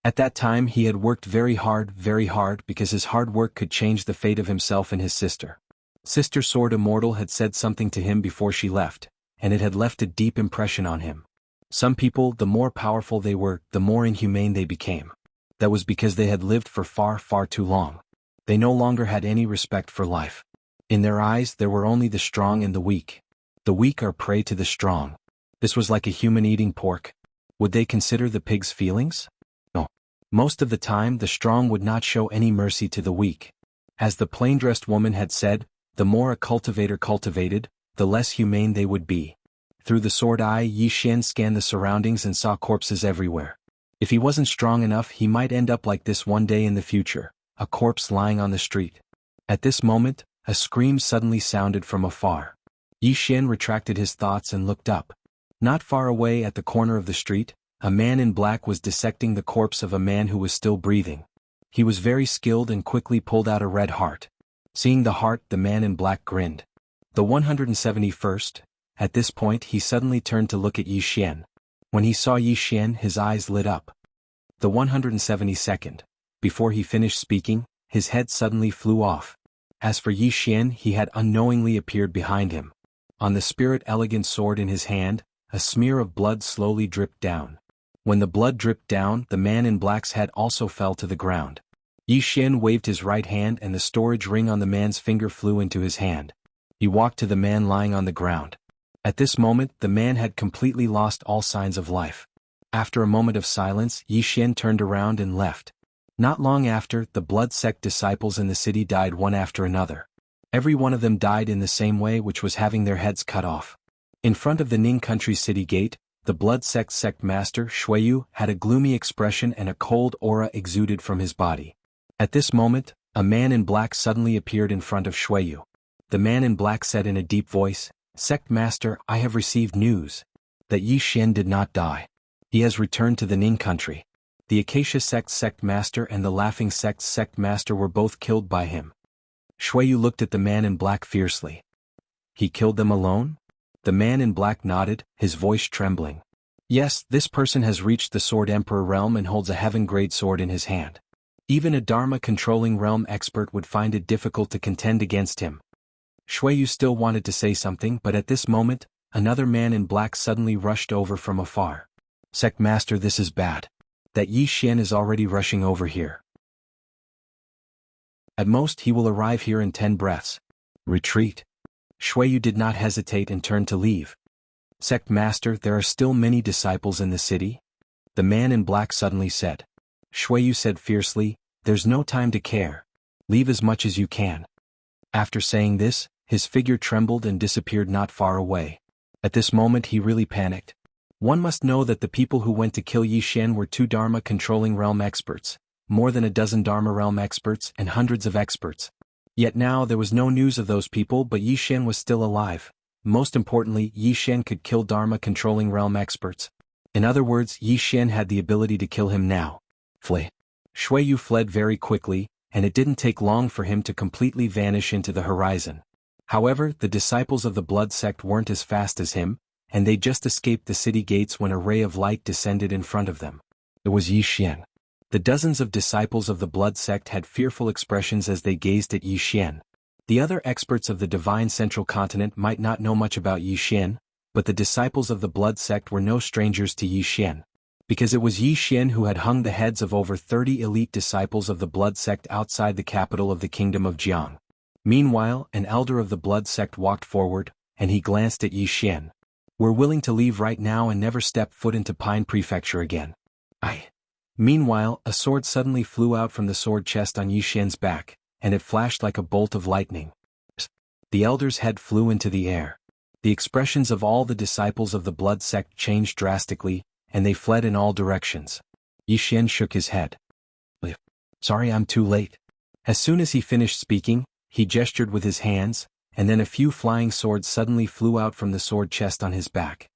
At that time he had worked very hard, because his hard work could change the fate of himself and his sister. Sister Sword Immortal had said something to him before she left, and it had left a deep impression on him. Some people, the more powerful they were, the more inhumane they became. That was because they had lived for far, far too long. They no longer had any respect for life. In their eyes there were only the strong and the weak. The weak are prey to the strong. This was like a human eating pork. Would they consider the pig's feelings? No. Most of the time the strong would not show any mercy to the weak. As the plain-dressed woman had said, the more a cultivator cultivated, the less humane they would be. Through the sword eye Yi Xian scanned the surroundings and saw corpses everywhere. If he wasn't strong enough he might end up like this one day in the future, a corpse lying on the street. At this moment, a scream suddenly sounded from afar. Yi Xian retracted his thoughts and looked up. Not far away at the corner of the street, a man in black was dissecting the corpse of a man who was still breathing. He was very skilled and quickly pulled out a red heart. Seeing the heart, the man in black grinned. The 171st. At this point he suddenly turned to look at Yi Xian. When he saw Yi Xian his eyes lit up. The 172nd. Before he finished speaking, his head suddenly flew off. As for Yi Xian, he had unknowingly appeared behind him. On the spirit elegant sword in his hand, a smear of blood slowly dripped down. When the blood dripped down, the man in black's head also fell to the ground. Yi Xian waved his right hand and the storage ring on the man's finger flew into his hand. He walked to the man lying on the ground. At this moment, the man had completely lost all signs of life. After a moment of silence, Yi Xian turned around and left. Not long after, the blood sect disciples in the city died one after another. Every one of them died in the same way, which was having their heads cut off. In front of the Ning country city gate, the blood sect master, Shuiyu, had a gloomy expression and a cold aura exuded from his body. At this moment, a man in black suddenly appeared in front of Shuiyu. The man in black said in a deep voice, "Sect master, I have received news that Yi Xian did not die. He has returned to the Ning country. The Acacia sect master and the Laughing sect master were both killed by him." Shuiyu looked at the man in black fiercely. "He killed them alone?" The man in black nodded, his voice trembling. "Yes, this person has reached the Sword Emperor realm and holds a heaven-grade sword in his hand. Even a Dharma-controlling realm expert would find it difficult to contend against him." Shuiyu still wanted to say something, but at this moment, another man in black suddenly rushed over from afar. "Sect master, this is bad. That Yi Xian is already rushing over here. At most he will arrive here in 10 breaths. Retreat." Shuiyu did not hesitate and turned to leave. "Sect master, there are still many disciples in the city?" The man in black suddenly said. Shuiyu said fiercely, "There's no time to care. Leave as much as you can." After saying this, his figure trembled and disappeared not far away. At this moment he really panicked. One must know that the people who went to kill Yi Xian were 2 Dharma-controlling realm experts, more than a dozen Dharma realm experts and hundreds of experts. Yet now there was no news of those people, but Yi Xian was still alive. Most importantly, Yi Xian could kill Dharma-controlling realm experts. In other words, Yi Xian had the ability to kill him now. Flee. Shuiyu fled very quickly, and it didn't take long for him to completely vanish into the horizon. However, the disciples of the blood sect weren't as fast as him, and they just escaped the city gates when a ray of light descended in front of them. It was Yi Xian. The dozens of disciples of the blood sect had fearful expressions as they gazed at Yi Xian. The other experts of the divine central continent might not know much about Yi Xian, but the disciples of the blood sect were no strangers to Yi Xian. Because it was Yi Xian who had hung the heads of over 30 elite disciples of the blood sect outside the capital of the kingdom of Jiang. Meanwhile, an elder of the blood sect walked forward, and he glanced at Yi Xian. "We're willing to leave right now and never step foot into Pine Prefecture again." Meanwhile, a sword suddenly flew out from the sword chest on Yi Xian's back, and it flashed like a bolt of lightning. The elder's head flew into the air. The expressions of all the disciples of the blood sect changed drastically, and they fled in all directions. Yi Xian shook his head. "Sorry, I'm too late." As soon as he finished speaking, he gestured with his hands, and then a few flying swords suddenly flew out from the sword chest on his back.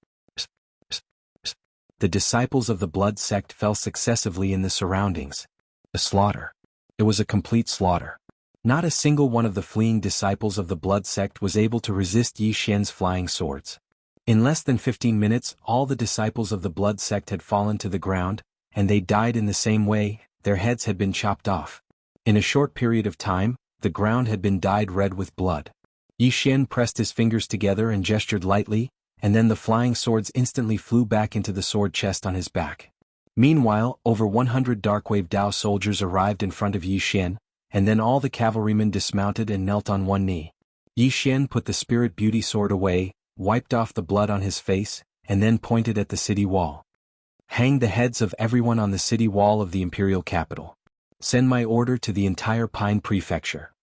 The disciples of the blood sect fell successively in the surroundings. A slaughter. It was a complete slaughter. Not a single one of the fleeing disciples of the blood sect was able to resist Yi Xian's flying swords. In less than 15 minutes, all the disciples of the blood sect had fallen to the ground, and they died in the same way. Their heads had been chopped off. In a short period of time, the ground had been dyed red with blood. Yi Xian pressed his fingers together and gestured lightly, and then the flying swords instantly flew back into the sword chest on his back. Meanwhile, over 100 Darkwave Dao soldiers arrived in front of Yi Xian, and then all the cavalrymen dismounted and knelt on one knee. Yi Xian put the Spirit Beauty sword away, wiped off the blood on his face, and then pointed at the city wall. Hang the heads of everyone on the city wall of the imperial capital. Send my order to the entire Pine Prefecture.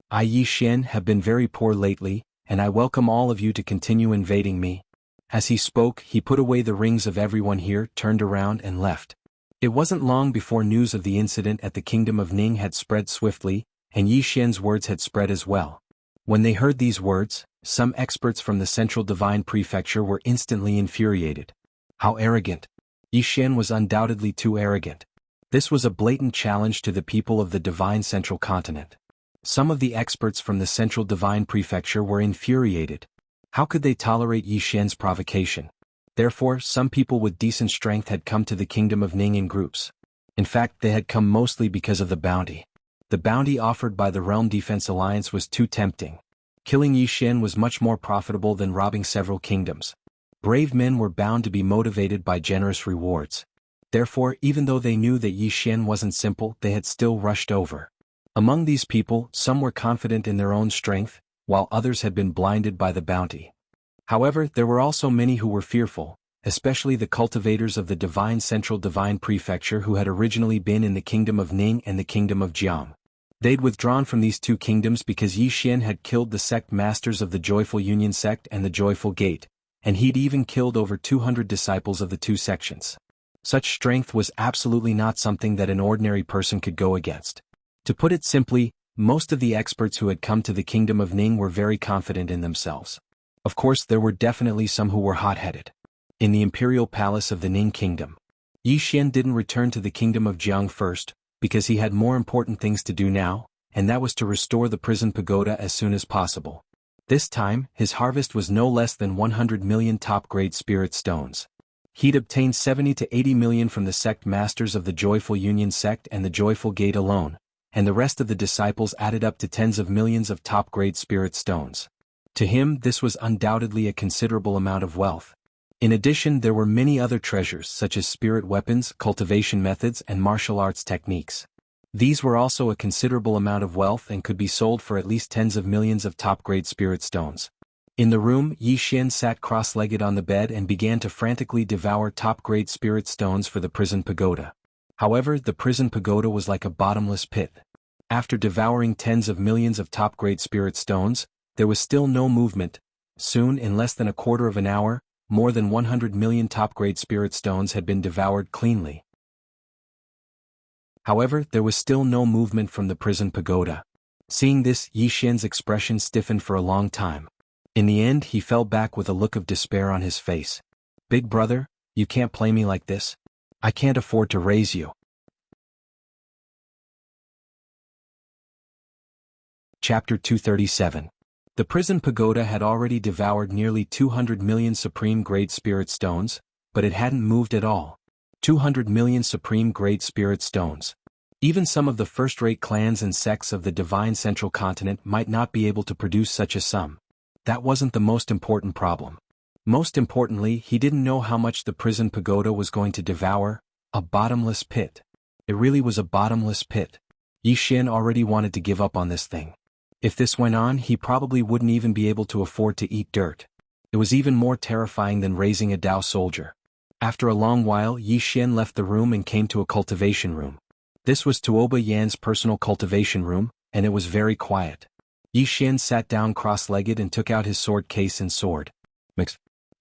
I, Yi Xian, have been very poor lately, and I welcome all of you to continue invading me. As he spoke, he put away the rings of everyone here, turned around and left. It wasn't long before news of the incident at the kingdom of Ning had spread swiftly, and Yi Xian's words had spread as well. When they heard these words, some experts from the Central Divine Prefecture were instantly infuriated. How arrogant! Yi Xian was undoubtedly too arrogant. This was a blatant challenge to the people of the Divine Central Continent. Some of the experts from the Central Divine Prefecture were infuriated. How could they tolerate Yi Xian's provocation? Therefore, some people with decent strength had come to the kingdom of Ning in groups. In fact, they had come mostly because of the bounty. The bounty offered by the Realm Defense Alliance was too tempting. Killing Yi Xian was much more profitable than robbing several kingdoms. Brave men were bound to be motivated by generous rewards. Therefore, even though they knew that Yi Xian wasn't simple, they had still rushed over. Among these people, some were confident in their own strength, while others had been blinded by the bounty. However, there were also many who were fearful, especially the cultivators of the Divine Central Divine Prefecture who had originally been in the kingdom of Ning and the kingdom of Jiang. They'd withdrawn from these two kingdoms because Yi Xian had killed the sect masters of the Joyful Union sect and the Joyful Gate, and he'd even killed over 200 disciples of the two sections. Such strength was absolutely not something that an ordinary person could go against. To put it simply, most of the experts who had come to the kingdom of Ning were very confident in themselves. Of course, there were definitely some who were hot-headed. In the imperial palace of the Ning kingdom, Yi Xian didn't return to the kingdom of Jiang first, because he had more important things to do now, and that was to restore the prison pagoda as soon as possible. This time, his harvest was no less than 100 million top-grade spirit stones. He'd obtained 70 to 80 million from the sect masters of the Joyful Union sect and the Joyful Gate alone, and the rest of the disciples added up to tens of millions of top-grade spirit stones. To him, this was undoubtedly a considerable amount of wealth. In addition, there were many other treasures such as spirit weapons, cultivation methods, and martial arts techniques. These were also a considerable amount of wealth and could be sold for at least tens of millions of top-grade spirit stones. In the room, Yi Xian sat cross-legged on the bed and began to frantically devour top-grade spirit stones for the prison pagoda. However, the prison pagoda was like a bottomless pit. After devouring tens of millions of top-grade spirit stones, there was still no movement. Soon, in less than a quarter of an hour, more than 100 million top-grade spirit stones had been devoured cleanly. However, there was still no movement from the prison pagoda. Seeing this, Yi Xian's expression stiffened for a long time. In the end, he fell back with a look of despair on his face. "Big brother, you can't play me like this. I can't afford to raise you." Chapter 237. The prison pagoda had already devoured nearly 200 million supreme-grade spirit stones, but it hadn't moved at all. 200 million supreme-grade spirit stones. Even some of the first-rate clans and sects of the Divine Central Continent might not be able to produce such a sum. That wasn't the most important problem. Most importantly, he didn't know how much the prison pagoda was going to devour. A bottomless pit. It really was a bottomless pit. Yi Xian already wanted to give up on this thing. If this went on, he probably wouldn't even be able to afford to eat dirt. It was even more terrifying than raising a Dao soldier. After a long while, Yi Xian left the room and came to a cultivation room. This was Tuoba Yan's personal cultivation room, and it was very quiet. Yi Xian sat down cross-legged and took out his sword case and sword.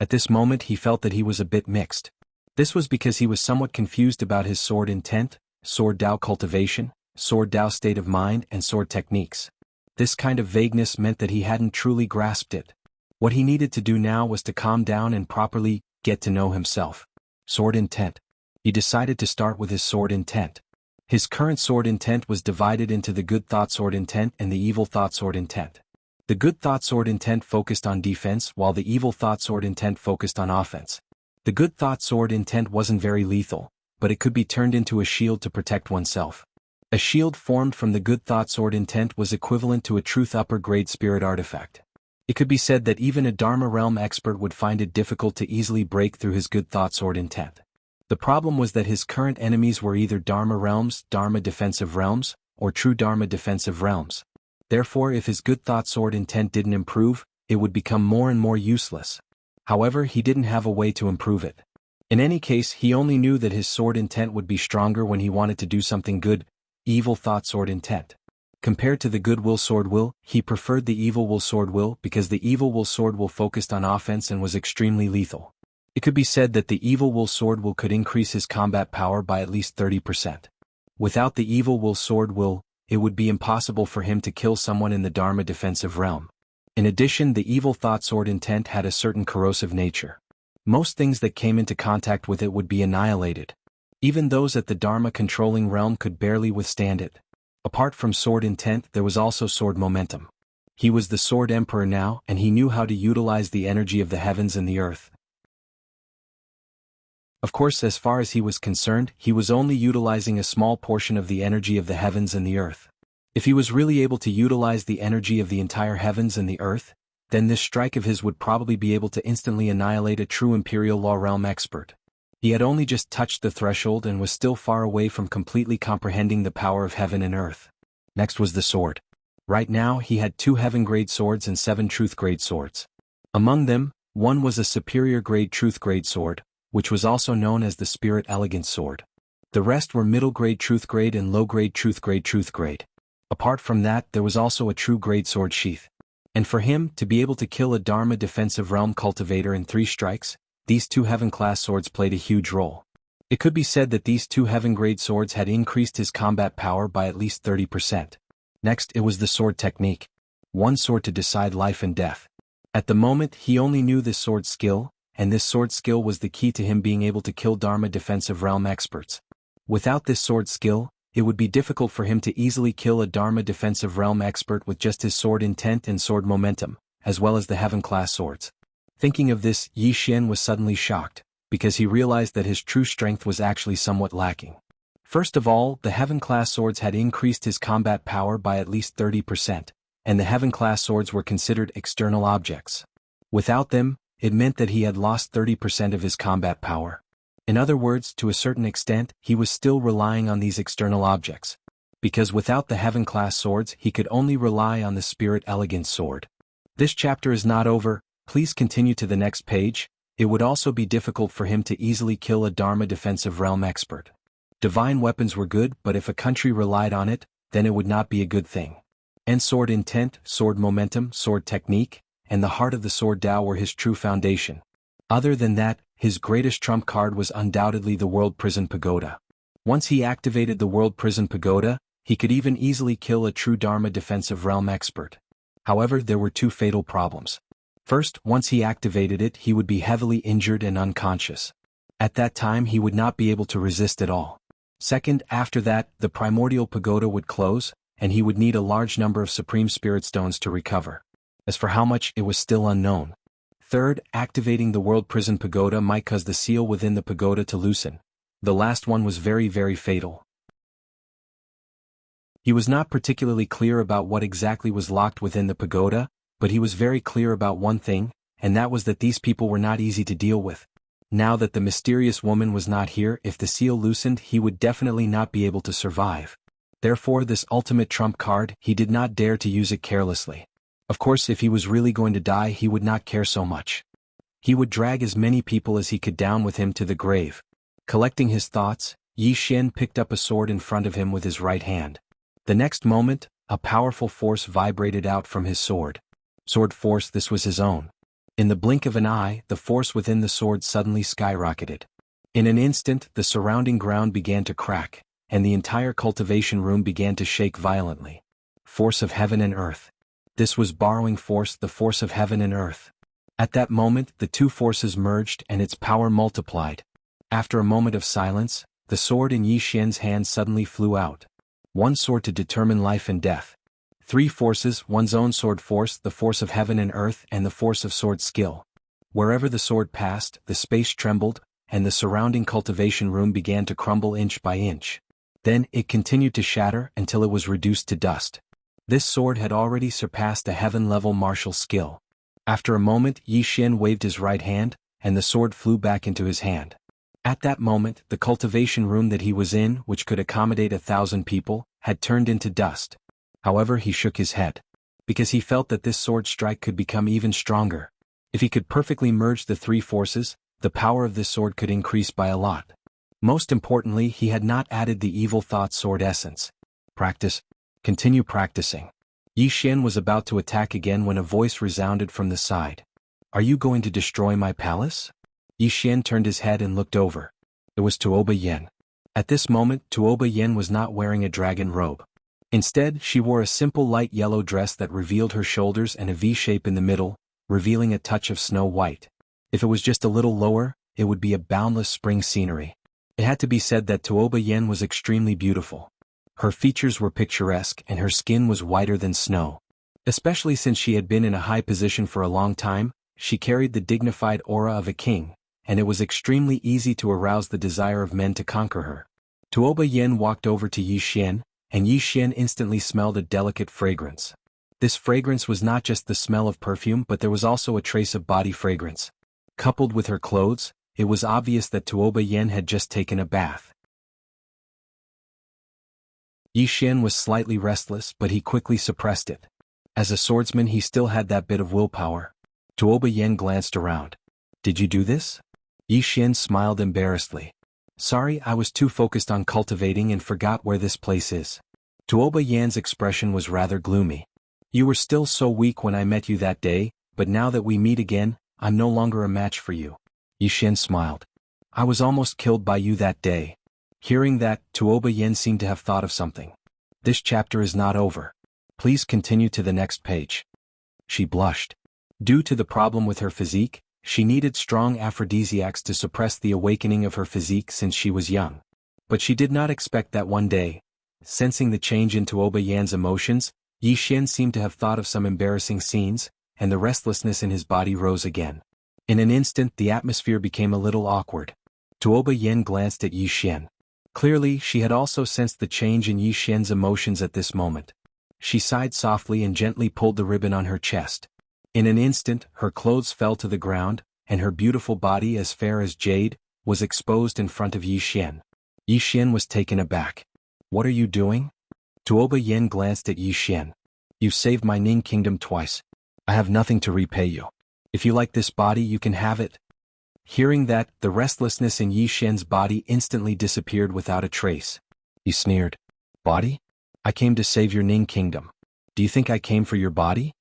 At this moment he felt that he was a bit mixed. This was because he was somewhat confused about his sword intent, sword Dao cultivation, sword Dao state of mind, and sword techniques. This kind of vagueness meant that he hadn't truly grasped it. What he needed to do now was to calm down and properly get to know himself. Sword intent. He decided to start with his sword intent. His current sword intent was divided into the good thought sword intent and the evil thought sword intent. The good thought sword intent focused on defense while the evil thought sword intent focused on offense. The good thought sword intent wasn't very lethal, but it could be turned into a shield to protect oneself. A shield formed from the good thought sword intent was equivalent to a truth upper grade spirit artifact. It could be said that even a Dharma realm expert would find it difficult to easily break through his good thought sword intent. The problem was that his current enemies were either Dharma realms, Dharma defensive realms, or true Dharma defensive realms. Therefore, if his good thought sword intent didn't improve, it would become more and more useless. However, he didn't have a way to improve it. In any case, he only knew that his sword intent would be stronger when he wanted to do something good, evil thought sword intent. Compared to the good will sword will, he preferred the evil will sword will because the evil will sword will focused on offense and was extremely lethal. It could be said that the evil will sword will could increase his combat power by at least 30%. Without the evil will sword will, it would be impossible for him to kill someone in the Dharma defensive realm. In addition, the evil thought sword intent had a certain corrosive nature. Most things that came into contact with it would be annihilated. Even those at the Dharma controlling realm could barely withstand it. Apart from sword intent, there was also sword momentum. He was the sword emperor now, and he knew how to utilize the energy of the heavens and the earth. Of course, as far as he was concerned, he was only utilizing a small portion of the energy of the heavens and the earth. If he was really able to utilize the energy of the entire heavens and the earth, then this strike of his would probably be able to instantly annihilate a true Imperial Law realm expert. He had only just touched the threshold and was still far away from completely comprehending the power of heaven and earth. Next was the sword. Right now he had 2 heaven-grade swords and 7 truth-grade swords. Among them, one was a superior-grade truth-grade sword, which was also known as the Spirit Elegance Sword. The rest were middle-grade truth-grade and low-grade truth-grade. Apart from that, there was also a true-grade sword sheath. And for him, to be able to kill a Dharma defensive realm cultivator in 3 strikes, these 2 heaven-class swords played a huge role. It could be said that these 2 heaven-grade swords had increased his combat power by at least 30%. Next, it was the sword technique. One sword to decide life and death. At the moment, he only knew this sword skill, and this sword skill was the key to him being able to kill Dharma defensive realm experts. Without this sword skill, it would be difficult for him to easily kill a Dharma defensive realm expert with just his sword intent and sword momentum, as well as the heaven-class swords. Thinking of this, Yi Xian was suddenly shocked, because he realized that his true strength was actually somewhat lacking. First of all, the heaven-class swords had increased his combat power by at least 30%, and the heaven-class swords were considered external objects. Without them, it meant that he had lost 30% of his combat power. In other words, to a certain extent, he was still relying on these external objects. Because without the heaven-class swords, he could only rely on the Spirit Elegance Sword. This chapter is not over, please continue to the next page. It would also be difficult for him to easily kill a Dharma defensive realm expert. Divine weapons were good, but if a country relied on it, then it would not be a good thing. And sword intent, sword momentum, sword technique, and the heart of the sword Tao were his true foundation. Other than that, his greatest trump card was undoubtedly the World Prison Pagoda. Once he activated the World Prison Pagoda, he could even easily kill a true Dharma defensive realm expert. However, there were 2 fatal problems. First, once he activated it, he would be heavily injured and unconscious. At that time, he would not be able to resist at all. Second, after that, the Primordial Pagoda would close, and he would need a large number of Supreme Spirit Stones to recover. As for how much, it was still unknown. Third, activating the World Prison Pagoda might cause the seal within the pagoda to loosen. The last one was very, very fatal. He was not particularly clear about what exactly was locked within the pagoda, but he was very clear about one thing, and that was that these people were not easy to deal with. Now that the mysterious woman was not here, if the seal loosened, he would definitely not be able to survive. Therefore, this ultimate trump card, he did not dare to use it carelessly. Of course, if he was really going to die, he would not care so much. He would drag as many people as he could down with him to the grave. Collecting his thoughts, Yi Xian picked up a sword in front of him with his right hand. The next moment, a powerful force vibrated out from his sword. Sword force, this was his own. In the blink of an eye, the force within the sword suddenly skyrocketed. In an instant, the surrounding ground began to crack, and the entire cultivation room began to shake violently. Force of heaven and earth. This was borrowing force, the force of heaven and earth. At that moment, the 2 forces merged and its power multiplied. After a moment of silence, The sword in Yi Xian's hand suddenly flew out. One sword to determine life and death. 3 forces, one's own sword force, the force of heaven and earth, and the force of sword skill. Wherever the sword passed, the space trembled, and the surrounding cultivation room began to crumble inch by inch. Then, it continued to shatter until it was reduced to dust. This sword had already surpassed a heaven-level martial skill. After a moment, Yi Xian waved his right hand, and the sword flew back into his hand. At that moment, the cultivation room that he was in, which could accommodate 1,000 people, had turned into dust. However, he shook his head. Because he felt that this sword strike could become even stronger. If he could perfectly merge the 3 forces, the power of this sword could increase by a lot. Most importantly, he had not added the evil thought sword essence. Practice. Continue practicing. Yi Xian was about to attack again when a voice resounded from the side. Are you going to destroy my palace? Yi Xian turned his head and looked over. It was Tuoba Yen. At this moment, Tuoba Yen was not wearing a dragon robe. Instead, she wore a simple light yellow dress that revealed her shoulders and a V-shape in the middle, revealing a touch of snow white. If it was just a little lower, it would be a boundless spring scenery. It had to be said that Tuoba Yen was extremely beautiful. Her features were picturesque and her skin was whiter than snow. Especially since she had been in a high position for a long time, she carried the dignified aura of a king, and it was extremely easy to arouse the desire of men to conquer her. Tuoba Yen walked over to Yi Xian, and Yi Xian instantly smelled a delicate fragrance. This fragrance was not just the smell of perfume, but there was also a trace of body fragrance. Coupled with her clothes, it was obvious that Tuoba Yen had just taken a bath. Yi Xian was slightly restless, but he quickly suppressed it. As a swordsman, he still had that bit of willpower. Tuoba Yen glanced around. Did you do this? Yi Xian smiled embarrassedly. Sorry, I was too focused on cultivating and forgot where this place is. Tuoba Yan's expression was rather gloomy. You were still so weak when I met you that day, but now that we meet again, I'm no longer a match for you. Yi Xian smiled. I was almost killed by you that day. Hearing that, Tuoba Yen seemed to have thought of something. This chapter is not over. Please continue to the next page. She blushed. Due to the problem with her physique, she needed strong aphrodisiacs to suppress the awakening of her physique since she was young. But she did not expect that one day. Sensing the change in Tuoba Yan's emotions, Yi Xian seemed to have thought of some embarrassing scenes, and the restlessness in his body rose again. In an instant, the atmosphere became a little awkward. Tuoba Yen glanced at Yi Xian. Clearly, she had also sensed the change in Yi Xian's emotions at this moment. She sighed softly and gently pulled the ribbon on her chest. In an instant, her clothes fell to the ground, and her beautiful body, as fair as jade, was exposed in front of Yi Xian. Yi Xian was taken aback. What are you doing? Tuoba Yen glanced at Yi Xian. You saved my Ning kingdom twice. I have nothing to repay you. If you like this body, you can have it. Hearing that, the restlessness in Yi Xian's body instantly disappeared without a trace. He sneered. Body? I came to save your Ning kingdom. Do you think I came for your body?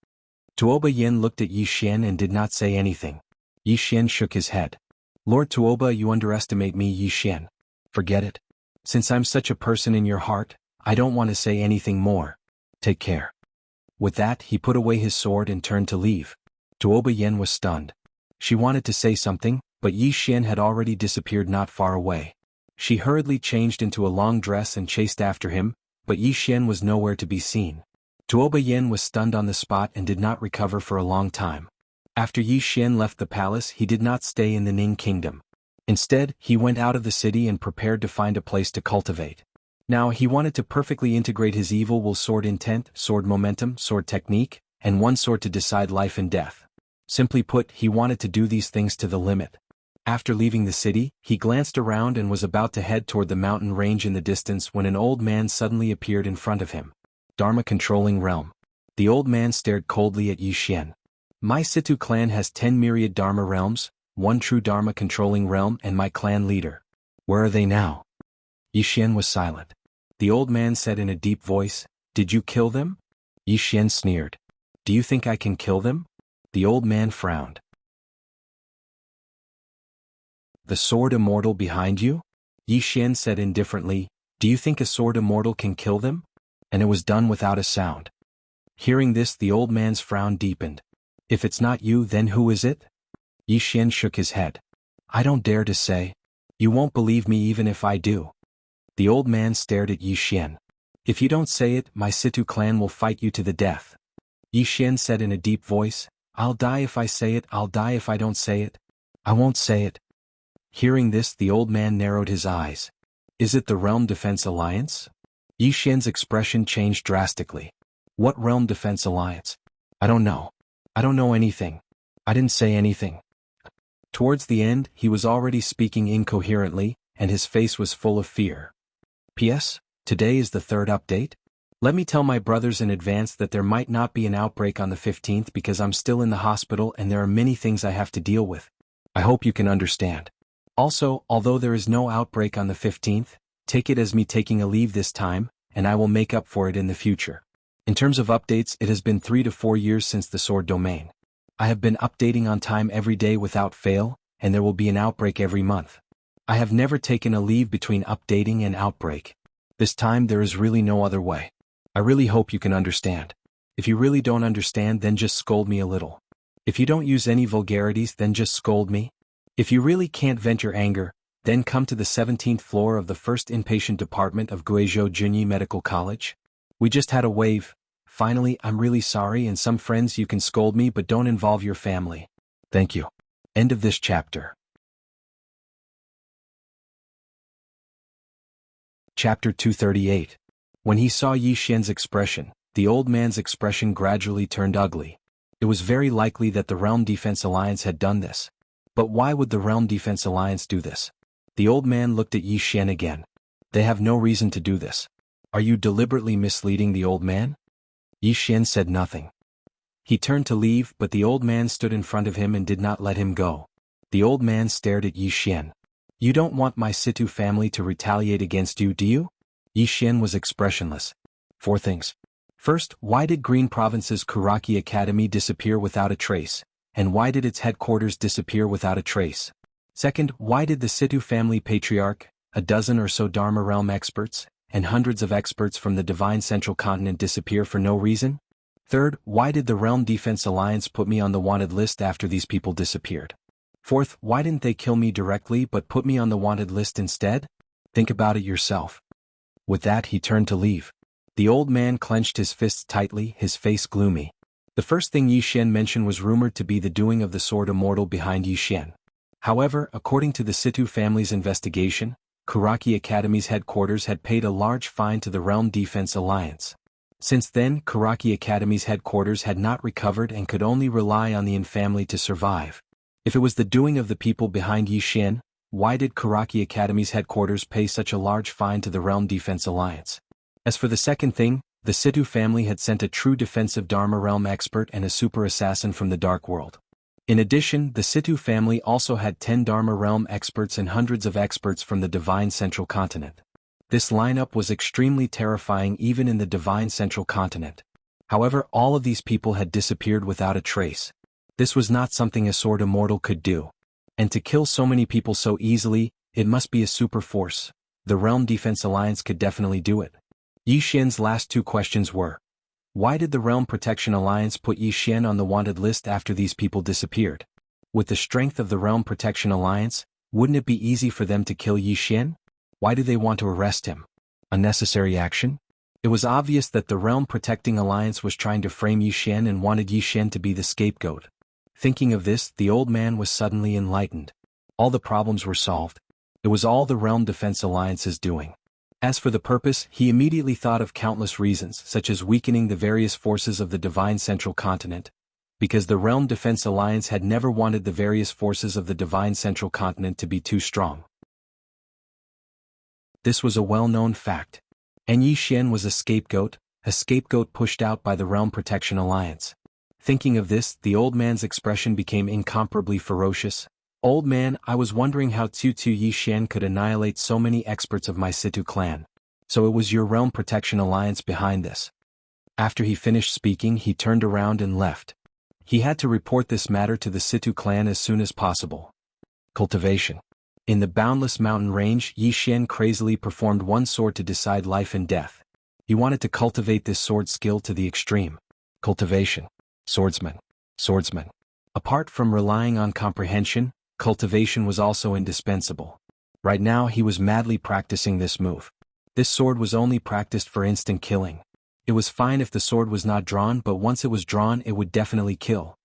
Tuoba Yen looked at Yi Xian and did not say anything. Yi Xian shook his head. Lord Tuoba, you underestimate me, Yi Xian. Forget it. Since I'm such a person in your heart, I don't want to say anything more. Take care. With that, he put away his sword and turned to leave. Tuoba Yen was stunned. She wanted to say something, but Yi Xian had already disappeared not far away. She hurriedly changed into a long dress and chased after him, but Yi Xian was nowhere to be seen. Tuoba Yen was stunned on the spot and did not recover for a long time. After Yi Xian left the palace, he did not stay in the Ning kingdom. Instead, he went out of the city and prepared to find a place to cultivate. Now he wanted to perfectly integrate his evil will sword intent, sword momentum, sword technique, and one sword to decide life and death. Simply put, he wanted to do these things to the limit. After leaving the city, he glanced around and was about to head toward the mountain range in the distance when an old man suddenly appeared in front of him. Dharma controlling realm. The old man stared coldly at Yi Xian. My Situ clan has 10 myriad Dharma realms, 1 true Dharma controlling realm, and my clan leader. Where are they now? Yi Xian was silent. The old man said in a deep voice, Did you kill them? Yi Xian sneered. Do you think I can kill them? The old man frowned. The sword immortal behind you? Yi Xian said indifferently, Do you think a sword immortal can kill them? And it was done without a sound. Hearing this, the old man's frown deepened. If it's not you, then who is it? Yi Xian shook his head. I don't dare to say. You won't believe me even if I do. The old man stared at Yi Xian. If you don't say it, my Situ clan will fight you to the death. Yi Xian said in a deep voice, I'll die if I say it, I'll die if I don't say it. I won't say it. Hearing this, the old man narrowed his eyes. Is it the Realm Defense Alliance? Yi Xian's expression changed drastically. What Realm Defense Alliance? I don't know. I don't know anything. I didn't say anything. Towards the end, he was already speaking incoherently, and his face was full of fear. P.S. Today is the third update. Let me tell my brothers in advance that there might not be an outbreak on the 15th because I'm still in the hospital and there are many things I have to deal with. I hope you can understand. Also, although there is no outbreak on the 15th, take it as me taking a leave this time, and I will make up for it in the future. In terms of updates, it has been 3 to 4 years since the Sword Domain. I have been updating on time every day without fail, and there will be an outbreak every month. I have never taken a leave between updating and outbreak. This time there is really no other way. I really hope you can understand. If you really don't understand, then just scold me a little. If you don't use any vulgarities, then just scold me. If you really can't vent your anger, then come to the 17th floor of the first inpatient department of Guizhou Junyi Medical College. We just had a wave. Finally, I'm really sorry, and some friends, you can scold me, but don't involve your family. Thank you. End of this chapter. Chapter 238. When he saw Yi Xian's expression, the old man's expression gradually turned ugly. It was very likely that the Realm Defense Alliance had done this. But why would the Realm Defense Alliance do this? The old man looked at Yi Xian again. They have no reason to do this. Are you deliberately misleading the old man? Yi Xian said nothing. He turned to leave, but the old man stood in front of him and did not let him go. The old man stared at Yi Xian. You don't want my Situ family to retaliate against you, do you? Yi Xian was expressionless. 4 things. First, why did Green Province's Kuraki Academy disappear without a trace? And why did its headquarters disappear without a trace? Second, why did the Situ family patriarch, a dozen or so Dharma realm experts, and hundreds of experts from the Divine Central Continent disappear for no reason? Third, why did the Realm Defense Alliance put me on the wanted list after these people disappeared? Fourth, why didn't they kill me directly but put me on the wanted list instead? Think about it yourself. With that, he turned to leave. The old man clenched his fists tightly, his face gloomy. The first thing Yi Xian mentioned was rumored to be the doing of the Sword Immortal behind Yi Xian. However, according to the Situ family's investigation, Kuraki Academy's headquarters had paid a large fine to the Realm Defense Alliance. Since then, Kuraki Academy's headquarters had not recovered and could only rely on the Yin family to survive. If it was the doing of the people behind Yi Xian, why did Kuraki Academy's headquarters pay such a large fine to the Realm Defense Alliance? As for the second thing, the Situ family had sent a true defensive Dharma realm expert and a super assassin from the Dark World. In addition, the Situ family also had 10 Dharma realm experts and hundreds of experts from the Divine Central Continent. This lineup was extremely terrifying even in the Divine Central Continent. However, all of these people had disappeared without a trace. This was not something a Sword Immortal could do. And to kill so many people so easily, it must be a super force. The Realm Defense Alliance could definitely do it. Yi Xian's last 2 questions were, why did the Realm Protection Alliance put Yi Xian on the wanted list after these people disappeared? With the strength of the Realm Protection Alliance, wouldn't it be easy for them to kill Yi Xian? Why do they want to arrest him? Unnecessary action? It was obvious that the Realm Protecting Alliance was trying to frame Yi Xian and wanted Yi Xian to be the scapegoat. Thinking of this, the old man was suddenly enlightened. All the problems were solved. It was all the Realm Defense Alliance's doing. As for the purpose, he immediately thought of countless reasons, such as weakening the various forces of the Divine Central Continent, because the Realm Defense Alliance had never wanted the various forces of the Divine Central Continent to be too strong. This was a well-known fact. And Yi Xian was a scapegoat pushed out by the Realm Protection Alliance. Thinking of this, the old man's expression became incomparably ferocious. Old man, I was wondering how Tutu Yi Xian could annihilate so many experts of my Situ clan. So it was your Realm Protection Alliance behind this. After he finished speaking, he turned around and left. He had to report this matter to the Situ clan as soon as possible. Cultivation. In the boundless mountain range, Yi Xian crazily performed one sword to decide life and death. He wanted to cultivate this sword skill to the extreme. Cultivation. Swordsman. Swordsman. Apart from relying on comprehension, cultivation was also indispensable. Right now he was madly practicing this move. This sword was only practiced for instant killing. It was fine if the sword was not drawn, but once it was drawn it would definitely kill.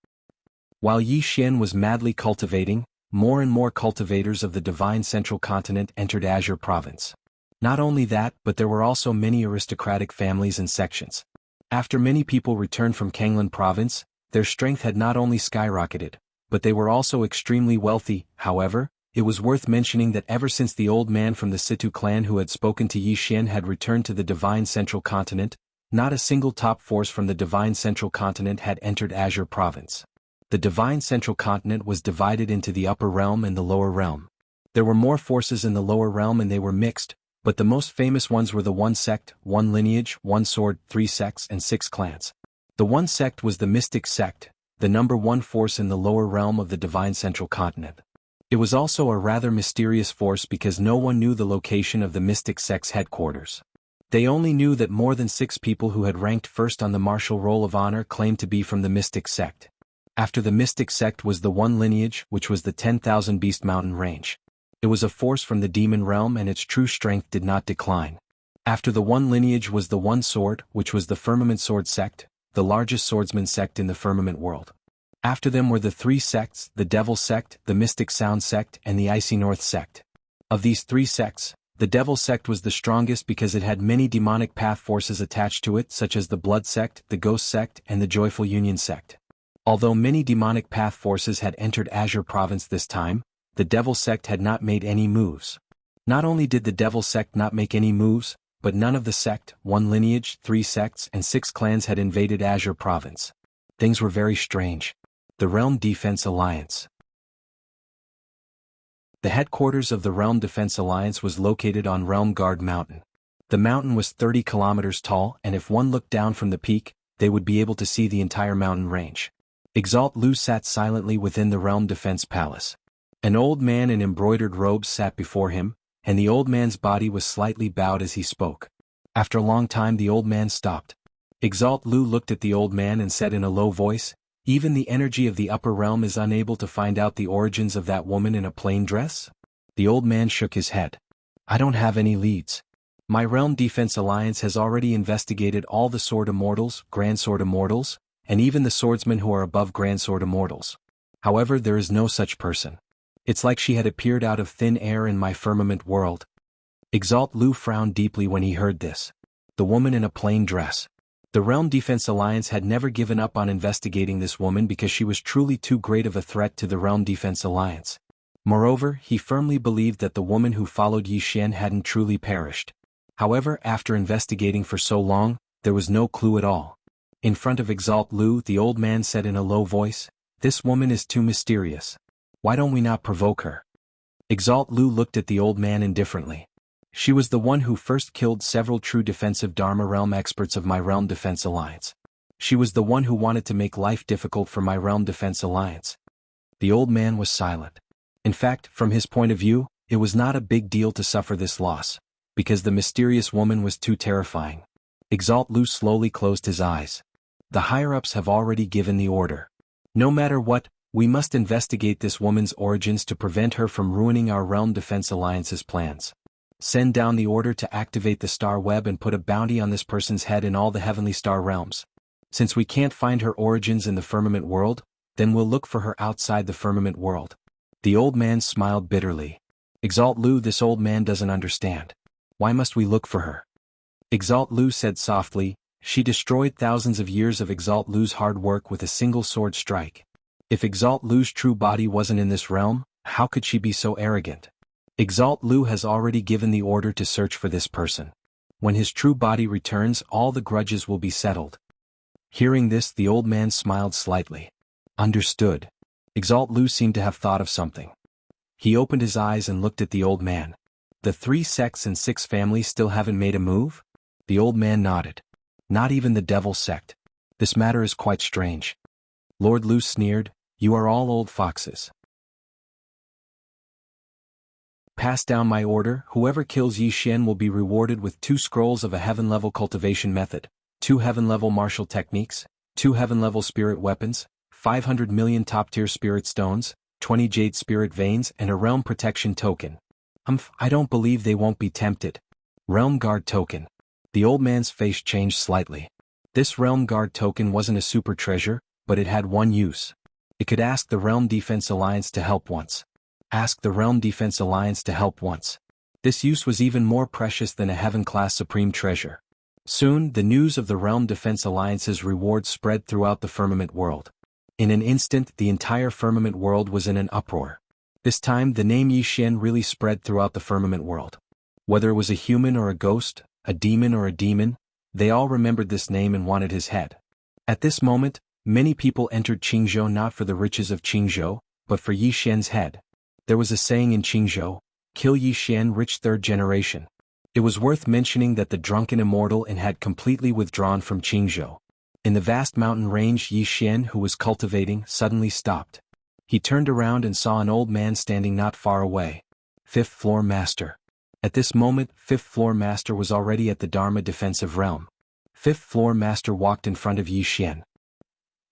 While Yi Xian was madly cultivating, more and more cultivators of the divine central continent entered Azure province. Not only that, but there were also many aristocratic families and sections. After many people returned from Kanglan province, their strength had not only skyrocketed, but they were also extremely wealthy. However, it was worth mentioning that ever since the old man from the Situ clan who had spoken to Yi Xian had returned to the divine central continent, not a single top force from the divine central continent had entered Azure province. The divine central continent was divided into the upper realm and the lower realm. There were more forces in the lower realm and they were mixed, but the most famous ones were the one sect, one lineage, one sword, 3 sects and 6 clans. The one sect was the mystic sect, the number one force in the lower realm of the divine central continent. It was also a rather mysterious force because no one knew the location of the mystic sect's headquarters. They only knew that more than 6 people who had ranked first on the martial roll of honor claimed to be from the mystic sect. After the mystic sect was the one lineage, which was the 10,000 Beast Mountain range. It was a force from the demon realm and its true strength did not decline. After the one lineage was the one sword, which was the firmament sword sect, the largest swordsman sect in the firmament world. After them were the 3 sects, the devil sect, the mystic sound sect and the icy north sect. Of these 3 sects, the devil sect was the strongest because it had many demonic path forces attached to it, such as the blood sect, the ghost sect and the joyful union sect. Although many demonic path forces had entered Azure province this time, the devil sect had not made any moves. Not only did the devil sect not make any moves, but none of the sect, one lineage, 3 sects and 6 clans had invaded Azure province. Things were very strange. The Realm Defense Alliance. The headquarters of the Realm Defense Alliance was located on Realm Guard Mountain. The mountain was 30 kilometers tall and if one looked down from the peak, they would be able to see the entire mountain range. Exalt Lu sat silently within the Realm Defense Palace. An old man in embroidered robes sat before him, and the old man's body was slightly bowed as he spoke. After a long time the old man stopped. Exalt Lu looked at the old man and said in a low voice, "Even the energy of the upper realm is unable to find out the origins of that woman in a plain dress?" The old man shook his head. "I don't have any leads. My Realm Defense Alliance has already investigated all the Sword Immortals, Grand Sword Immortals, and even the swordsmen who are above Grand Sword Immortals. However, there is no such person. It's like she had appeared out of thin air in my firmament world." Exalt Lu frowned deeply when he heard this. The woman in a plain dress. The Realm Defense Alliance had never given up on investigating this woman because she was truly too great of a threat to the Realm Defense Alliance. Moreover, he firmly believed that the woman who followed Yi Xian hadn't truly perished. However, after investigating for so long, there was no clue at all. In front of Exalt Lu, the old man said in a low voice, "This woman is too mysterious. Why don't we not provoke her?" Exalt Lu looked at the old man indifferently. She was the one who first killed several true defensive Dharma realm experts of my Realm Defense Alliance. She was the one who wanted to make life difficult for my Realm Defense Alliance. The old man was silent. In fact, from his point of view, it was not a big deal to suffer this loss, because the mysterious woman was too terrifying. Exalt Lu slowly closed his eyes. The higher-ups have already given the order. No matter what, we must investigate this woman's origins to prevent her from ruining our Realm Defense Alliance's plans. Send down the order to activate the star web and put a bounty on this person's head in all the heavenly star realms. Since we can't find her origins in the firmament world, then we'll look for her outside the firmament world. The old man smiled bitterly. Exalt Lu, this old man doesn't understand. Why must we look for her? Exalt Lu said softly, "She destroyed thousands of years of Exalt Lu's hard work with a single sword strike. If Exalt Lu's true body wasn't in this realm, how could she be so arrogant? Exalt Lu has already given the order to search for this person. When his true body returns, all the grudges will be settled." Hearing this, the old man smiled slightly. Understood. Exalt Lu seemed to have thought of something. He opened his eyes and looked at the old man. "The 3 sects and 6 families still haven't made a move?" The old man nodded. "Not even the devil sect. This matter is quite strange." Lord Lu sneered, "You are all old foxes. Pass down my order. Whoever kills Yi Xian will be rewarded with 2 scrolls of a heaven-level cultivation method, 2 heaven-level martial techniques, 2 heaven-level spirit weapons, 500 million top-tier spirit stones, 20 jade spirit veins and a realm protection token. I don't believe they won't be tempted. Realm Guard Token. The old man's face changed slightly. This Realm Guard Token wasn't a super treasure, but it had one use. It could ask the Realm Defense Alliance to help once. Ask the Realm Defense Alliance to help once. This use was even more precious than a Heaven-class Supreme Treasure. Soon, the news of the Realm Defense Alliance's reward spread throughout the firmament world. In an instant, the entire firmament world was in an uproar. This time, the name Yi Xian really spread throughout the firmament world. Whether it was a human or a ghost, a demon or a demon, they all remembered this name and wanted his head. At this moment, many people entered Qingzhou not for the riches of Qingzhou, but for Yi Xian's head. There was a saying in Qingzhou, "Kill Yi Xian, rich third generation." It was worth mentioning that the drunken immortal had completely withdrawn from Qingzhou. In the vast mountain range, Yi Xian, who was cultivating, suddenly stopped. He turned around and saw an old man standing not far away. Fifth Floor Master. At this moment, Fifth Floor Master was already at the Dharma defensive realm. Fifth Floor Master walked in front of Yi Xian.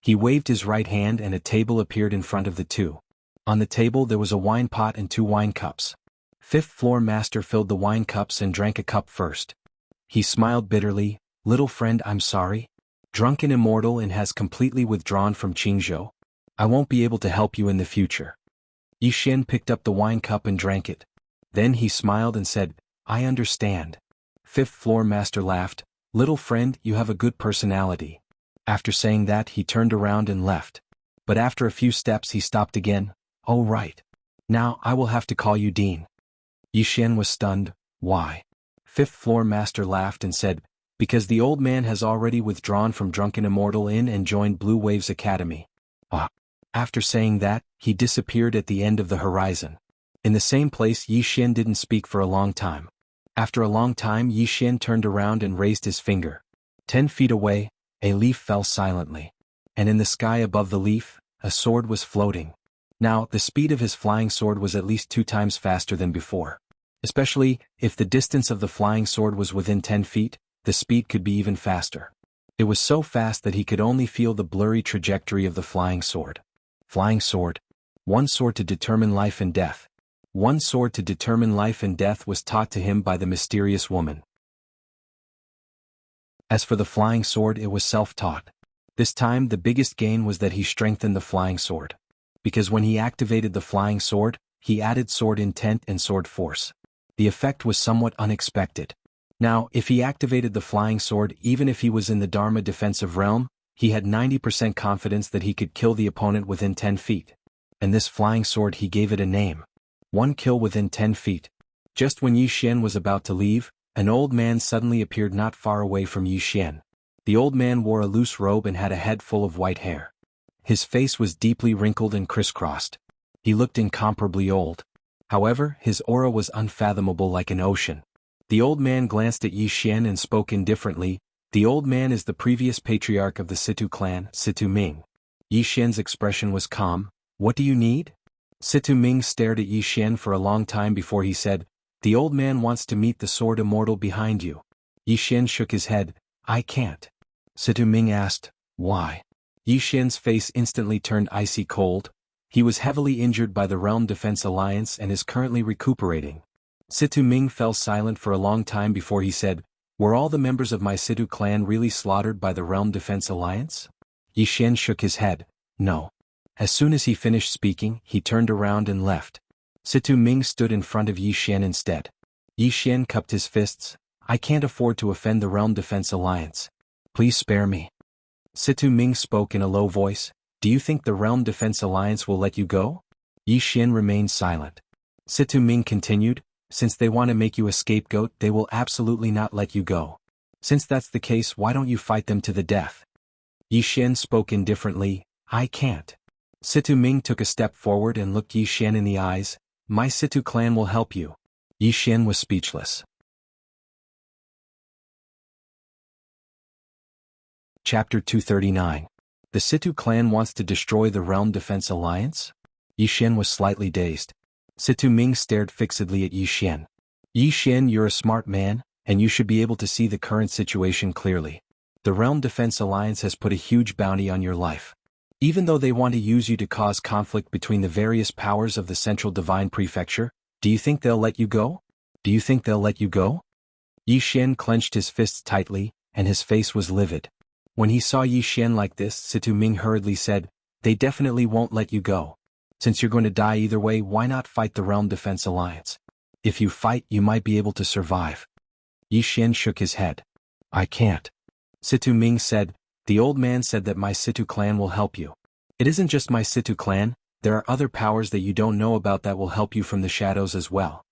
He waved his right hand and a table appeared in front of the two. On the table there was a wine pot and 2 wine cups. Fifth Floor Master filled the wine cups and drank a cup first. He smiled bitterly, "Little friend, I'm sorry. Drunken Immortal has completely withdrawn from Qingzhou. I won't be able to help you in the future." Yi Xian picked up the wine cup and drank it. Then he smiled and said, "I understand." Fifth Floor Master laughed, "Little friend, you have a good personality." After saying that, he turned around and left. But after a few steps he stopped again. "Oh right. Now I will have to call you Dean." Yi Xian was stunned. "Why?" Fifth Floor Master laughed and said, "Because the old man has already withdrawn from Drunken Immortal Inn and joined Blue Waves Academy." Ah. After saying that, he disappeared at the end of the horizon. In the same place, Yi Xian didn't speak for a long time. After a long time, Yi Xian turned around and raised his finger. 10 feet away, a leaf fell silently. And in the sky above the leaf, a sword was floating. Now, the speed of his flying sword was at least 2 times faster than before. Especially, if the distance of the flying sword was within 10 feet, the speed could be even faster. It was so fast that he could only feel the blurry trajectory of the flying sword. Flying sword. One sword to determine life and death. One sword to determine life and death was taught to him by the mysterious woman. As for the flying sword, it was self-taught. This time the biggest gain was that he strengthened the flying sword. Because when he activated the flying sword, he added sword intent and sword force. The effect was somewhat unexpected. Now, if he activated the flying sword even if he was in the Dharma defensive realm, he had 90% confidence that he could kill the opponent within 10 feet. And this flying sword, he gave it a name. 1 kill within 10 feet. Just when Yi Xian was about to leave, an old man suddenly appeared not far away from Yi Xian. The old man wore a loose robe and had a head full of white hair. His face was deeply wrinkled and crisscrossed. He looked incomparably old. However, his aura was unfathomable like an ocean. The old man glanced at Yi Xian and spoke indifferently. The old man is the previous patriarch of the Situ clan, Situ Ming. Yi Xian's expression was calm. "What do you need?" Situ Ming stared at Yi Xian for a long time before he said, "The old man wants to meet the sword immortal behind you." Yi Xian shook his head. "I can't." Situ Ming asked, "Why?" Yi Xian's face instantly turned icy cold. He was heavily injured by the Realm Defense Alliance and is currently recuperating. Situ Ming fell silent for a long time before he said, "Were all the members of my Situ clan really slaughtered by the Realm Defense Alliance?" Yi Xian shook his head. "No." As soon as he finished speaking, he turned around and left. Situ Ming stood in front of Yi Xian instead. Yi Xian cupped his fists. "I can't afford to offend the Realm Defense Alliance. Please spare me." Situ Ming spoke in a low voice. "Do you think the Realm Defense Alliance will let you go?" Yi Xian remained silent. Situ Ming continued, "Since they want to make you a scapegoat, they will absolutely not let you go. Since that's the case, why don't you fight them to the death?" Yi Xian spoke indifferently, "I can't." Situ Ming took a step forward and looked Yi Xian in the eyes. "My Situ clan will help you." Yi Xian was speechless. Chapter 239. The Situ clan wants to destroy the Realm Defense Alliance? Yi Xian was slightly dazed. Situ Ming stared fixedly at Yi Xian. "Yi Xian, you're a smart man, and you should be able to see the current situation clearly. The Realm Defense Alliance has put a huge bounty on your life. Even though they want to use you to cause conflict between the various powers of the Central Divine Prefecture, Do you think they'll let you go? Do you think they'll let you go? Yi Xian clenched his fists tightly, and his face was livid. When he saw Yi Xian like this, Situ Ming hurriedly said, "They definitely won't let you go. Since you're going to die either way, why not fight the Realm Defense Alliance? If you fight, you might be able to survive." Yi Xian shook his head. "I can't." Situ Ming said, "The old man said that my Situ clan will help you. It isn't just my Situ clan, there are other powers that you don't know about that will help you from the shadows as well."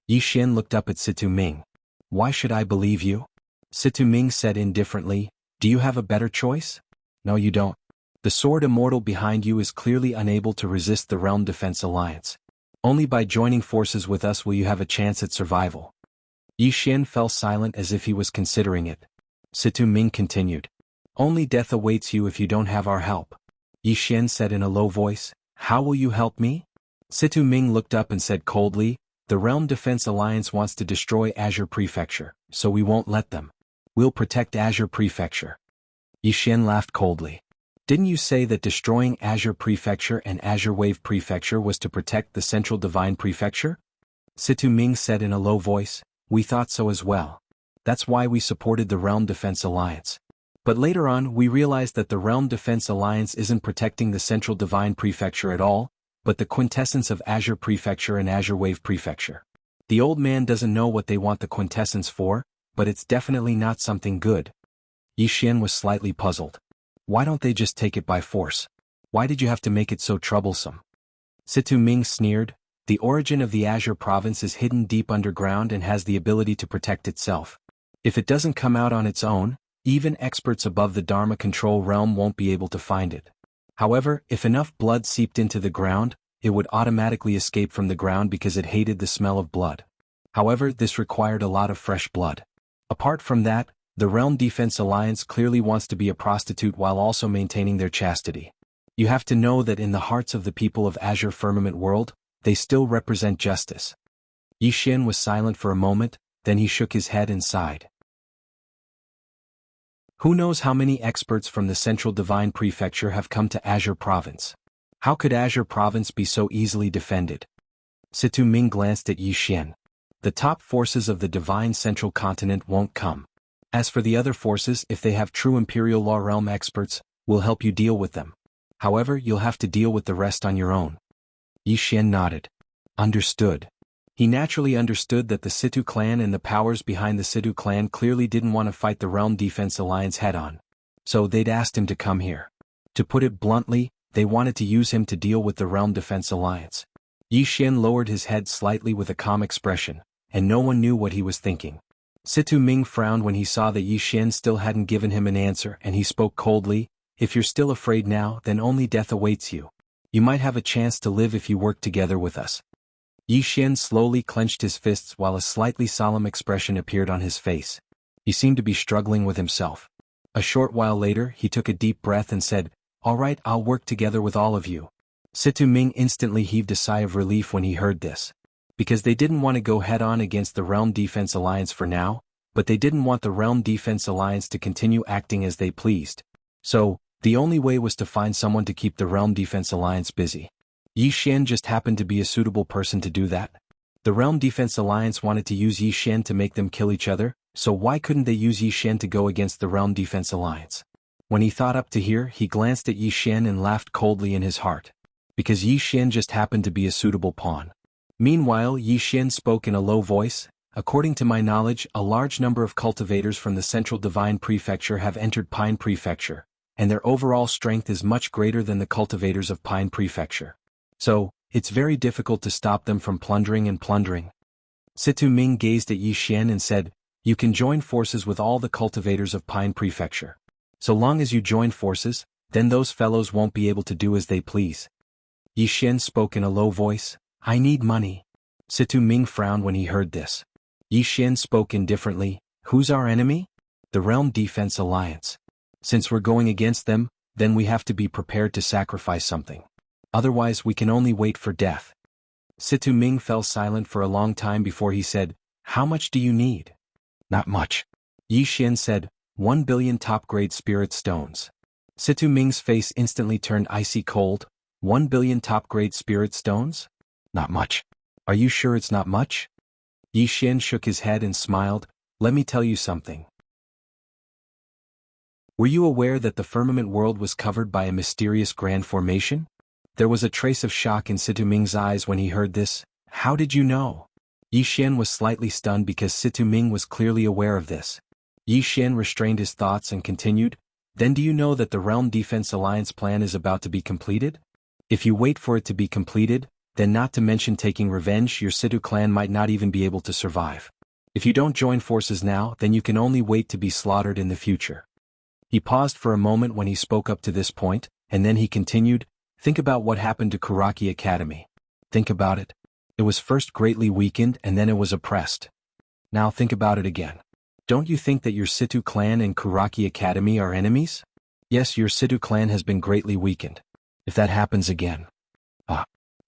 Yi Xian looked up at Situ Ming. "Why should I believe you?" Situ Ming said indifferently, "Do you have a better choice? No, you don't. The sword immortal behind you is clearly unable to resist the Realm Defense Alliance. Only by joining forces with us will you have a chance at survival." Yi Xian fell silent as if he was considering it. Situ Ming continued, "Only death awaits you if you don't have our help." Yi Xian said in a low voice, "How will you help me?" Situ Ming looked up and said coldly, "The Realm Defense Alliance wants to destroy Azure Prefecture, so we won't let them. We'll protect Azure Prefecture." Yi Xian laughed coldly. "Didn't you say that destroying Azure Prefecture and Azure Wave Prefecture was to protect the Central Divine Prefecture?" Situ Ming said in a low voice, "We thought so as well. That's why we supported the Realm Defense Alliance. But later on we realized that the Realm Defense Alliance isn't protecting the Central Divine Prefecture at all, but the quintessence of Azure Prefecture and Azure Wave Prefecture. The old man doesn't know what they want the quintessence for, but it's definitely not something good." Yi Xian was slightly puzzled. "Why don't they just take it by force? Why did you have to make it so troublesome?" Situ Ming sneered, "The origin of the Azure Province is hidden deep underground and has the ability to protect itself. If it doesn't come out on its own, even experts above the Dharma control realm won't be able to find it. However, if enough blood seeped into the ground, it would automatically escape from the ground because it hated the smell of blood. However, this required a lot of fresh blood. Apart from that, the Realm Defense Alliance clearly wants to be a prostitute while also maintaining their chastity. You have to know that in the hearts of the people of Azure Firmament World, they still represent justice." Yi Xian was silent for a moment, then he shook his head and sighed. "Who knows how many experts from the Central Divine Prefecture have come to Azure Province? How could Azure Province be so easily defended?" Situ Ming glanced at Yi Xian. "The top forces of the Divine Central Continent won't come. As for the other forces, if they have true Imperial Law Realm experts, we'll help you deal with them. However, you'll have to deal with the rest on your own." Yi Xian nodded. "Understood." He naturally understood that the Situ clan and the powers behind the Situ clan clearly didn't want to fight the Realm Defense Alliance head-on. So they'd asked him to come here. To put it bluntly, they wanted to use him to deal with the Realm Defense Alliance. Yi Xian lowered his head slightly with a calm expression, and no one knew what he was thinking. Situ Ming frowned when he saw that Yi Xian still hadn't given him an answer, and he spoke coldly, "If you're still afraid now, then only death awaits you. You might have a chance to live if you work together with us." Yi Xian slowly clenched his fists while a slightly solemn expression appeared on his face. He seemed to be struggling with himself. A short while later, he took a deep breath and said, "All right, I'll work together with all of you." Situ Ming instantly heaved a sigh of relief when he heard this. Because they didn't want to go head-on against the Realm Defense Alliance for now, but they didn't want the Realm Defense Alliance to continue acting as they pleased. So, the only way was to find someone to keep the Realm Defense Alliance busy. Yi Xian just happened to be a suitable person to do that. The Realm Defense Alliance wanted to use Yi Xian to make them kill each other, so why couldn't they use Yi Xian to go against the Realm Defense Alliance? When he thought up to here, he glanced at Yi Xian and laughed coldly in his heart. Because Yi Xian just happened to be a suitable pawn. Meanwhile, Yi Xian spoke in a low voice, "According to my knowledge, a large number of cultivators from the Central Divine Prefecture have entered Pine Prefecture, and their overall strength is much greater than the cultivators of Pine Prefecture. So, it's very difficult to stop them from plundering. Situ Ming gazed at Yi Xian and said, "You can join forces with all the cultivators of Pine Prefecture. So long as you join forces, then those fellows won't be able to do as they please." Yi Xian spoke in a low voice, "I need money." Situ Ming frowned when he heard this. Yi Xian spoke indifferently, "Who's our enemy? The Realm Defense Alliance. Since we're going against them, then we have to be prepared to sacrifice something. Otherwise we can only wait for death." Situ Ming fell silent for a long time before he said, "How much do you need?" "Not much." Yi Xian said, 1 billion top-grade spirit stones. Situ Ming's face instantly turned icy cold. 1 billion top-grade spirit stones? Not much. Are you sure it's not much? Yi Xian shook his head and smiled. Let me tell you something. Were you aware that the firmament world was covered by a mysterious grand formation? There was a trace of shock in Situ Ming's eyes when he heard this. How did you know? Yi Xian was slightly stunned because Situ Ming was clearly aware of this. Yi Xian restrained his thoughts and continued, Then do you know that the Realm Defense Alliance plan is about to be completed? If you wait for it to be completed, then not to mention taking revenge, your Situ clan might not even be able to survive. If you don't join forces now, then you can only wait to be slaughtered in the future. He paused for a moment when he spoke up to this point, and then he continued, Think about what happened to Kuraki Academy. Think about it. It was first greatly weakened and then it was oppressed. Now think about it again. Don't you think that your Situ clan and Kuraki Academy are enemies? Yes, your Situ clan has been greatly weakened. If that happens again.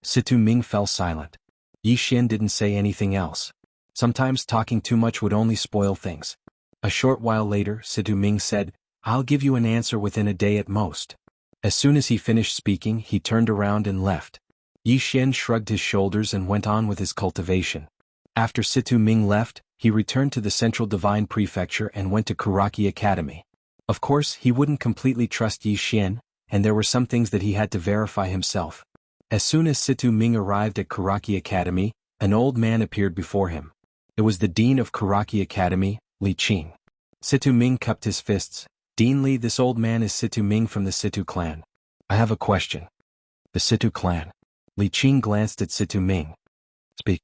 Situ Ming fell silent. Yi Xian didn't say anything else. Sometimes talking too much would only spoil things. A short while later, Situ Ming said, I'll give you an answer within a day at most. As soon as he finished speaking, he turned around and left. Yi Xian shrugged his shoulders and went on with his cultivation. After Situ Ming left, he returned to the Central Divine Prefecture and went to Kuraki Academy. Of course, he wouldn't completely trust Yi Xian, and there were some things that he had to verify himself. As soon as Situ Ming arrived at Kuraki Academy, an old man appeared before him. It was the dean of Kuraki Academy, Li Qing. Situ Ming cupped his fists. Dean Li, this old man is Situ Ming from the Situ clan. I have a question. The Situ clan. Li Qing glanced at Situ Ming. Speak.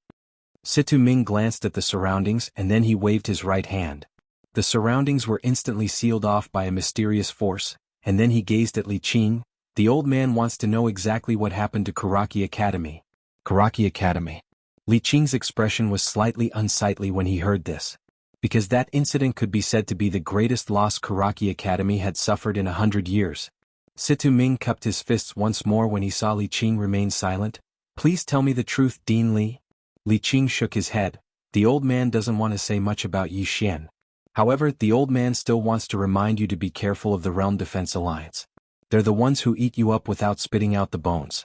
Situ Ming glanced at the surroundings and then he waved his right hand. The surroundings were instantly sealed off by a mysterious force, and then he gazed at Li Qing. The old man wants to know exactly what happened to Kuraki Academy. Kuraki Academy. Li Qing's expression was slightly unsightly when he heard this. Because that incident could be said to be the greatest loss Kuraki Academy had suffered in 100 years. Situ Ming cupped his fists once more when he saw Li Qing remain silent. Please tell me the truth, Dean Li. Li Qing shook his head. The old man doesn't want to say much about Yi Xian. However, the old man still wants to remind you to be careful of the Realm Defense Alliance. They're the ones who eat you up without spitting out the bones.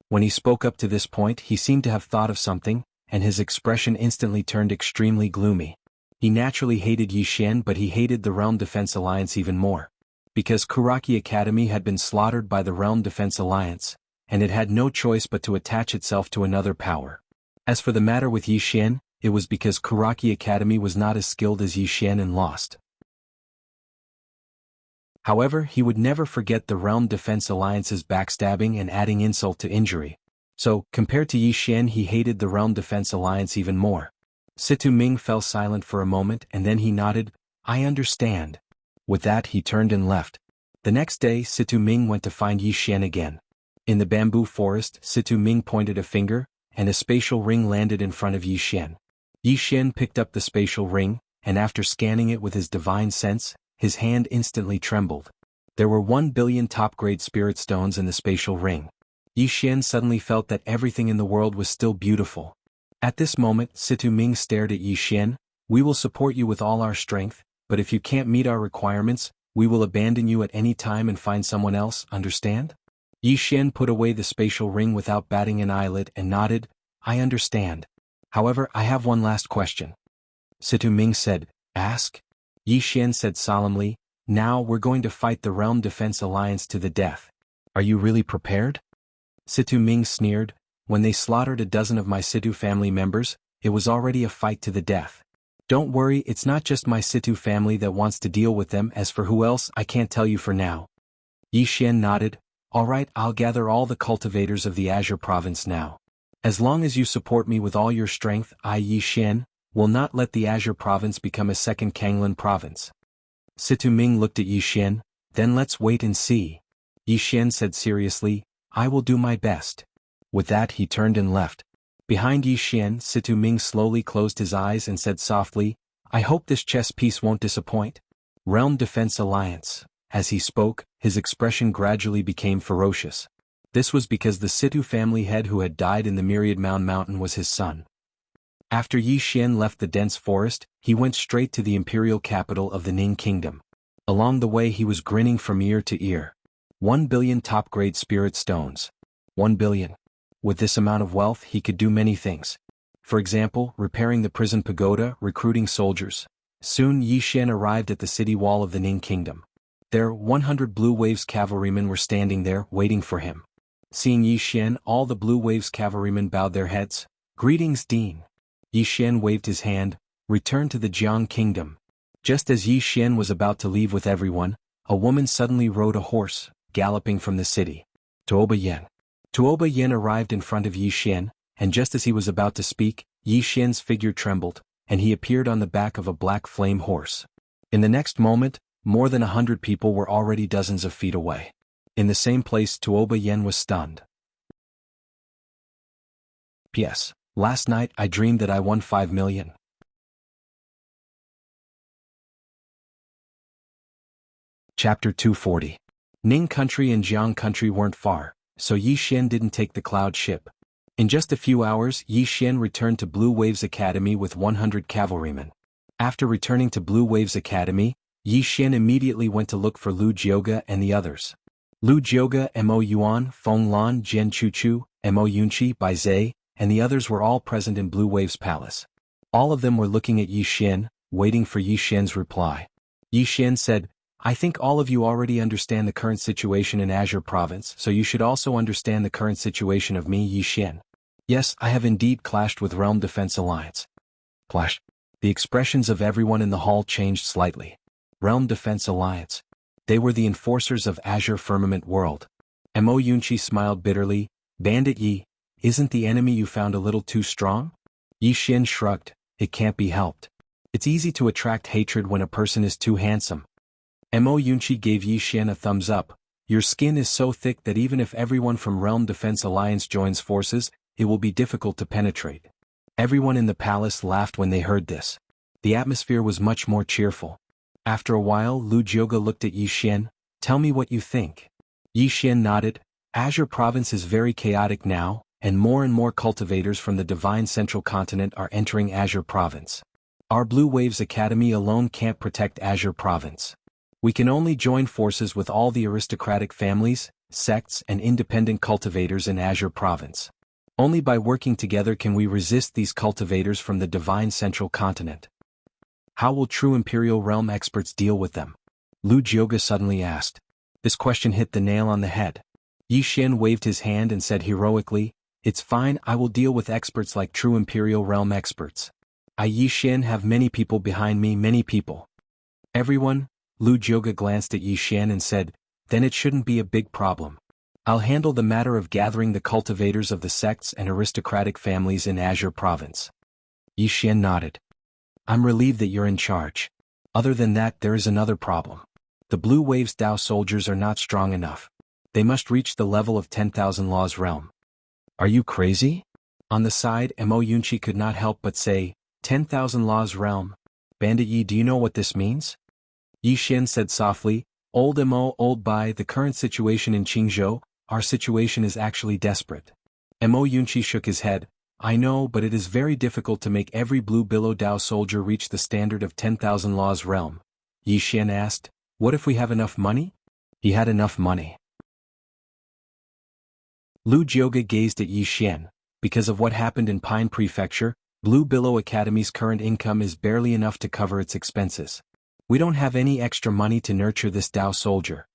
When he spoke up to this point, he seemed to have thought of something, and his expression instantly turned extremely gloomy. He naturally hated Yi Xian, but he hated the Realm Defense Alliance even more. Because Kuraki Academy had been slaughtered by the Realm Defense Alliance, and it had no choice but to attach itself to another power. As for the matter with Yi Xian, it was because Kuraki Academy was not as skilled as Yi Xian and lost. However, he would never forget the Realm Defense Alliance's backstabbing and adding insult to injury. So, compared to Yi Xian, he hated the Realm Defense Alliance even more. Situ Ming fell silent for a moment and then he nodded, I understand. With that he turned and left. The next day Situ Ming went to find Yi Xian again. In the bamboo forest, Situ Ming pointed a finger, and a spatial ring landed in front of Yi Xian. Yi Xian picked up the spatial ring, and after scanning it with his divine sense, his hand instantly trembled. There were 1 billion top-grade spirit stones in the spatial ring. Yi Xian suddenly felt that everything in the world was still beautiful. At this moment, Situ Ming stared at Yi Xian. We will support you with all our strength, but if you can't meet our requirements, we will abandon you at any time and find someone else, understand? Yi Xian put away the spatial ring without batting an eyelid and nodded, I understand. However, I have one last question. Situ Ming said, ask? Yi Xian said solemnly, now we're going to fight the Realm Defense Alliance to the death. Are you really prepared? Situ Ming sneered, when they slaughtered a dozen of my Situ family members, it was already a fight to the death. Don't worry, it's not just my Situ family that wants to deal with them. As for who else, I can't tell you for now. Yi Xian nodded, alright, I'll gather all the cultivators of the Azure Province now. As long as you support me with all your strength, I, Yi Xian, will not let the Azure Province become a second Kanglan Province. Situ Ming looked at Yi Xian, then let's wait and see. Yi Xian said seriously, I will do my best. With that he turned and left. Behind Yi Xian, Situ Ming slowly closed his eyes and said softly, I hope this chess piece won't disappoint. Realm Defense Alliance. As he spoke, his expression gradually became ferocious. This was because the Situ family head who had died in the Myriad Mountain was his son. After Yi Xian left the dense forest, he went straight to the imperial capital of the Ning Kingdom. Along the way he was grinning from ear to ear. 1 billion top-grade spirit stones. 1 billion. With this amount of wealth he could do many things. For example, repairing the prison pagoda, recruiting soldiers. Soon Yi Xian arrived at the city wall of the Ning Kingdom. There, 100 Blue Waves cavalrymen were standing there, waiting for him. Seeing Yi Xian, all the Blue Waves cavalrymen bowed their heads. "Greetings, Dean." Yi Xian waved his hand. "Return to the Jiang Kingdom." Just as Yi Xian was about to leave with everyone, a woman suddenly rode a horse, galloping from the city. Tuoba Yen. Tuoba Yen arrived in front of Yi Xian, and just as he was about to speak, Yi Xian's figure trembled, and he appeared on the back of a black flame horse. In the next moment, more than 100 people were already dozens of feet away. In the same place, Tuoba Yen was stunned. P.S. Last night I dreamed that I won 5 million. Chapter 240. Ning Country and Jiang Country weren't far, so Yi Xian didn't take the cloud ship. In just a few hours, Yi Xian returned to Blue Waves Academy with 100 cavalrymen. After returning to Blue Waves Academy, Yi Xian immediately went to look for Lu Jioge and the others. Lu Jioge, Mo Yuan, Feng Lan, Jian Chuchu, Mo Yunqi, Bai Zhe, and the others were all present in Blue Waves Palace. All of them were looking at Yi Xian, waiting for Yi Xian's reply. Yi Xian said, "I think all of you already understand the current situation in Azure Province, so you should also understand the current situation of me, Yi Xian. Yes, I have indeed clashed with Realm Defense Alliance." Clash. The expressions of everyone in the hall changed slightly. Realm Defense Alliance. They were the enforcers of Azure Firmament World. Mo Yunqi smiled bitterly. "Bandit Yi, isn't the enemy you found a little too strong?" Yi Xian shrugged. "It can't be helped. It's easy to attract hatred when a person is too handsome." Mo Yunqi gave Yi Xian a thumbs up. "Your skin is so thick that even if everyone from Realm Defense Alliance joins forces, it will be difficult to penetrate." Everyone in the palace laughed when they heard this. The atmosphere was much more cheerful. After a while, Lu Jioge looked at Yi Xian. "Tell me what you think." Yi Xian nodded. "Azure Province is very chaotic now, and more cultivators from the Divine Central Continent are entering Azure Province. Our Blue Waves Academy alone can't protect Azure Province. We can only join forces with all the aristocratic families, sects, and independent cultivators in Azure Province. Only by working together can we resist these cultivators from the Divine Central Continent." "How will true Imperial Realm experts deal with them?" Lu Jioge suddenly asked. This question hit the nail on the head. Yi Xian waved his hand and said heroically, "It's fine, I will deal with experts like true Imperial Realm experts. I, Yi Xian, have many people behind me, many people." "Everyone?" Lu Jioge glanced at Yi Xian and said, "Then it shouldn't be a big problem. I'll handle the matter of gathering the cultivators of the sects and aristocratic families in Azure Province." Yi Xian nodded. "I'm relieved that you're in charge. Other than that, there is another problem. The Blue Waves Dao soldiers are not strong enough. They must reach the level of 10,000 Laws Realm." "Are you crazy?" On the side, Mo Yunqi could not help but say, 10,000 Laws Realm. "Bandit Yi, do you know what this means?" Yi Xian said softly, "Old Mo, old Bai, the current situation in Qingzhou, our situation is actually desperate." Mo Yunqi shook his head. "I know, but it is very difficult to make every Blue Billow Dao soldier reach the standard of 10,000 Laws Realm." Yi Xian asked, "What if we have enough money?" He had enough money. Lu Jioge gazed at Yi Xian. Because of what happened in Pine Prefecture, Blue Billow Academy's current income is barely enough to cover its expenses. We don't have any extra money to nurture this Dao soldier.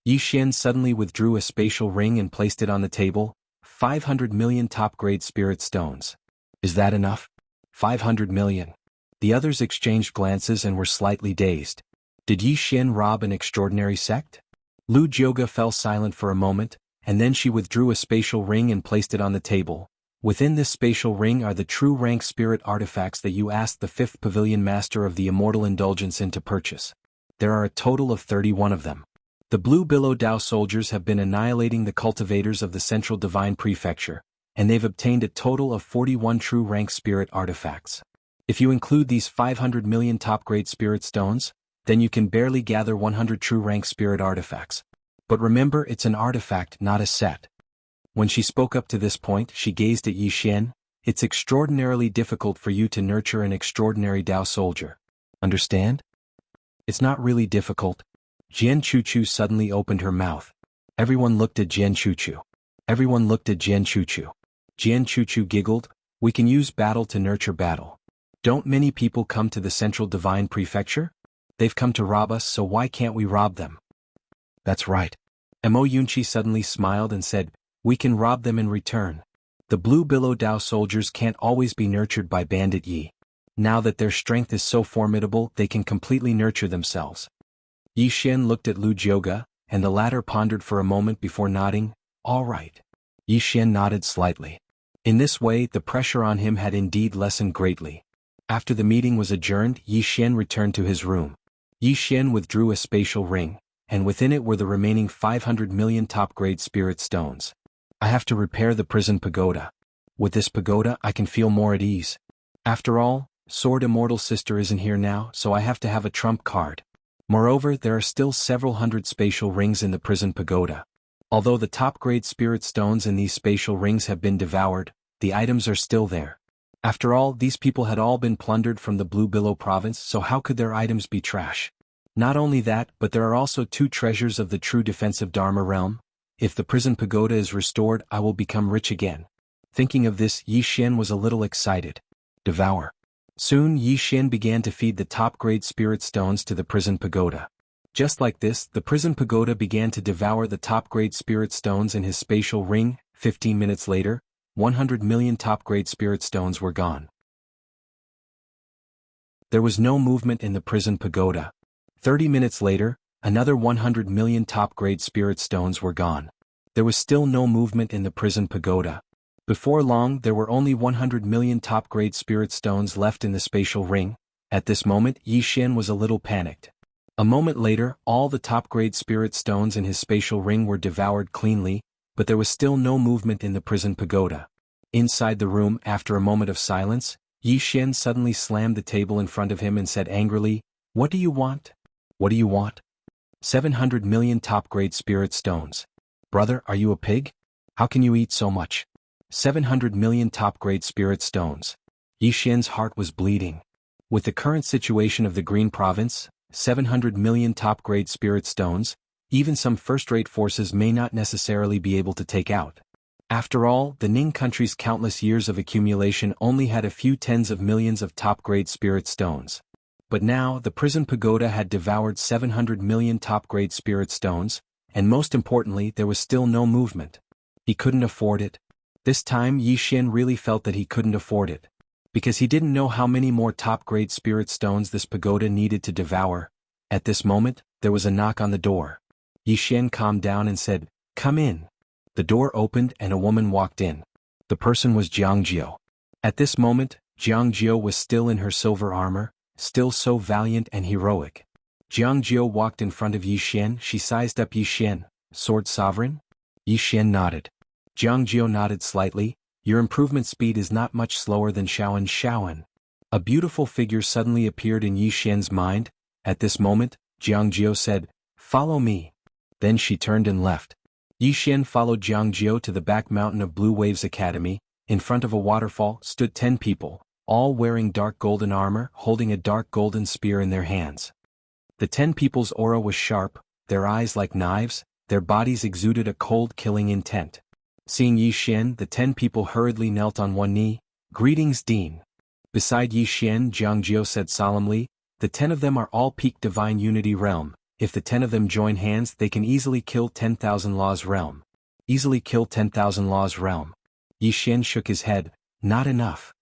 Yi Xian suddenly withdrew a spatial ring and placed it on the table. 500 million top-grade spirit stones. Is that enough? 500 million. The others exchanged glances and were slightly dazed. Did Yi Xian rob an extraordinary sect? Lu Jioge fell silent for a moment, and then she withdrew a spatial ring and placed it on the table. Within this spatial ring are the true rank spirit artifacts that you asked the 5th Pavilion Master of the Immortal Indulgence in to purchase. There are a total of 31 of them. The Blue Billow Dao soldiers have been annihilating the cultivators of the Central Divine Prefecture, and they've obtained a total of 41 true rank spirit artifacts. If you include these 500 million top-grade spirit stones, then you can barely gather 100 true rank spirit artifacts. But remember, it's an artifact, not a set." When she spoke up to this point, she gazed at Yi Xian. "It's extraordinarily difficult for you to nurture an extraordinary Dao soldier. Understand?" "It's not really difficult." Jian Chuchu suddenly opened her mouth. Everyone looked at Jian Chuchu. Everyone looked at Jian Chuchu. Jian Chuchu giggled. We can use battle to nurture battle. Don't many people come to the Central Divine Prefecture? They've come to rob us, so why can't we rob them? That's right. Mo Yunchi suddenly smiled and said, we can rob them in return. The Blue Billow Dao soldiers can't always be nurtured by Bandit Yi. Now that their strength is so formidable, they can completely nurture themselves. Yi Xian looked at Lu Jioge, and the latter pondered for a moment before nodding, all right. Yi Xian nodded slightly. In this way, the pressure on him had indeed lessened greatly. After the meeting was adjourned, Yi Xian returned to his room. Yi Xian withdrew a spatial ring, and within it were the remaining 500 million top-grade spirit stones. I have to repair the prison pagoda. With this pagoda, I can feel more at ease. After all, Sword Immortal Sister isn't here now, so I have to have a trump card. Moreover, there are still several hundred spatial rings in the prison pagoda. Although the top-grade spirit stones in these spatial rings have been devoured, the items are still there. After all, these people had all been plundered from the Blue Billow province, so how could their items be trash? Not only that, but there are also 2 treasures of the true defensive Dharma realm. If the prison pagoda is restored, I will become rich again. Thinking of this, Yi Xian was a little excited. Devour. Soon Yi Xian began to feed the top-grade spirit stones to the prison pagoda. Just like this, the prison pagoda began to devour the top-grade spirit stones in his spatial ring. 15 minutes later, 100 million top-grade spirit stones were gone. There was no movement in the prison pagoda. 30 minutes later, another 100 million top-grade spirit stones were gone. There was still no movement in the prison pagoda. Before long, there were only 100 million top-grade spirit stones left in the spatial ring. At this moment, Yi Xian was a little panicked. A moment later, all the top-grade spirit stones in his spatial ring were devoured cleanly, but there was still no movement in the prison pagoda. Inside the room, after a moment of silence, Yi Xian suddenly slammed the table in front of him and said angrily, "What do you want? What do you want?" 700 million top-grade spirit stones. Brother, are you a pig? How can you eat so much? 700 million top-grade spirit stones. Yi Xian's heart was bleeding. With the current situation of the Green Province, 700 million top-grade spirit stones, even some first-rate forces may not necessarily be able to take out. After all, the Ning country's countless years of accumulation only had a few tens of millions of top-grade spirit stones. But now, the prison pagoda had devoured 700 million top-grade spirit stones, and most importantly, there was still no movement. He couldn't afford it. This time Yi Xian really felt that he couldn't afford it. Because he didn't know how many more top-grade spirit stones this pagoda needed to devour. At this moment, there was a knock on the door. Yi Xian calmed down and said, "Come in." The door opened and a woman walked in. The person was Jiang Jiao. At this moment, Jiang Jiao was still in her silver armor, still so valiant and heroic. Jiang Jiao walked in front of Yi Xian. She sized up Yi Xian. "Sword Sovereign?" Yi Xian nodded. Jiang Jiao nodded slightly. "Your improvement speed is not much slower than Shaoan. A beautiful figure suddenly appeared in Yi Xian's mind. At this moment, Jiang Jiao said, "Follow me." Then she turned and left. Yi Xian followed Jiang Jiao to the back mountain of Blue Waves Academy. In front of a waterfall stood 10 people, all wearing dark golden armor, holding a dark golden spear in their hands. The 10 people's aura was sharp, their eyes like knives, their bodies exuded a cold killing intent. Seeing Yi Xian, the 10 people hurriedly knelt on one knee. "Greetings, Dean." Beside Yi Xian, Jiang Jiao said solemnly, "The 10 of them are all peak divine unity realm. If the 10 of them join hands, they can easily kill 10,000 laws realm." Easily kill 10,000 laws realm. Yi Xian shook his head. Not enough.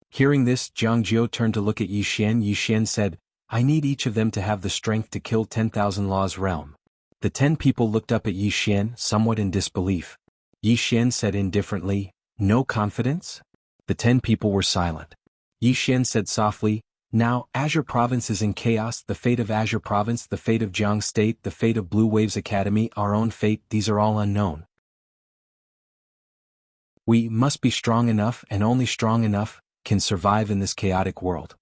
Hearing this, Jiang Jiao turned to look at Yi Xian. Yi Xian said, "I need each of them to have the strength to kill 10,000 laws realm." The 10 people looked up at Yi Xian, somewhat in disbelief. Yi Xian said indifferently, "No confidence?" The 10 people were silent. Yi Xian said softly, "Now, Azure Province is in chaos, the fate of Azure Province, the fate of Jiang State, the fate of Blue Waves Academy, our own fate, these are all unknown. We must be strong enough, and only strong enough, can survive in this chaotic world."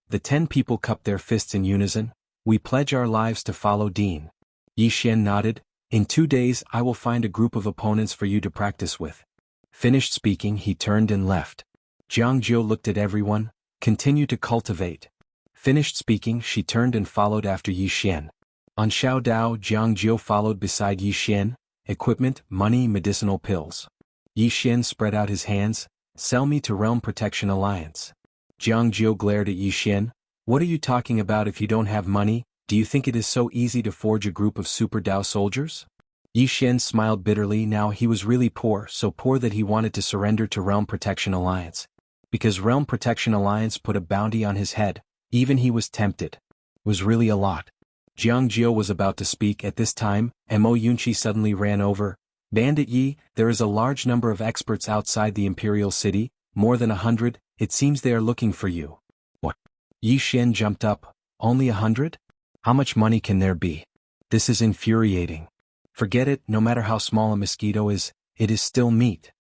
The 10 people cupped their fists in unison. "We pledge our lives to follow Dean." Yi Xian nodded. "In 2 days I will find a group of opponents for you to practice with." Finished speaking, he turned and left. Jiang Jiao looked at everyone. "Continue to cultivate." Finished speaking, she turned and followed after Yi Xian. On Xiao Dao, Jiang Jiao followed beside Yi Xian. Equipment, money, medicinal pills. Yi Xian spread out his hands. Sell me to Realm Protection Alliance. Jiang Jiu glared at Yi Xian. What are you talking about if you don't have money? Do you think it is so easy to forge a group of Super Dao soldiers? Yi Xian smiled bitterly. Now he was really poor, so poor that he wanted to surrender to Realm Protection Alliance. Because Realm Protection Alliance put a bounty on his head, even he was tempted. It was really a lot. Jiang Jiu was about to speak at this time, and Mo Yunqi suddenly ran over. Bandit Yi, there is a large number of experts outside the Imperial City, more than 100, it seems they are looking for you. What? Yi Xian jumped up. Only 100? How much money can there be? This is infuriating. Forget it, no matter how small a mosquito is, it is still meat.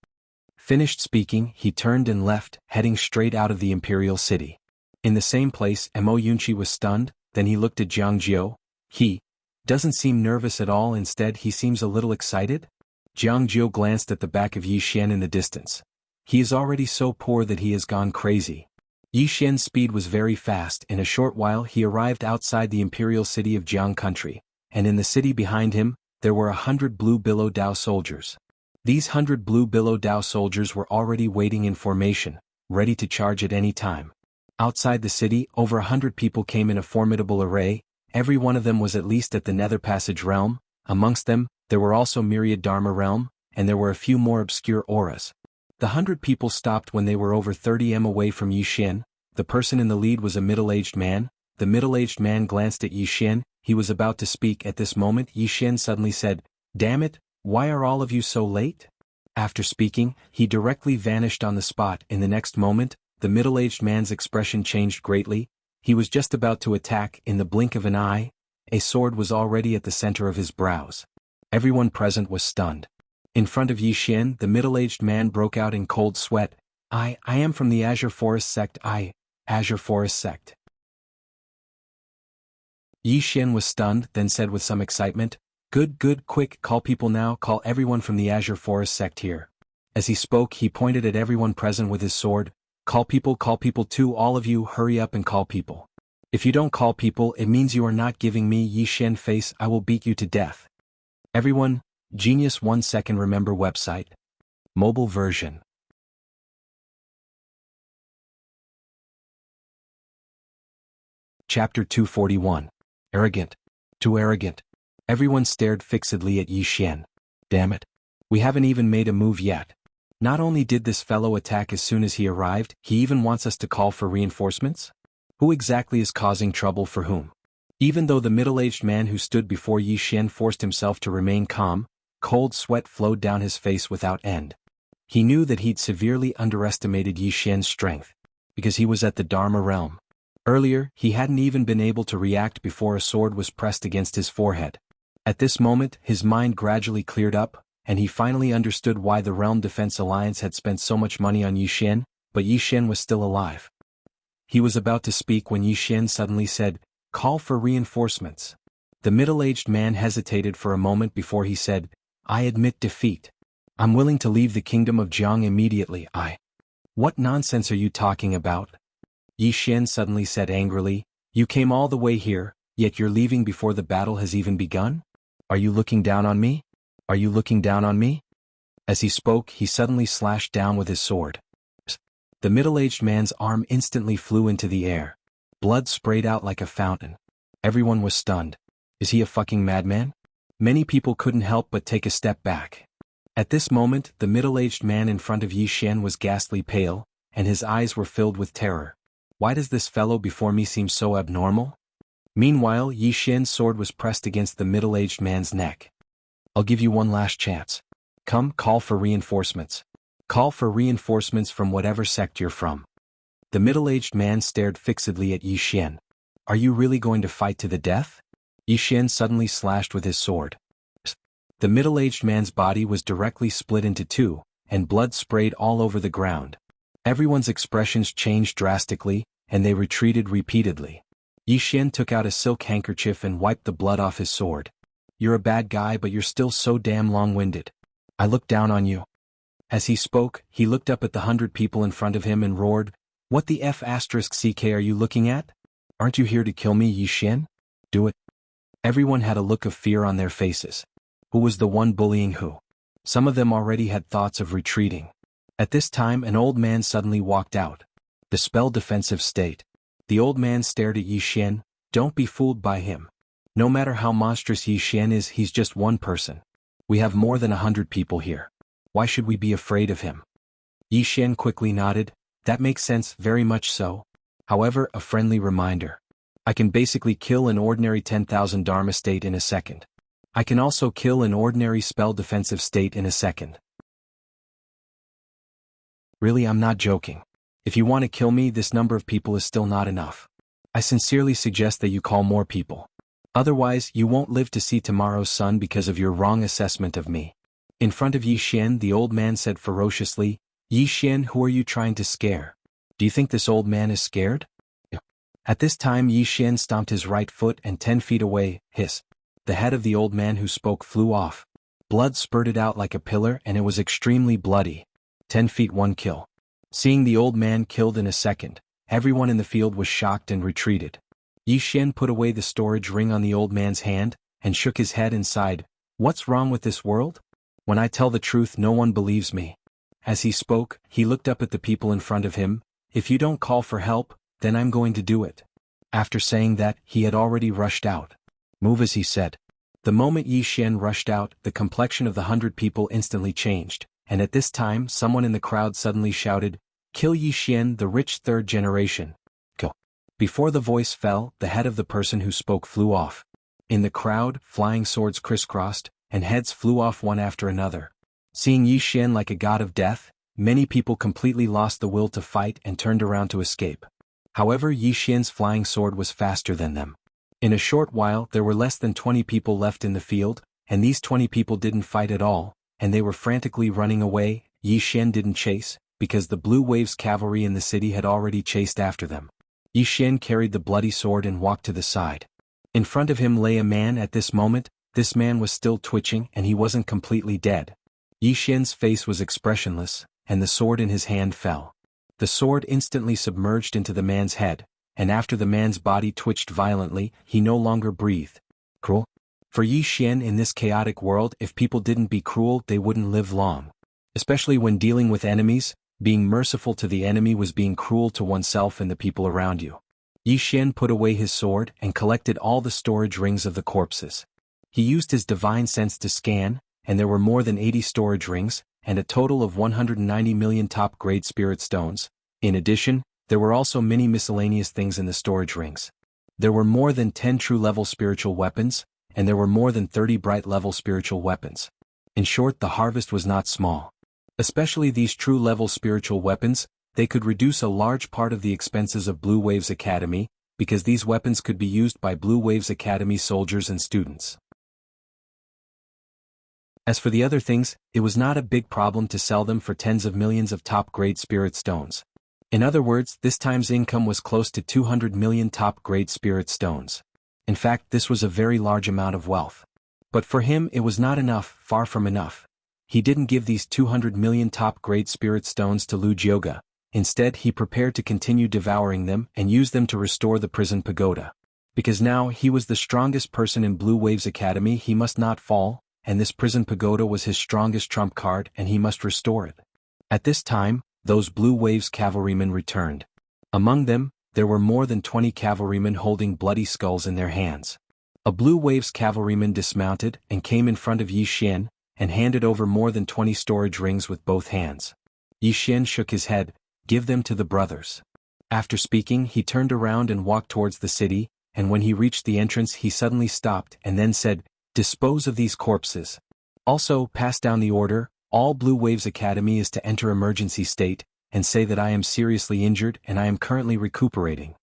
Finished speaking, he turned and left, heading straight out of the Imperial City. In the same place, Mo Yunqi was stunned, then he looked at Jiang Jiu. He doesn't seem nervous at all, instead he seems a little excited. Jiang Jiu glanced at the back of Yi Xian in the distance. He is already so poor that he has gone crazy. Yi Xian's speed was very fast. In a short while he arrived outside the Imperial City of Jiang Country, and in the city behind him, there were 100 Blue Billow Dao soldiers. These 100 Blue Billow Dao soldiers were already waiting in formation, ready to charge at any time. Outside the city, over 100 people came in a formidable array. Every one of them was at least at the Nether Passage realm. Amongst them, there were also myriad Dharma realm, and there were a few more obscure auras. The 100 people stopped when they were over 30 m away from Yi Xian. The person in the lead was a middle-aged man. The middle-aged man glanced at Yi Xian. He was about to speak. At this moment Yi Xian suddenly said, "Damn it, why are all of you so late?" After speaking, he directly vanished on the spot. In the next moment, the middle-aged man's expression changed greatly. He was just about to attack. In the blink of an eye, a sword was already at the center of his brows. Everyone present was stunned. In front of Yi Xian, the middle-aged man broke out in cold sweat. I am from the Azure Forest sect. Azure Forest sect. Yi Xian was stunned, then said with some excitement, Good, quick, call people now, call everyone from the Azure Forest sect here. As he spoke, he pointed at everyone present with his sword. Call people too, all of you, hurry up and call people. If you don't call people, it means you are not giving me Yi Xian face, I will beat you to death. Everyone, Genius 1 second remember website. Mobile version. Chapter 241. Arrogant. Too arrogant. Everyone stared fixedly at Yi Xian. Damn it. We haven't even made a move yet. Not only did this fellow attack as soon as he arrived, he even wants us to call for reinforcements? Who exactly is causing trouble for whom? Even though the middle-aged man who stood before Yi Xian forced himself to remain calm, cold sweat flowed down his face without end. He knew that he'd severely underestimated Yi Xian's strength, because he was at the Dharma realm. Earlier, he hadn't even been able to react before a sword was pressed against his forehead. At this moment, his mind gradually cleared up, and he finally understood why the Realm Defense Alliance had spent so much money on Yi Xian, but Yi Xian was still alive. He was about to speak when Yi Xian suddenly said, Call for reinforcements. The middle-aged man hesitated for a moment before he said, I admit defeat. I'm willing to leave the kingdom of Jiang immediately. What nonsense are you talking about? Yi Xian suddenly said angrily, You came all the way here, yet you're leaving before the battle has even begun? Are you looking down on me? Are you looking down on me? As he spoke, he suddenly slashed down with his sword. The middle-aged man's arm instantly flew into the air. Blood sprayed out like a fountain. Everyone was stunned. Is he a fucking madman? Many people couldn't help but take a step back. At this moment, the middle-aged man in front of Yi Xian was ghastly pale, and his eyes were filled with terror. Why does this fellow before me seem so abnormal? Meanwhile, Yi Xian's sword was pressed against the middle-aged man's neck. I'll give you one last chance. Come, call for reinforcements. Call for reinforcements from whatever sect you're from. The middle-aged man stared fixedly at Yi Xian. Are you really going to fight to the death? Yi Xian suddenly slashed with his sword. The middle-aged man's body was directly split into two, and blood sprayed all over the ground. Everyone's expressions changed drastically, and they retreated repeatedly. Yi Xian took out a silk handkerchief and wiped the blood off his sword. You're a bad guy, but you're still so damn long-winded. I look down on you. As he spoke, he looked up at the 100 people in front of him and roared, What the F***ck are you looking at? Aren't you here to kill me, Yi Xian? Do it. Everyone had a look of fear on their faces. Who was the one bullying who? Some of them already had thoughts of retreating. At this time an old man suddenly walked out. The spell defensive state. The old man stared at Yi Xian. Don't be fooled by him. No matter how monstrous Yi Xian is, he's just one person. We have more than 100 people here. Why should we be afraid of him? Yi Xian quickly nodded. That makes sense, very much so. However, a friendly reminder. I can basically kill an ordinary 10,000 Dharma state in a second. I can also kill an ordinary spell defensive state in a second. Really, I'm not joking. If you want to kill me, this number of people is still not enough. I sincerely suggest that you call more people. Otherwise, you won't live to see tomorrow's sun because of your wrong assessment of me. In front of Yi Xian, the old man said ferociously, Yi Xian, who are you trying to scare? Do you think this old man is scared? At this time Yi Xian stomped his right foot and 10 feet away, hiss. The head of the old man who spoke flew off. Blood spurted out like a pillar and it was extremely bloody. 10 feet 1 kill. Seeing the old man killed in a second, everyone in the field was shocked and retreated. Yi Xian put away the storage ring on the old man's hand, and shook his head and sighed, What's wrong with this world? When I tell the truth no one believes me. As he spoke, he looked up at the people in front of him, If you don't call for help, then I'm going to do it. After saying that, he had already rushed out. Move, as he said. The moment Yi Xian rushed out, the complexion of the 100 people instantly changed, and at this time someone in the crowd suddenly shouted, Kill Yi Xian, the rich third generation. Kill. Before the voice fell, the head of the person who spoke flew off. In the crowd, flying swords crisscrossed, and heads flew off one after another. Seeing Yi Xian like a god of death, many people completely lost the will to fight and turned around to escape. However, Yi Xian's flying sword was faster than them. In a short while there were less than 20 people left in the field, and these 20 people didn't fight at all, and they were frantically running away. Yi Xian didn't chase, because the Blue Wave's cavalry in the city had already chased after them. Yi Xian carried the bloody sword and walked to the side. In front of him lay a man. At this moment, this man was still twitching and he wasn't completely dead. Yi Xian's face was expressionless, and the sword in his hand fell. The sword instantly submerged into the man's head, and after the man's body twitched violently, he no longer breathed. Cruel? For Yi Xian, in this chaotic world, if people didn't be cruel, they wouldn't live long. Especially when dealing with enemies, being merciful to the enemy was being cruel to oneself and the people around you. Yi Xian put away his sword and collected all the storage rings of the corpses. He used his divine sense to scan, and there were more than 80 storage rings, and a total of 190 million top-grade spirit stones. In addition, there were also many miscellaneous things in the storage rings. There were more than 10 true-level spiritual weapons, and there were more than 30 bright-level spiritual weapons. In short, the harvest was not small. Especially these true-level spiritual weapons, they could reduce a large part of the expenses of Blue Wave's Academy, because these weapons could be used by Blue Wave's Academy soldiers and students. As for the other things, it was not a big problem to sell them for tens of millions of top-grade spirit stones. In other words, this time's income was close to 200 million top-grade spirit stones. In fact, this was a very large amount of wealth. But for him it was not enough, far from enough. He didn't give these 200 million top-grade spirit stones to Lu Jioge. Instead, he prepared to continue devouring them and use them to restore the prison pagoda. Because now he was the strongest person in Blue Wave's Academy, he must not fall, and this prison pagoda was his strongest trump card and he must restore it. At this time, those Blue Wave's cavalrymen returned. Among them, there were more than 20 cavalrymen holding bloody skulls in their hands. A Blue Wave's cavalryman dismounted and came in front of Yi Xian, and handed over more than 20 storage rings with both hands. Yi Xian shook his head. Give them to the brothers. After speaking, he turned around and walked towards the city, and when he reached the entrance he suddenly stopped and then said, Dispose of these corpses. Also, pass down the order, all Blue Wave's Academy is to enter emergency state, and say that I am seriously injured and I am currently recuperating.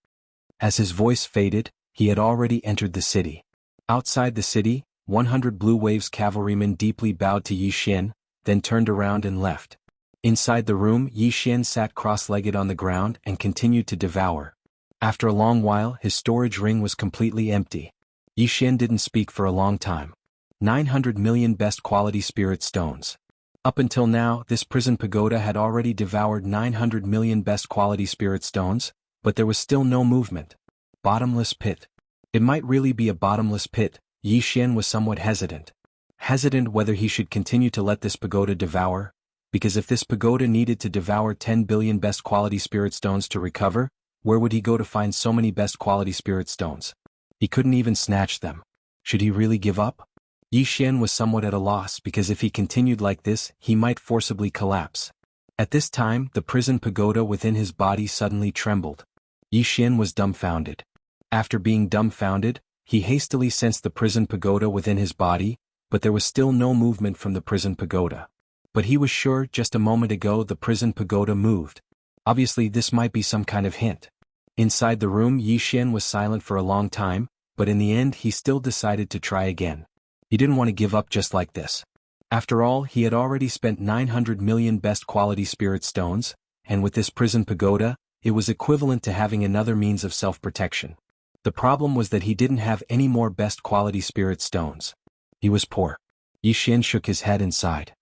As his voice faded, he had already entered the city. Outside the city, 100 Blue Wave's cavalrymen deeply bowed to Yi Xian, then turned around and left. Inside the room, Yi Xian sat cross-legged on the ground and continued to devour. After a long while, his storage ring was completely empty. Yi Xian didn't speak for a long time. 900 million best quality spirit stones. Up until now, this prison pagoda had already devoured 900 million best quality spirit stones, but there was still no movement. Bottomless pit. It might really be a bottomless pit. Yi Xian was somewhat hesitant. Hesitant whether he should continue to let this pagoda devour. because if this pagoda needed to devour 10 billion best quality spirit stones to recover, where would he go to find so many best quality spirit stones? He couldn't even snatch them. Should he really give up? Yi Xian was somewhat at a loss because if he continued like this, he might forcibly collapse. At this time, the prison pagoda within his body suddenly trembled. Yi Xian was dumbfounded. After being dumbfounded, he hastily sensed the prison pagoda within his body, but there was still no movement from the prison pagoda. But he was sure just a moment ago the prison pagoda moved. Obviously this might be some kind of hint. Inside the room, Yi Xian was silent for a long time, but in the end he still decided to try again. He didn't want to give up just like this. After all, he had already spent 900 million best quality spirit stones, and with this prison pagoda, it was equivalent to having another means of self-protection. The problem was that he didn't have any more best quality spirit stones. He was poor. Yi Xian shook his head and sighed.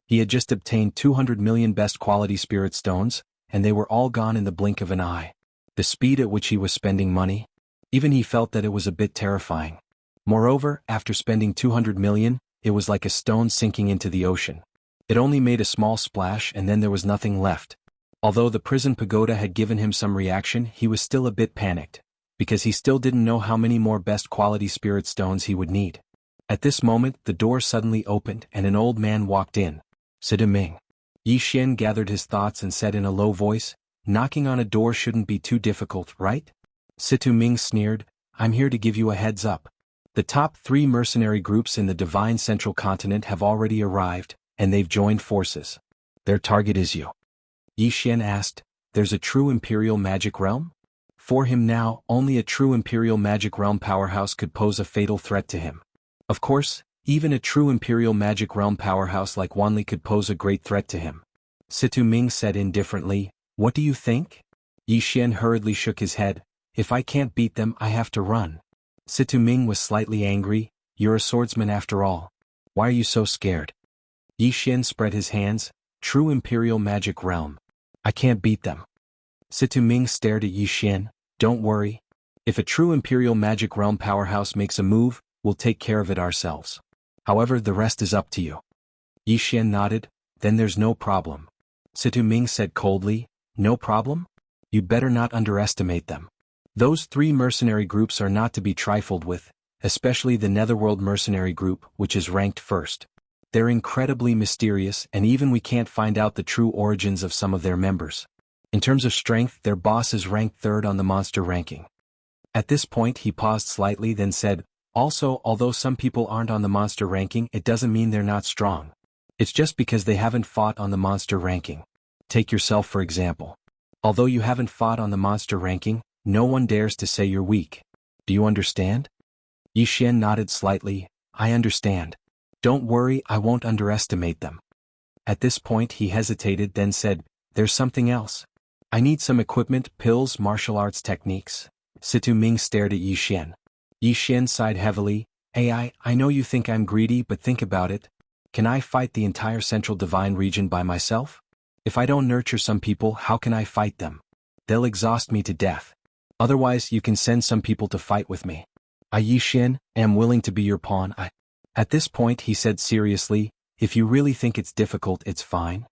He had just obtained 200 million best quality spirit stones, and they were all gone in the blink of an eye. The speed at which he was spending money, even he felt that it was a bit terrifying. Moreover, after spending 200 million, it was like a stone sinking into the ocean. It only made a small splash and then there was nothing left. Although the prison pagoda had given him some reaction, he was still a bit panicked, because he still didn't know how many more best quality spirit stones he would need. At this moment, the door suddenly opened and an old man walked in. Situ Ming. Yi Xian gathered his thoughts and said in a low voice, "Knocking on a door shouldn't be too difficult, right?" Situ Ming sneered, "I'm here to give you a heads up. The top 3 mercenary groups in the Divine Central Continent have already arrived, and they've joined forces. Their target is you." Yi Xian asked, "There's a true Imperial Magic Realm?" For him now, only a true Imperial Magic Realm powerhouse could pose a fatal threat to him. Of course, even a true Imperial Magic Realm powerhouse like Wanli could pose a great threat to him. Situ Ming said indifferently, "What do you think?" Yi Xian hurriedly shook his head, "If I can't beat them, I have to run." Situ Ming was slightly angry, "You're a swordsman after all. Why are you so scared?" Yi Xian spread his hands, "True Imperial Magic Realm. I can't beat them." Situ Ming stared at Yi Xian, "Don't worry. If a true Imperial Magic Realm powerhouse makes a move, we'll take care of it ourselves. However, the rest is up to you." Yi Xian nodded, "Then there's no problem." Situ Ming said coldly, "No problem? You'd better not underestimate them. Those 3 mercenary groups are not to be trifled with, especially the Netherworld mercenary group, which is ranked first. They're incredibly mysterious and even we can't find out the true origins of some of their members. In terms of strength, their boss is ranked 3rd on the monster ranking." At this point he paused slightly then said, "Also, although some people aren't on the monster ranking, it doesn't mean they're not strong. It's just because they haven't fought on the monster ranking. Take yourself for example. Although you haven't fought on the monster ranking, no one dares to say you're weak. Do you understand?" Yi Xian nodded slightly, "I understand. Don't worry, I won't underestimate them." At this point he hesitated then said, "There's something else. I need some equipment, pills, martial arts techniques." Situ Ming stared at Yi Xian. Yi Xian sighed heavily, I know you think I'm greedy but think about it. Can I fight the entire Central Divine region by myself? If I don't nurture some people, how can I fight them? They'll exhaust me to death. Otherwise you can send some people to fight with me. I, Yi Xian, am willing to be your pawn. At this point he said seriously, "If you really think it's difficult, it's fine.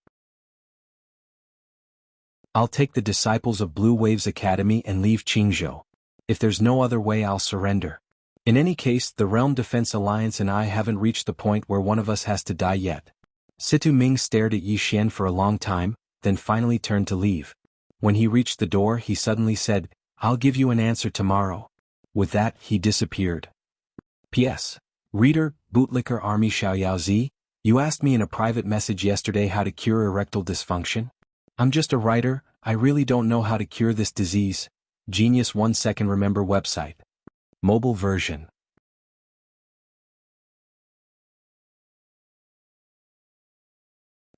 I'll take the disciples of Blue Waves Academy and leave Qingzhou. If there's no other way, I'll surrender. In any case, the Realm Defense Alliance and I haven't reached the point where one of us has to die yet." Situ Ming stared at Yi Xian for a long time, then finally turned to leave. When he reached the door he suddenly said, "I'll give you an answer tomorrow." With that, he disappeared. P.S. Reader, Bootlicker Army Xiaoyaozi, you asked me in a private message yesterday how to cure erectile dysfunction. I'm just a writer, I really don't know how to cure this disease. Genius 1 second remember website. Mobile version.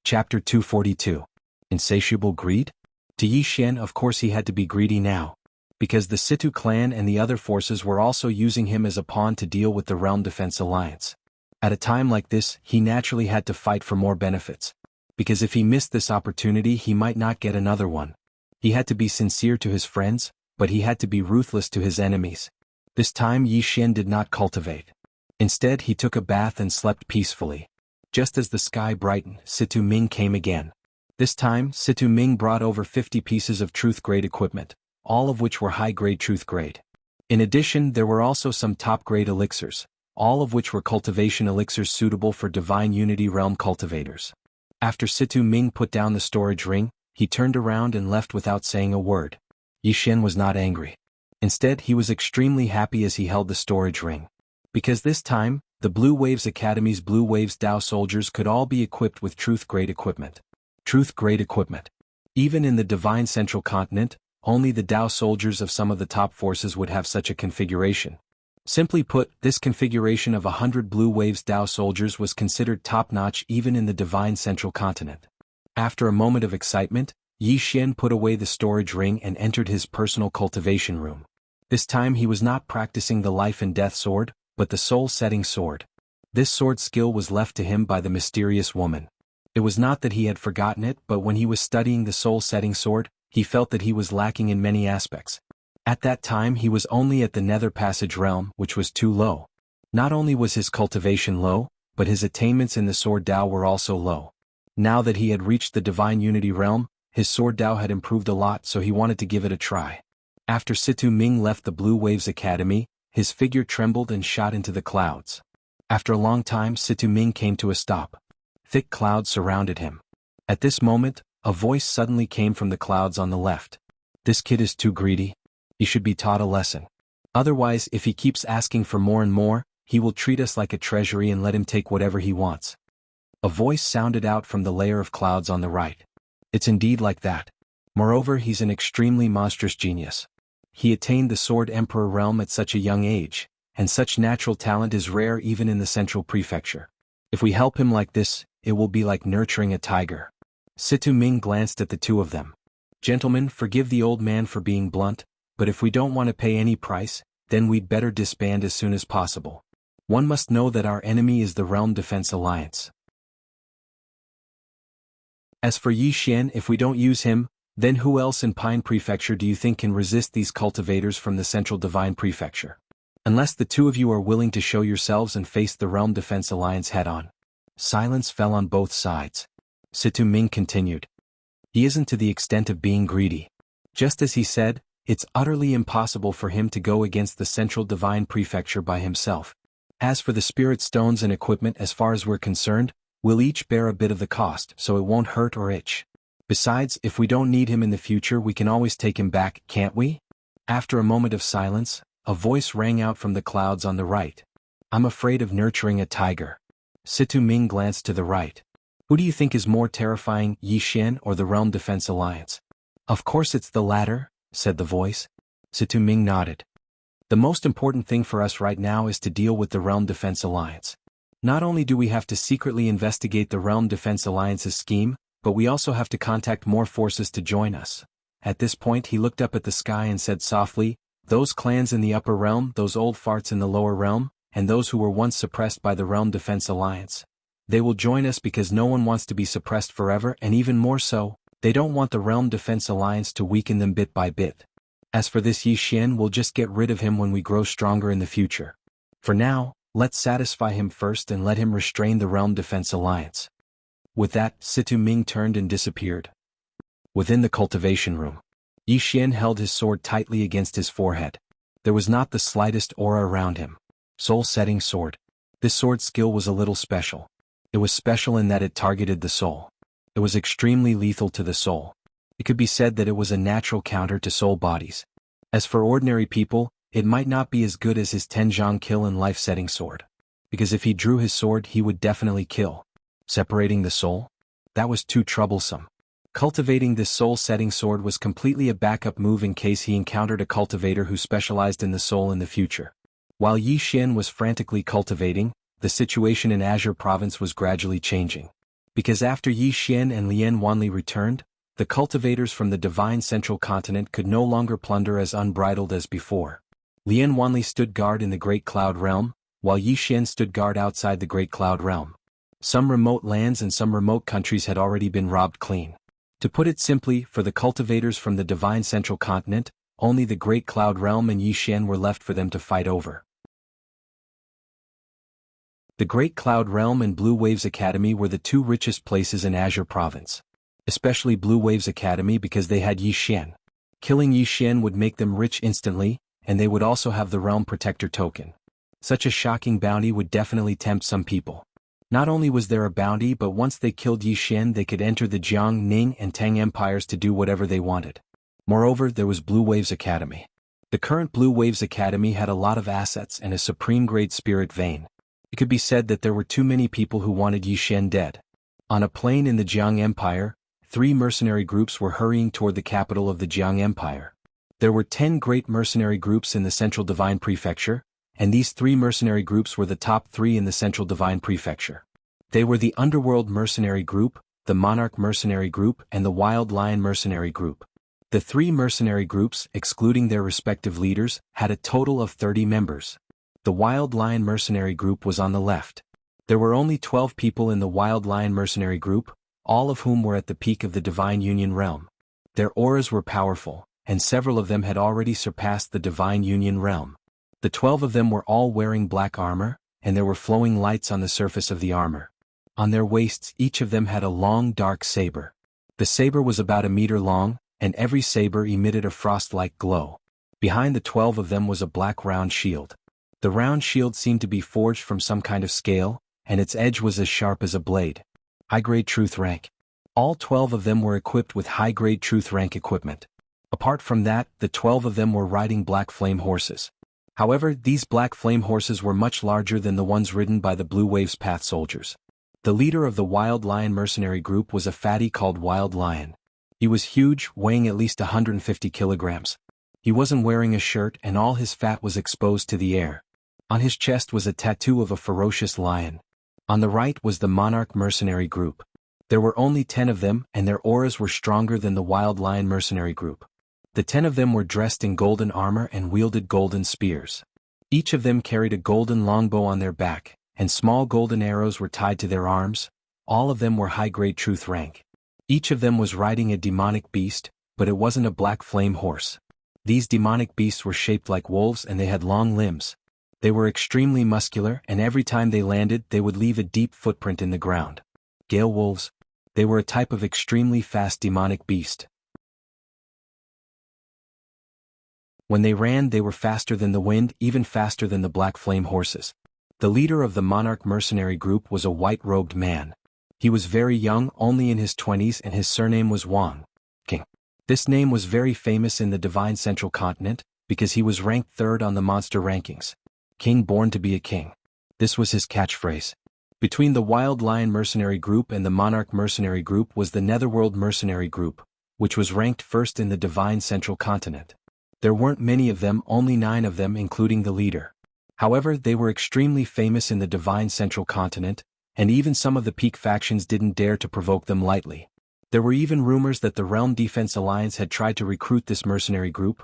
Chapter 242. Insatiable Greed? To Yi Xian, of course he had to be greedy now. Because the Situ clan and the other forces were also using him as a pawn to deal with the Realm Defense Alliance. At a time like this, he naturally had to fight for more benefits. Because if he missed this opportunity he might not get another one. He had to be sincere to his friends, but he had to be ruthless to his enemies. This time Yi Xian did not cultivate. Instead he took a bath and slept peacefully. Just as the sky brightened, Situ Ming came again. This time, Situ Ming brought over 50 pieces of truth-grade equipment, all of which were high-grade truth-grade. In addition, there were also some top-grade elixirs, all of which were cultivation elixirs suitable for Divine Unity Realm cultivators. After Situ Ming put down the storage ring, he turned around and left without saying a word. Yi Xian was not angry. Instead, he was extremely happy as he held the storage ring. Because this time, the Blue Waves Academy's Blue Waves Dao soldiers could all be equipped with truth-grade equipment. Truth-grade equipment. Even in the Divine Central Continent, only the Dao soldiers of some of the top forces would have such a configuration. Simply put, this configuration of 100 Blue Waves Dao soldiers was considered top-notch even in the Divine Central Continent. After a moment of excitement, Yi Xian put away the storage ring and entered his personal cultivation room. This time he was not practicing the life and death sword, but the soul-setting sword. This sword skill was left to him by the mysterious woman. It was not that he had forgotten it, but when he was studying the soul-setting sword, he felt that he was lacking in many aspects. At that time he was only at the Nether Passage realm, which was too low. Not only was his cultivation low, but his attainments in the Sword Dao were also low. Now that he had reached the Divine Unity realm, his Sword Dao had improved a lot, so he wanted to give it a try. After Situ Ming left the Blue Waves Academy, his figure trembled and shot into the clouds. After a long time, Situ Ming came to a stop. Thick clouds surrounded him. At this moment, a voice suddenly came from the clouds on the left. This kid is too greedy. He should be taught a lesson. Otherwise, if he keeps asking for more and more, he will treat us like a treasury and let him take whatever he wants. A voice sounded out from the layer of clouds on the right. It's indeed like that. Moreover, he's an extremely monstrous genius. He attained the Sword Emperor realm at such a young age, and such natural talent is rare even in the Central Prefecture. If we help him like this, it will be like nurturing a tiger. Situ Ming glanced at the two of them. Gentlemen, forgive the old man for being blunt, but if we don't want to pay any price, then we'd better disband as soon as possible. One must know that our enemy is the Realm Defense Alliance. As for Yi Xian, if we don't use him, then who else in Pine Prefecture do you think can resist these cultivators from the Central Divine Prefecture? Unless the two of you are willing to show yourselves and face the Realm Defense Alliance head-on. Silence fell on both sides. Situ Ming continued. He isn't to the extent of being greedy. Just as he said, it's utterly impossible for him to go against the Central Divine Prefecture by himself. As for the spirit stones and equipment, as far as we're concerned, we'll each bear a bit of the cost, so it won't hurt or itch. Besides, if we don't need him in the future, we can always take him back, can't we? After a moment of silence, a voice rang out from the clouds on the right. I'm afraid of nurturing a tiger. Situ Ming glanced to the right. Who do you think is more terrifying, Yi Xian or the Realm Defense Alliance? Of course it's the latter, said the voice. Situ Ming nodded. The most important thing for us right now is to deal with the Realm Defense Alliance. Not only do we have to secretly investigate the Realm Defense Alliance's scheme, but we also have to contact more forces to join us. At this point he looked up at the sky and said softly, those clans in the upper realm, those old farts in the lower realm, and those who were once suppressed by the Realm Defense Alliance. They will join us because no one wants to be suppressed forever, and even more so, they don't want the Realm Defense Alliance to weaken them bit by bit. As for this Yi Xian, we'll just get rid of him when we grow stronger in the future. For now, let's satisfy him first and let him restrain the Realm Defense Alliance. With that, Situ Ming turned and disappeared. Within the cultivation room, Yi Xian held his sword tightly against his forehead. There was not the slightest aura around him. Soul-setting sword. This sword skill was a little special. It was special in that it targeted the soul. It was extremely lethal to the soul. It could be said that it was a natural counter to soul bodies. As for ordinary people, it might not be as good as his Tenjiang kill and life-setting sword. Because if he drew his sword, he would definitely kill. Separating the soul? That was too troublesome. Cultivating this soul-setting sword was completely a backup move in case he encountered a cultivator who specialized in the soul in the future. While Yi Xian was frantically cultivating, the situation in Azure Province was gradually changing. Because after Yi Xian and Lian Wanli returned, the cultivators from the Divine Central Continent could no longer plunder as unbridled as before. Lian Wanli stood guard in the Great Cloud Realm, while Yi Xian stood guard outside the Great Cloud Realm. Some remote lands and some remote countries had already been robbed clean. To put it simply, for the cultivators from the Divine Central Continent, only the Great Cloud Realm and Yi Xian were left for them to fight over. The Great Cloud Realm and Blue Waves Academy were the two richest places in Azure Province. Especially Blue Waves Academy because they had Yi Xian. Killing Yi Xian would make them rich instantly, and they would also have the Realm Protector token. Such a shocking bounty would definitely tempt some people. Not only was there a bounty, but once they killed Yi Xian they could enter the Jiang, Ning and Tang empires to do whatever they wanted. Moreover, there was Blue Waves Academy. The current Blue Waves Academy had a lot of assets and a supreme-grade spirit vein. It could be said that there were too many people who wanted Yi Xian dead. On a plain in the Jiang Empire, 3 mercenary groups were hurrying toward the capital of the Jiang Empire. There were 10 great mercenary groups in the Central Divine Prefecture, and these 3 mercenary groups were the top 3 in the Central Divine Prefecture. They were the Underworld Mercenary Group, the Monarch Mercenary Group and the Wild Lion Mercenary Group. The 3 mercenary groups, excluding their respective leaders, had a total of 30 members. The Wild Lion Mercenary Group was on the left. There were only 12 people in the Wild Lion Mercenary Group, all of whom were at the peak of the Divine Union realm. Their auras were powerful, and several of them had already surpassed the Divine Union realm. The 12 of them were all wearing black armor, and there were flowing lights on the surface of the armor. On their waists each of them had a long dark saber. The saber was about a meter long, and every saber emitted a frost-like glow. Behind the 12 of them was a black round shield. The round shield seemed to be forged from some kind of scale, and its edge was as sharp as a blade. High-grade truth rank. All 12 of them were equipped with high-grade truth rank equipment. Apart from that, the 12 of them were riding black flame horses. However, these black flame horses were much larger than the ones ridden by the Blue Waves Path soldiers. The leader of the Wild Lion Mercenary Group was a fatty called Wild Lion. He was huge, weighing at least 150 kilograms. He wasn't wearing a shirt and all his fat was exposed to the air. On his chest was a tattoo of a ferocious lion. On the right was the Monarch Mercenary Group. There were only 10 of them, and their auras were stronger than the Wild Lion Mercenary Group. The 10 of them were dressed in golden armor and wielded golden spears. Each of them carried a golden longbow on their back, and small golden arrows were tied to their arms. All of them were high-grade truth rank. Each of them was riding a demonic beast, but it wasn't a black flame horse. These demonic beasts were shaped like wolves and they had long limbs. They were extremely muscular, and every time they landed they would leave a deep footprint in the ground. Gale wolves. They were a type of extremely fast demonic beast. When they ran they were faster than the wind, even faster than the black flame horses. The leader of the Monarch Mercenary Group was a white-robed man. He was very young, only in his 20s, and his surname was Wang King. This name was very famous in the Divine Central Continent, because he was ranked 3rd on the monster rankings. King born to be a king. This was his catchphrase. Between the Wild Lion Mercenary Group and the Monarch Mercenary Group was the Netherworld Mercenary Group, which was ranked 1st in the Divine Central Continent. There weren't many of them, only 9 of them including the leader. However, they were extremely famous in the Divine Central Continent, and even some of the peak factions didn't dare to provoke them lightly. There were even rumors that the Realm Defense Alliance had tried to recruit this mercenary group.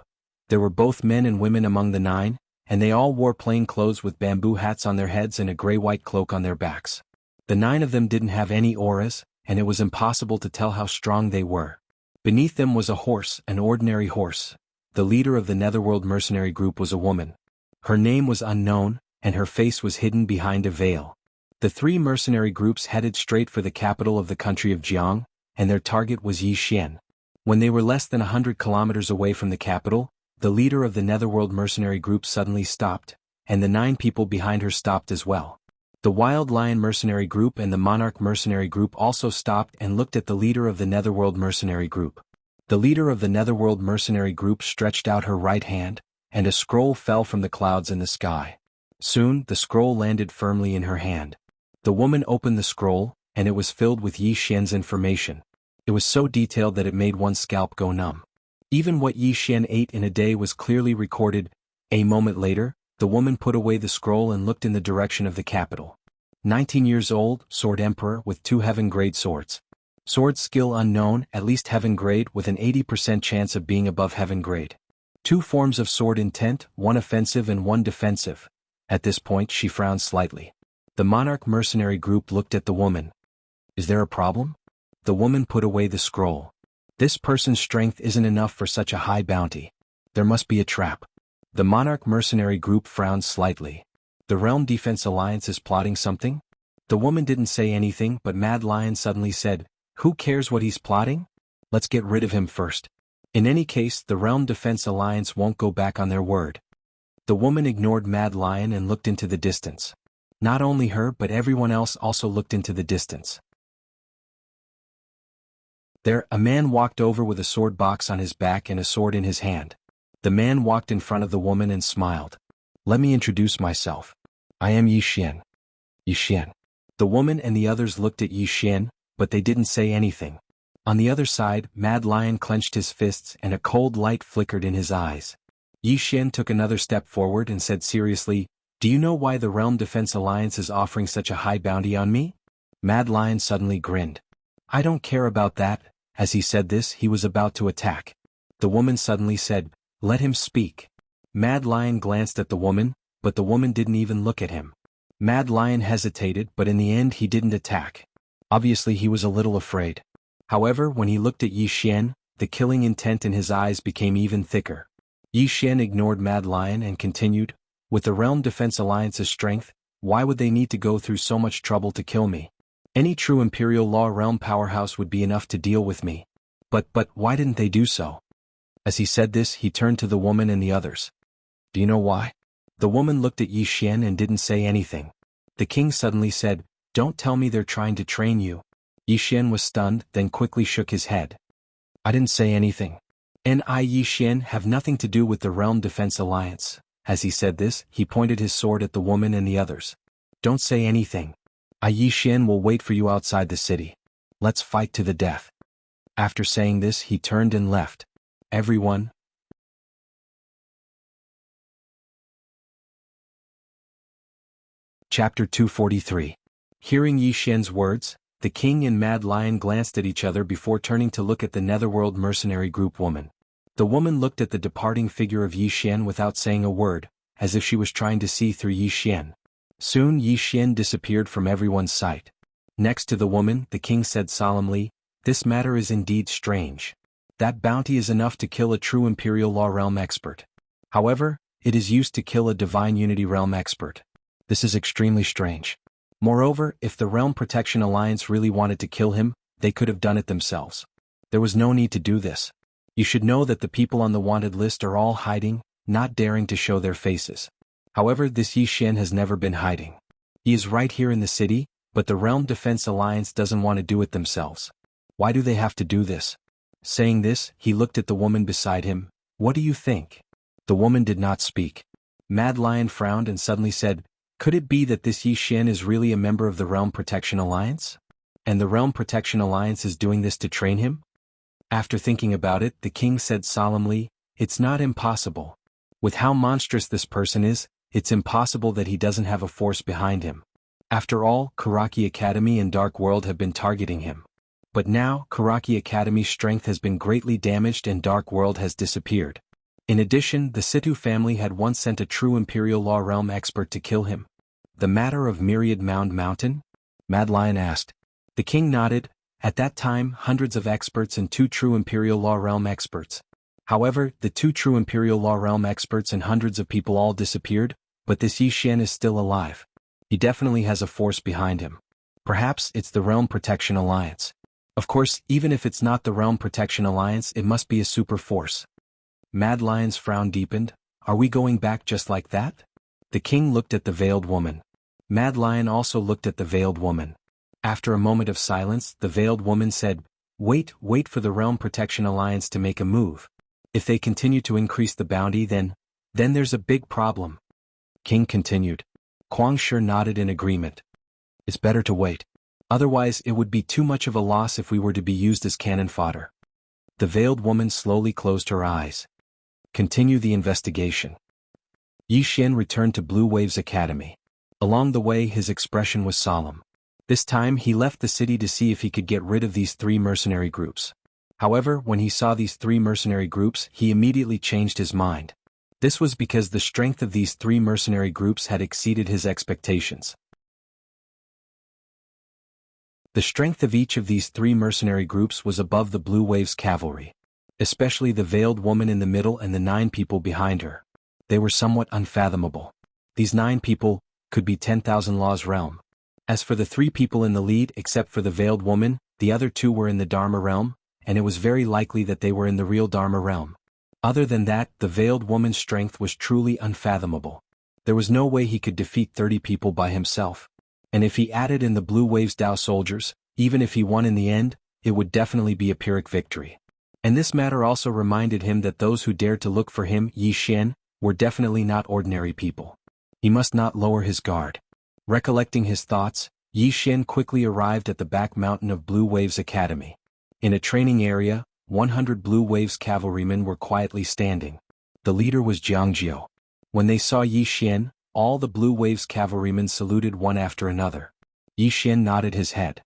There were both men and women among the 9, and they all wore plain clothes with bamboo hats on their heads and a gray-white cloak on their backs. The 9 of them didn't have any auras, and it was impossible to tell how strong they were. Beneath them was a horse, an ordinary horse. The leader of the Netherworld Mercenary Group was a woman. Her name was unknown, and her face was hidden behind a veil. The 3 mercenary groups headed straight for the capital of the country of Jiang, and their target was Yi Xian. When they were less than 100 kilometers away from the capital, the leader of the Netherworld Mercenary Group suddenly stopped, and the 9 people behind her stopped as well. The Wild Lion Mercenary Group and the Monarch Mercenary Group also stopped and looked at the leader of the Netherworld Mercenary Group. The leader of the Netherworld Mercenary Group stretched out her right hand, and a scroll fell from the clouds in the sky. Soon, the scroll landed firmly in her hand. The woman opened the scroll, and it was filled with Yi Xian's information. It was so detailed that it made one's scalp go numb. Even what Yi Xian ate in a day was clearly recorded. A moment later, the woman put away the scroll and looked in the direction of the capital. 19 years old, Sword Emperor with 2 heaven-grade swords. Sword skill unknown, at least heaven grade with an 80% chance of being above heaven grade. 2 forms of sword intent, 1 offensive and 1 defensive. At this point she frowned slightly. The Monarch Mercenary Group looked at the woman. Is there a problem? The woman put away the scroll. This person's strength isn't enough for such a high bounty. There must be a trap. The Monarch Mercenary Group frowned slightly. The Realm Defense Alliance is plotting something? The woman didn't say anything, but Mad Lion suddenly said, "Who cares what he's plotting? Let's get rid of him first. In any case, the Realm Defense Alliance won't go back on their word." The woman ignored Mad Lion and looked into the distance. Not only her but everyone else also looked into the distance. There, a man walked over with a sword box on his back and a sword in his hand. The man walked in front of the woman and smiled. "Let me introduce myself. I am Yi Xian." Yi Xian. The woman and the others looked at Yi Xian, but they didn't say anything. On the other side, Mad Lion clenched his fists and a cold light flickered in his eyes. Yi Xian took another step forward and said seriously, "Do you know why the Realm Defense Alliance is offering such a high bounty on me?" Mad Lion suddenly grinned. "I don't care about that." As he said this, he was about to attack. The woman suddenly said, "Let him speak." Mad Lion glanced at the woman, but the woman didn't even look at him. Mad Lion hesitated, but in the end he didn't attack. Obviously he was a little afraid. However, when he looked at Yi Xian, the killing intent in his eyes became even thicker. Yi Xian ignored Mad Lion and continued, "With the Realm Defense Alliance's strength, why would they need to go through so much trouble to kill me? Any true Imperial Law Realm powerhouse would be enough to deal with me. But why didn't they do so?" As he said this, he turned to the woman and the others. "Do you know why?" The woman looked at Yi Xian and didn't say anything. The king suddenly said, "Don't tell me they're trying to train you." Yi Xian was stunned, then quickly shook his head. "I didn't say anything. And I, Yi Xian, have nothing to do with the Realm Defense Alliance." As he said this, he pointed his sword at the woman and the others. "Don't say anything. I, Yi Xian, will wait for you outside the city. Let's fight to the death." After saying this, he turned and left. Everyone. Chapter 243. Hearing Yi Xian's words, the king and Mad Lion glanced at each other before turning to look at the Netherworld mercenary group woman. The woman looked at the departing figure of Yi Xian without saying a word, as if she was trying to see through Yi Xian. Soon Yi Xian disappeared from everyone's sight. Next to the woman, the king said solemnly, "This matter is indeed strange. That bounty is enough to kill a true Imperial Law Realm expert. However, it is used to kill a Divine Unity Realm expert. This is extremely strange. Moreover, if the Realm Protection Alliance really wanted to kill him, they could have done it themselves. There was no need to do this. You should know that the people on the wanted list are all hiding, not daring to show their faces. However, this Yi Xian has never been hiding. He is right here in the city, but the Realm Defense Alliance doesn't want to do it themselves. Why do they have to do this?" Saying this, he looked at the woman beside him. "What do you think?" The woman did not speak. Mad Lion frowned and suddenly said, "Could it be that this Yi Xian is really a member of the Realm Protection Alliance? And the Realm Protection Alliance is doing this to train him?" After thinking about it, the king said solemnly, "It's not impossible. With how monstrous this person is, it's impossible that he doesn't have a force behind him. After all, Karaki Academy and Dark World have been targeting him. But now, Karaki Academy's strength has been greatly damaged and Dark World has disappeared. In addition, the Situ family had once sent a true Imperial Law Realm expert to kill him." "The matter of Myriad Mound Mountain?" Mad Lion asked. The king nodded. "At that time, hundreds of experts and 2 true Imperial Law Realm experts. However, the 2 true Imperial Law Realm experts and hundreds of people all disappeared, but this Yi Xian is still alive. He definitely has a force behind him. Perhaps it's the Realm Protection Alliance. Of course, even if it's not the Realm Protection Alliance, it must be a super force." Mad Lion's frown deepened. "Are we going back just like that?" The king looked at the veiled woman. Mad Lion also looked at the veiled woman. After a moment of silence, the veiled woman said, Wait for the Realm Protection Alliance to make a move. If they continue to increase the bounty, then there's a big problem." King continued. Kwang Shi nodded in agreement. "It's better to wait. Otherwise it would be too much of a loss if we were to be used as cannon fodder." The veiled woman slowly closed her eyes. Continue the investigation. Yi Xian returned to Blue Waves Academy. Along the way his expression was solemn. This time he left the city to see if he could get rid of these 3 mercenary groups. However, when he saw these 3 mercenary groups, he immediately changed his mind. This was because the strength of these 3 mercenary groups had exceeded his expectations. The strength of each of these 3 mercenary groups was above the Blue Waves cavalry. Especially the veiled woman in the middle and the 9 people behind her. They were somewhat unfathomable. These 9 people, could be 10,000 Laws realm. As for the 3 people in the lead except for the veiled woman, the other 2 were in the Dharma realm, and it was very likely that they were in the real Dharma realm. Other than that, the veiled woman's strength was truly unfathomable. There was no way he could defeat 30 people by himself. And if he added in the Blue Wave's Dao soldiers, even if he won in the end, it would definitely be a Pyrrhic victory. And this matter also reminded him that those who dared to look for him, Yi Xian, were definitely not ordinary people. He must not lower his guard. Recollecting his thoughts, Yi Xian quickly arrived at the back mountain of Blue Wave's academy. In a training area, 100 Blue Wave's cavalrymen were quietly standing. The leader was Jiang Jiu. When they saw Yi Xian, all the Blue Wave's cavalrymen saluted one after another. Yi Xian nodded his head.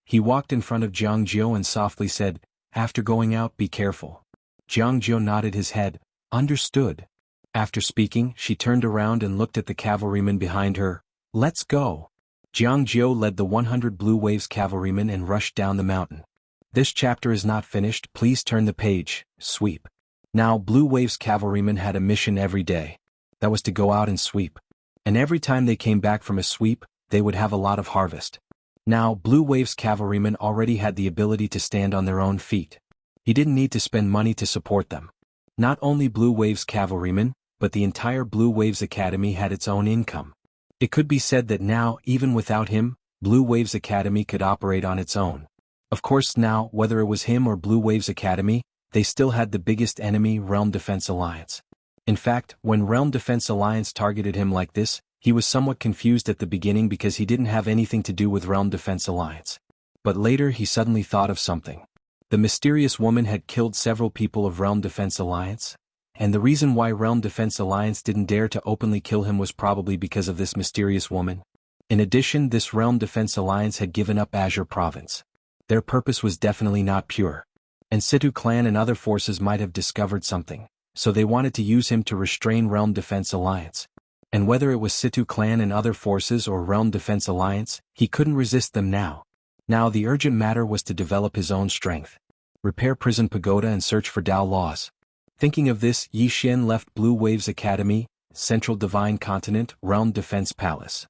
He walked in front of Jiang Jiu and softly said, "After going out, be careful." Jiang Jiu nodded his head. "Understood." After speaking, she turned around and looked at the cavalrymen behind her. "Let's go." Jiang Jiu led the 100 Blue Wave's cavalrymen and rushed down the mountain. This chapter is not finished, please turn the page, sweep. Now Blue Wave's cavalrymen had a mission every day. That was to go out and sweep. And every time they came back from a sweep, they would have a lot of harvest. Now Blue Wave's cavalrymen already had the ability to stand on their own feet. He didn't need to spend money to support them. Not only Blue Wave's cavalrymen, but the entire Blue Wave's academy had its own income. It could be said that now, even without him, Blue Wave's academy could operate on its own. Of course now, whether it was him or Blue Wave's academy, they still had the biggest enemy, Realm Defense Alliance. In fact, when Realm Defense Alliance targeted him like this, he was somewhat confused at the beginning because he didn't have anything to do with Realm Defense Alliance. But later he suddenly thought of something. The mysterious woman had killed several people of Realm Defense Alliance, and the reason why Realm Defense Alliance didn't dare to openly kill him was probably because of this mysterious woman. In addition, this Realm Defense Alliance had given up Azure Province. Their purpose was definitely not pure. And Situ clan and other forces might have discovered something, so they wanted to use him to restrain Realm Defense Alliance. And whether it was Situ clan and other forces or Realm Defense Alliance, he couldn't resist them now. Now the urgent matter was to develop his own strength. Repair Prison Pagoda and search for Dao laws. Thinking of this, Yi Xian left Blue Wave's Academy, Central Divine Continent, Realm Defense Palace.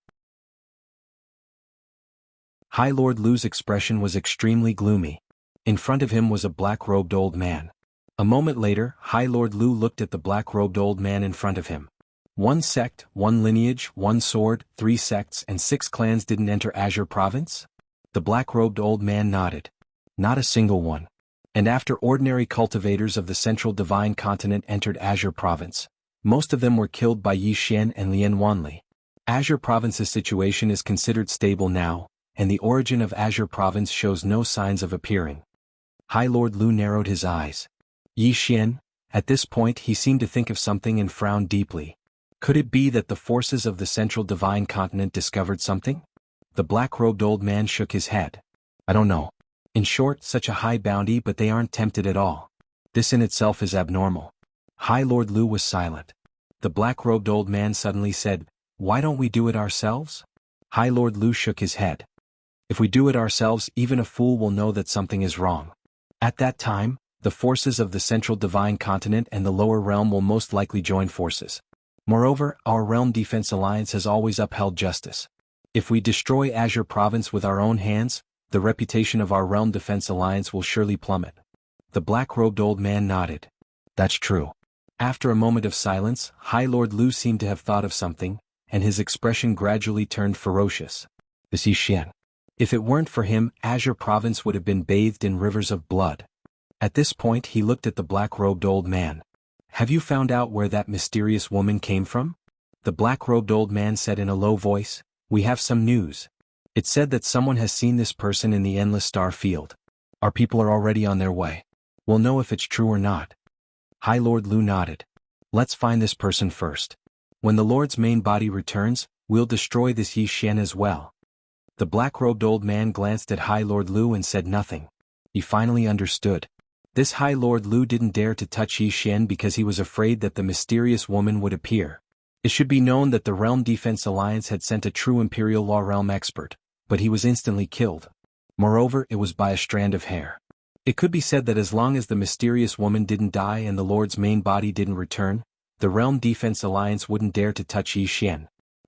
High Lord Lu's expression was extremely gloomy. In front of him was a black-robed old man. A moment later, High Lord Lu looked at the black-robed old man in front of him. 1 sect, 1 lineage, 1 sword, 3 sects and 6 clans didn't enter Azure Province? The black-robed old man nodded. Not a single one. And after ordinary cultivators of the Central Divine Continent entered Azure Province, most of them were killed by Yi Xian and Lian Wanli. Azure Province's situation is considered stable now, and the origin of Azure Province shows no signs of appearing. High Lord Lu narrowed his eyes. Yi Xian, at this point he seemed to think of something and frowned deeply. Could it be that the forces of the Central Divine Continent discovered something? The black-robed old man shook his head. I don't know. In short, such a high bounty, but they aren't tempted at all. This in itself is abnormal. High Lord Lu was silent. The black-robed old man suddenly said, "Why don't we do it ourselves?" High Lord Lu shook his head. If we do it ourselves, even a fool will know that something is wrong. At that time, the forces of the Central Divine Continent and the Lower Realm will most likely join forces. Moreover, our Realm Defense Alliance has always upheld justice. If we destroy Azure Province with our own hands, the reputation of our Realm Defense Alliance will surely plummet. The black-robed old man nodded. That's true. After a moment of silence, High Lord Lu seemed to have thought of something, and his expression gradually turned ferocious. This Yi Xian. If it weren't for him, Azure Province would have been bathed in rivers of blood. At this point he looked at the black-robed old man. Have you found out where that mysterious woman came from? The black-robed old man said in a low voice, We have some news. It's said that someone has seen this person in the Endless Star Field. Our people are already on their way. We'll know if it's true or not. High Lord Lu nodded. Let's find this person first. When the Lord's main body returns, we'll destroy this Yi Xian as well. The black-robed old man glanced at High Lord Lu and said nothing. He finally understood. This High Lord Lu didn't dare to touch Yi Xian because he was afraid that the mysterious woman would appear. It should be known that the Realm Defense Alliance had sent a true Imperial Law Realm expert, but he was instantly killed. Moreover, it was by a strand of hair. It could be said that as long as the mysterious woman didn't die and the Lord's main body didn't return, the Realm Defense Alliance wouldn't dare to touch Yi Xian.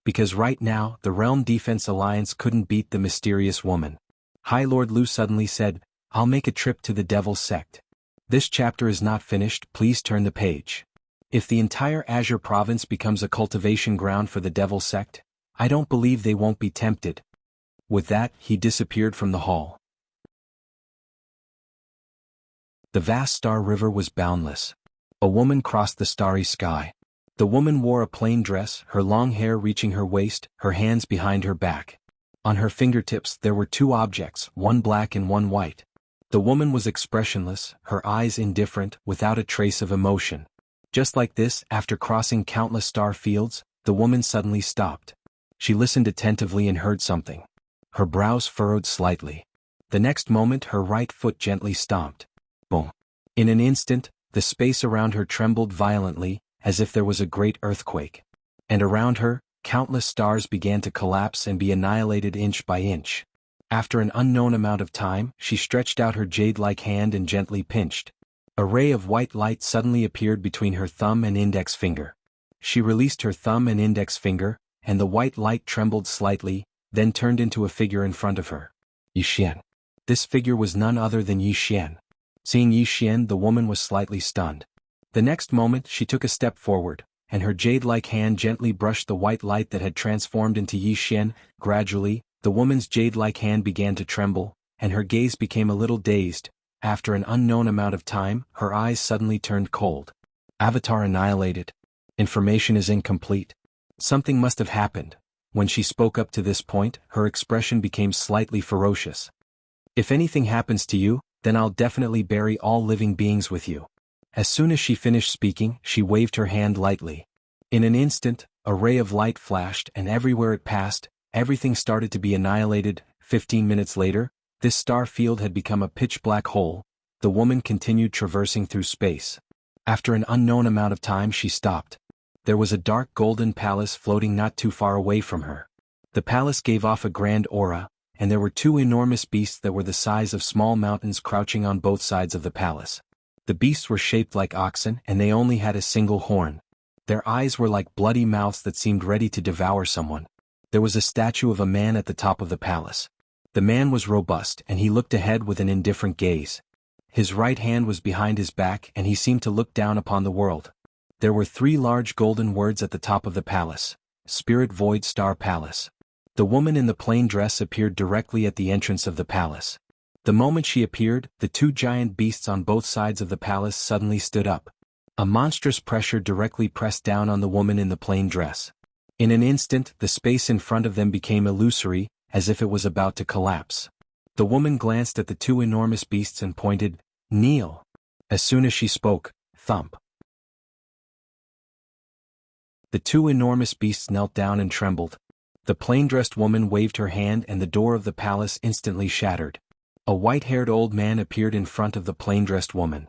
Because right now, the Realm Defense Alliance couldn't beat the mysterious woman. High Lord Lu suddenly said, "I'll make a trip to the Devil's Sect. This chapter is not finished, please turn the page." If the entire Azure province becomes a cultivation ground for the Devil's Sect, I don't believe they won't be tempted. With that, he disappeared from the hall. The vast star river was boundless. A woman crossed the starry sky. The woman wore a plain dress, her long hair reaching her waist, her hands behind her back. On her fingertips there were two objects, one black and one white. The woman was expressionless, her eyes indifferent, without a trace of emotion. Just like this, after crossing countless star fields, the woman suddenly stopped. She listened attentively and heard something. Her brows furrowed slightly. The next moment her right foot gently stomped. Boom. In an instant, the space around her trembled violently, as if there was a great earthquake. And around her, countless stars began to collapse and be annihilated inch by inch. After an unknown amount of time, she stretched out her jade-like hand and gently pinched. A ray of white light suddenly appeared between her thumb and index finger. She released her thumb and index finger, and the white light trembled slightly, then turned into a figure in front of her. Yi Xian. This figure was none other than Yi Xian. Seeing Yi Xian, the woman was slightly stunned. The next moment she took a step forward, and her jade-like hand gently brushed the white light that had transformed into Yi Xian. Gradually, the woman's jade-like hand began to tremble, and her gaze became a little dazed. After an unknown amount of time, her eyes suddenly turned cold. Avatar annihilated. Information is incomplete. Something must have happened. When she spoke up to this point, her expression became slightly ferocious. If anything happens to you, then I'll definitely bury all living beings with you. As soon as she finished speaking, she waved her hand lightly. In an instant, a ray of light flashed, and everywhere it passed, everything started to be annihilated. 15 minutes later, this star field had become a pitch-black hole. The woman continued traversing through space. After an unknown amount of time she stopped. There was a dark golden palace floating not too far away from her. The palace gave off a grand aura, and there were two enormous beasts that were the size of small mountains crouching on both sides of the palace. The beasts were shaped like oxen, and they only had a single horn. Their eyes were like bloody mouths that seemed ready to devour someone. There was a statue of a man at the top of the palace. The man was robust, and he looked ahead with an indifferent gaze. His right hand was behind his back, and he seemed to look down upon the world. There were 3 large golden words at the top of the palace: Spirit Void Star Palace. The woman in the plain dress appeared directly at the entrance of the palace. The moment she appeared, the 2 giant beasts on both sides of the palace suddenly stood up. A monstrous pressure directly pressed down on the woman in the plain dress. In an instant, the space in front of them became illusory, as if it was about to collapse. The woman glanced at the 2 enormous beasts and pointed, "Kneel." As soon as she spoke, thump. The 2 enormous beasts knelt down and trembled. The plain-dressed woman waved her hand and the door of the palace instantly shattered. A white-haired old man appeared in front of the plain-dressed woman.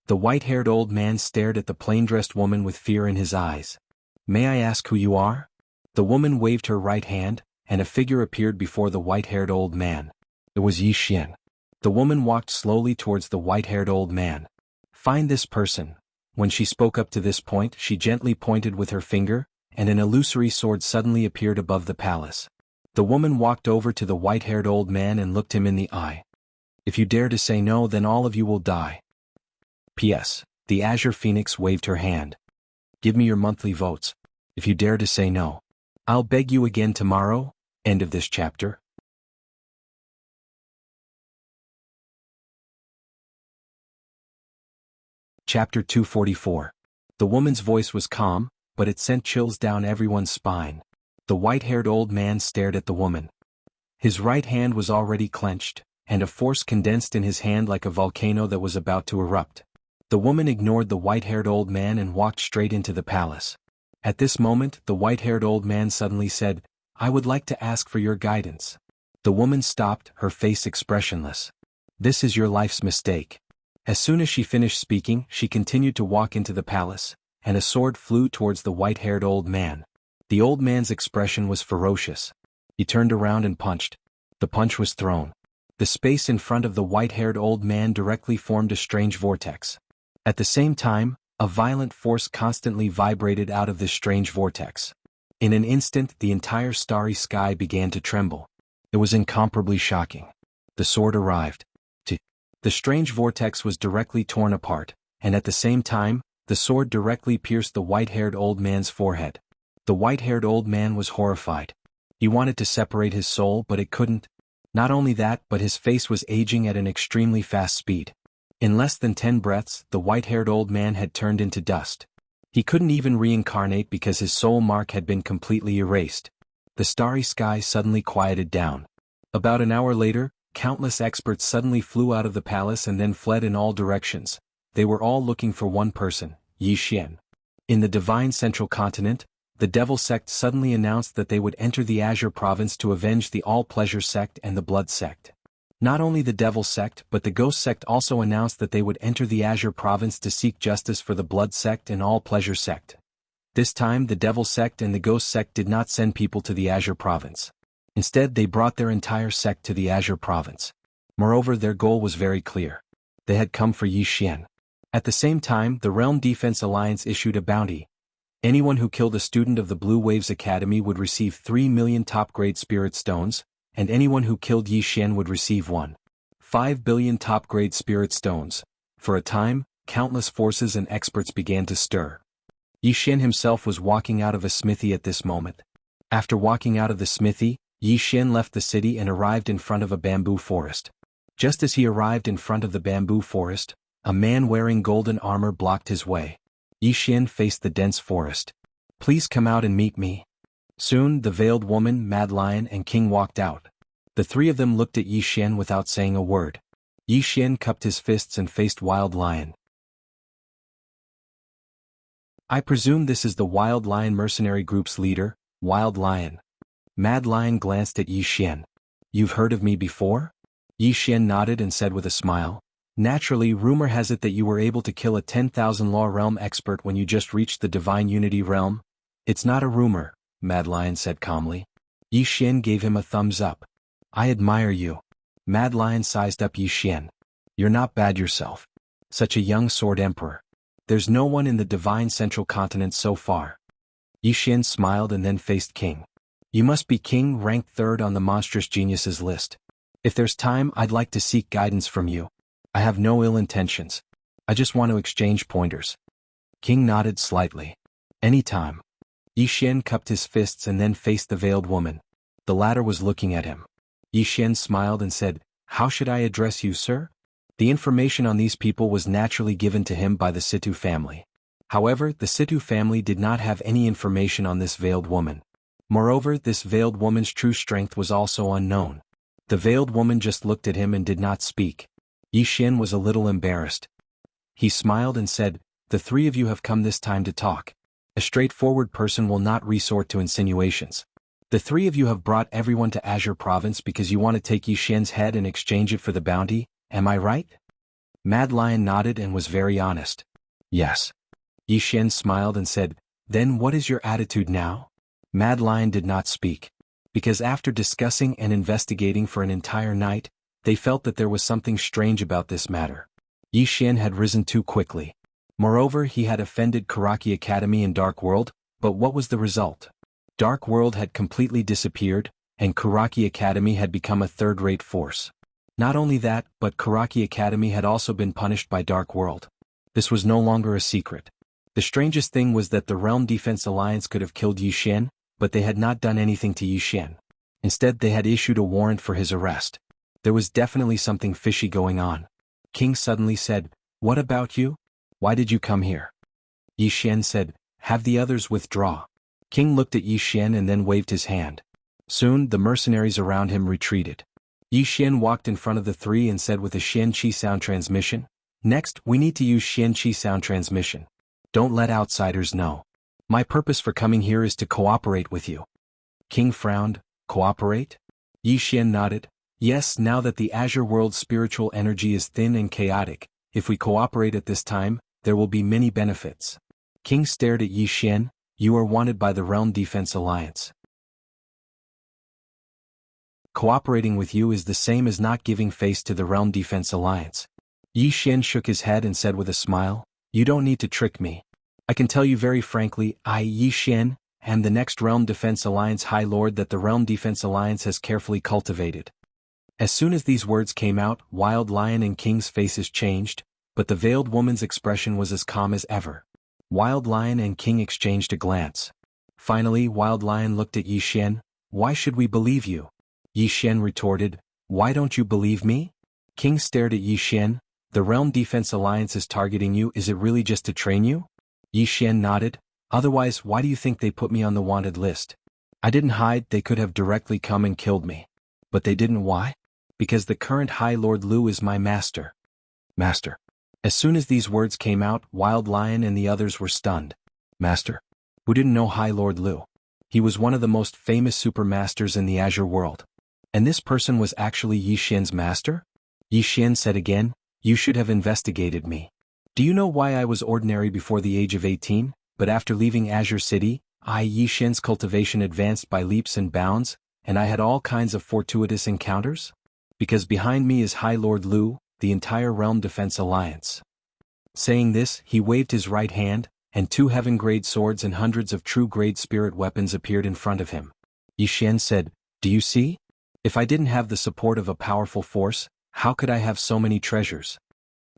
The white-haired old man stared at the plain-dressed woman with fear in his eyes. "May I ask who you are?" The woman waved her right hand, and a figure appeared before the white-haired old man. It was Yi Xian. The woman walked slowly towards the white-haired old man. "Find this person." When she spoke up to this point, she gently pointed with her finger, and an illusory sword suddenly appeared above the palace. The woman walked over to the white-haired old man and looked him in the eye. "If you dare to say no, then all of you will die." P.S. The Azure Phoenix waved her hand. "Give me your monthly votes. If you dare to say no, I'll beg you again tomorrow." End of this chapter. Chapter 244. The woman's voice was calm, but it sent chills down everyone's spine. The white-haired old man stared at the woman. His right hand was already clenched, and a force condensed in his hand like a volcano that was about to erupt. The woman ignored the white-haired old man and walked straight into the palace. At this moment, the white-haired old man suddenly said, "I would like to ask for your guidance." The woman stopped, her face expressionless. "This is your life's mistake." As soon as she finished speaking, she continued to walk into the palace, and a sword flew towards the white-haired old man. The old man's expression was ferocious. He turned around and punched. The punch was thrown. The space in front of the white-haired old man directly formed a strange vortex. At the same time, a violent force constantly vibrated out of this strange vortex. In an instant the entire starry sky began to tremble. It was incomparably shocking. The sword arrived. The strange vortex was directly torn apart, and at the same time, the sword directly pierced the white-haired old man's forehead. The white-haired old man was horrified. He wanted to separate his soul but it couldn't. Not only that, but his face was aging at an extremely fast speed. In less than 10 breaths, the white-haired old man had turned into dust. He couldn't even reincarnate because his soul mark had been completely erased. The starry sky suddenly quieted down. About an hour later, countless experts suddenly flew out of the palace and then fled in all directions. They were all looking for one person, Yi Xian. In the divine central continent, the Devil sect suddenly announced that they would enter the Azure province to avenge the All-Pleasure sect and the Blood sect. Not only the Devil sect but the Ghost sect also announced that they would enter the Azure province to seek justice for the Blood sect and All-Pleasure sect. This time the Devil sect and the Ghost sect did not send people to the Azure province. Instead they brought their entire sect to the Azure province. Moreover, their goal was very clear. They had come for Yi Xian. At the same time, the Realm Defense Alliance issued a bounty. Anyone who killed a student of the Blue Waves Academy would receive 3 million top-grade spirit stones, and anyone who killed Yi Xian would receive 1.5 billion top-grade spirit stones. For a time, countless forces and experts began to stir. Yi Xian himself was walking out of a smithy at this moment. After walking out of the smithy, Yi Xian left the city and arrived in front of a bamboo forest. Just as he arrived in front of the bamboo forest, a man wearing golden armor blocked his way. Yi Xian faced the dense forest. "Please come out and meet me." Soon the veiled woman, Mad Lion and King walked out. The three of them looked at Yi Xian without saying a word. Yi Xian cupped his fists and faced Wild Lion. "I presume this is the Wild Lion mercenary group's leader, Wild Lion." Mad Lion glanced at Yi Xian. "You've heard of me before?" Yi Xian nodded and said with a smile, "Naturally, rumor has it that you were able to kill a 10,000 law realm expert when you just reached the Divine Unity realm." "It's not a rumor," Mad Lion said calmly. Yi Xian gave him a thumbs up. "I admire you." Mad Lion sized up Yi Xian. "You're not bad yourself. Such a young sword emperor. There's no one in the Divine Central Continent so far." Yi Xian smiled and then faced King. "You must be King, ranked 3rd on the Monstrous Geniuses list. If there's time, I'd like to seek guidance from you. I have no ill intentions. I just want to exchange pointers." King nodded slightly. "Anytime." Yi Xian cupped his fists and then faced the veiled woman. The latter was looking at him. Yi Xian smiled and said, "How should I address you, sir?" The information on these people was naturally given to him by the Situ family. However, the Situ family did not have any information on this veiled woman. Moreover, this veiled woman's true strength was also unknown. The veiled woman just looked at him and did not speak. Yi Xian was a little embarrassed. He smiled and said, "The three of you have come this time to talk. A straightforward person will not resort to insinuations. The three of you have brought everyone to Azure Province because you want to take Yi Xian's head and exchange it for the bounty, am I right?" Mad Lion nodded and was very honest. "Yes." Yi Xian smiled and said, "Then what is your attitude now?" Mad Lion did not speak. Because after discussing and investigating for an entire night, they felt that there was something strange about this matter. Yi Xian had risen too quickly. Moreover, he had offended Karaki Academy and Dark World, but what was the result? Dark World had completely disappeared, and Karaki Academy had become a third-rate force. Not only that, but Karaki Academy had also been punished by Dark World. This was no longer a secret. The strangest thing was that the Realm Defense Alliance could have killed Yi Xian, but they had not done anything to Yi Xian. Instead, they had issued a warrant for his arrest. There was definitely something fishy going on. King suddenly said, "What about you? Why did you come here?" Yi Xian said, "Have the others withdraw." King looked at Yi Xian and then waved his hand. Soon, the mercenaries around him retreated. Yi Xian walked in front of the three and said with a Xian Qi sound transmission, "Next, we need to use Xian Qi sound transmission. Don't let outsiders know. My purpose for coming here is to cooperate with you." King frowned. "Cooperate?" Yi Xian nodded. "Yes, now that the Azure world's spiritual energy is thin and chaotic, if we cooperate at this time, there will be many benefits." King stared at Yi Xian. "You are wanted by the Realm Defense Alliance. Cooperating with you is the same as not giving face to the Realm Defense Alliance." Yi Xian shook his head and said with a smile, "You don't need to trick me. I can tell you very frankly, Yi Xian, am the next Realm Defense Alliance High Lord that the Realm Defense Alliance has carefully cultivated." As soon as these words came out, Wild Lion and King's faces changed, but the veiled woman's expression was as calm as ever. Wild Lion and King exchanged a glance. Finally, Wild Lion looked at Yi Xian. "Why should we believe you?" Yi Xian retorted, "Why don't you believe me?" King stared at Yi Xian. "The Realm Defense Alliance is targeting you. Is it really just to train you?" Yi Xian nodded. "Otherwise, why do you think they put me on the wanted list? I didn't hide. They could have directly come and killed me. But they didn't. Why? Because the current High Lord Lu is my master." Master. As soon as these words came out, Wild Lion and the others were stunned. Master? Who didn't know High Lord Lu? He was one of the most famous super masters in the Azure world. And this person was actually Yi Xian's master? Yi Xian said again, "You should have investigated me. Do you know why I was ordinary before the age of 18, but after leaving Azure City, Yi Xian's cultivation advanced by leaps and bounds, and I had all kinds of fortuitous encounters? Because behind me is High Lord Lu, the entire Realm Defense Alliance." Saying this, he waved his right hand, and 2 heaven-grade swords and hundreds of true-grade spirit weapons appeared in front of him. Yi Xian said, "Do you see? If I didn't have the support of a powerful force, how could I have so many treasures?"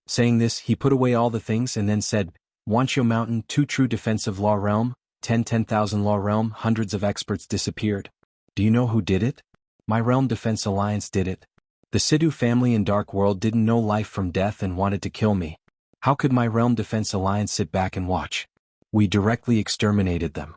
Saying this, he put away all the things and then said, "Wanqiu Mountain, 2 true defensive law realm, 10,000 law realm, hundreds of experts disappeared. Do you know who did it? My Realm Defense Alliance did it. The Sidhu family in Dark World didn't know life from death and wanted to kill me. How could my Realm Defense Alliance sit back and watch? We directly exterminated them."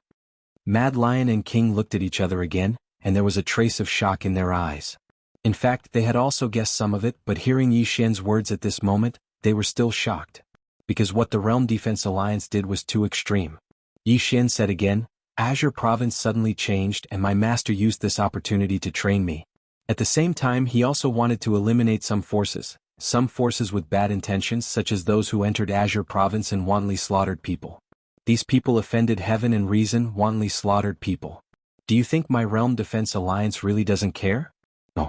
Mad Lion and King looked at each other again, and there was a trace of shock in their eyes. In fact, they had also guessed some of it, but hearing Yi Xian's words at this moment, they were still shocked. Because what the Realm Defense Alliance did was too extreme. Yi Xian said again, "Azure Province suddenly changed and my master used this opportunity to train me. At the same time, he also wanted to eliminate some forces with bad intentions, such as those who entered Azure Province and wantonly slaughtered people. These people offended heaven and reason, wantonly slaughtered people. Do you think my Realm Defense Alliance really doesn't care? No."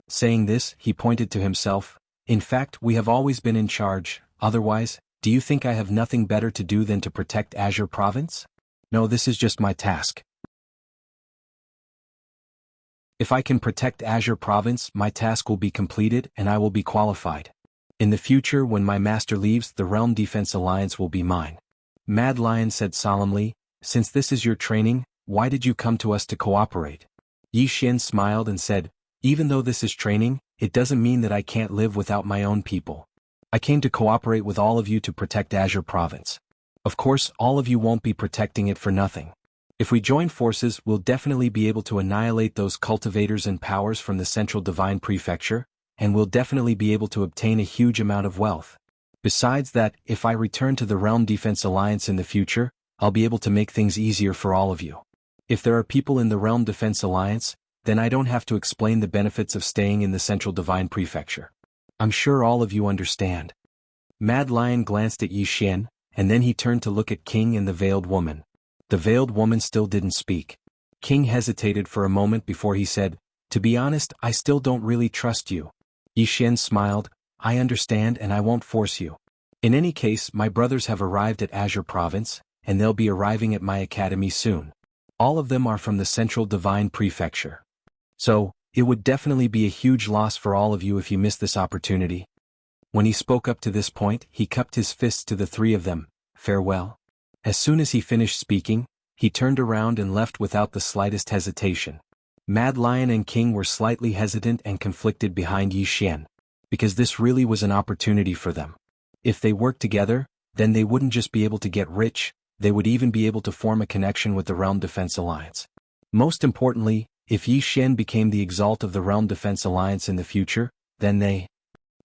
Saying this, he pointed to himself. "In fact, we have always been in charge. Otherwise, do you think I have nothing better to do than to protect Azure Province? No, this is just my task. If I can protect Azure Province, my task will be completed and I will be qualified. In the future, when my master leaves, the Realm Defense Alliance will be mine." Mad Lion said solemnly, "Since this is your training, why did you come to us to cooperate?" Yi Xian smiled and said, "Even though this is training, it doesn't mean that I can't live without my own people. I came to cooperate with all of you to protect Azure Province. Of course, all of you won't be protecting it for nothing. If we join forces, we'll definitely be able to annihilate those cultivators and powers from the Central Divine Prefecture, and we'll definitely be able to obtain a huge amount of wealth. Besides that, if I return to the Realm Defense Alliance in the future, I'll be able to make things easier for all of you. If there are people in the Realm Defense Alliance, then I don't have to explain the benefits of staying in the Central Divine Prefecture. I'm sure all of you understand." Mad Lion glanced at Yi Xian, and then he turned to look at King and the Veiled Woman. The Veiled Woman still didn't speak. King hesitated for a moment before he said, "To be honest, I still don't really trust you." Yi Xian smiled, "I understand and I won't force you. In any case, my brothers have arrived at Azure Province, and they'll be arriving at my academy soon. All of them are from the Central Divine Prefecture. So, it would definitely be a huge loss for all of you if you miss this opportunity." When he spoke up to this point, he cupped his fists to the 3 of them. "Farewell." As soon as he finished speaking, he turned around and left without the slightest hesitation. Mad Lion and King were slightly hesitant and conflicted behind Yi Xian, because this really was an opportunity for them. If they worked together, then they wouldn't just be able to get rich, they would even be able to form a connection with the Realm Defense Alliance. Most importantly, if Yi Xian became the exalt of the Realm Defense Alliance in the future, then they...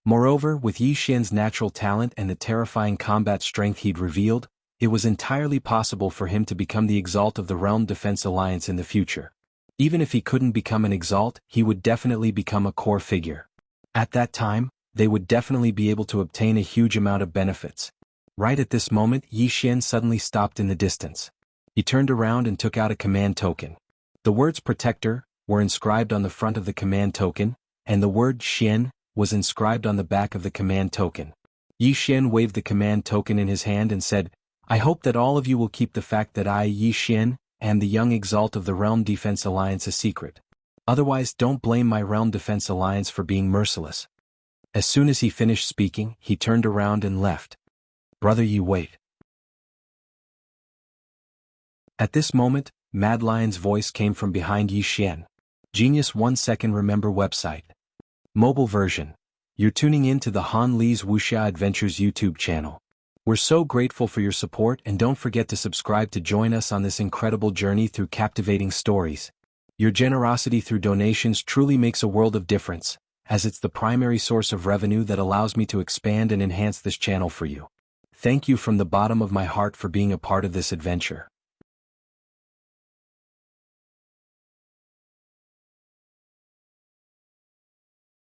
Moreover, with Yi Xian's natural talent and the terrifying combat strength he'd revealed, it was entirely possible for him to become the exalt of the Realm Defense Alliance in the future. Even if he couldn't become an exalt, he would definitely become a core figure. At that time, they would definitely be able to obtain a huge amount of benefits. Right at this moment, Yi Xian suddenly stopped in the distance. He turned around and took out a command token. The words Protector were inscribed on the front of the command token, and the word Xian was inscribed on the back of the command token. Yi Xian waved the command token in his hand and said, "I hope that all of you will keep the fact that I, Yi Xian, and the young exalt of the Realm Defense Alliance a secret. Otherwise, don't blame my Realm Defense Alliance for being merciless. As soon as he finished speaking, he turned around and left. Brother, you wait. At this moment, Mad Lion's voice came from behind Yi Xian. Genius 1 second remember website. Mobile version. You're tuning in to the Han Li's Wuxia Adventures YouTube channel. We're so grateful for your support, and don't forget to subscribe to join us on this incredible journey through captivating stories. Your generosity through donations truly makes a world of difference, as it's the primary source of revenue that allows me to expand and enhance this channel for you. Thank you from the bottom of my heart for being a part of this adventure.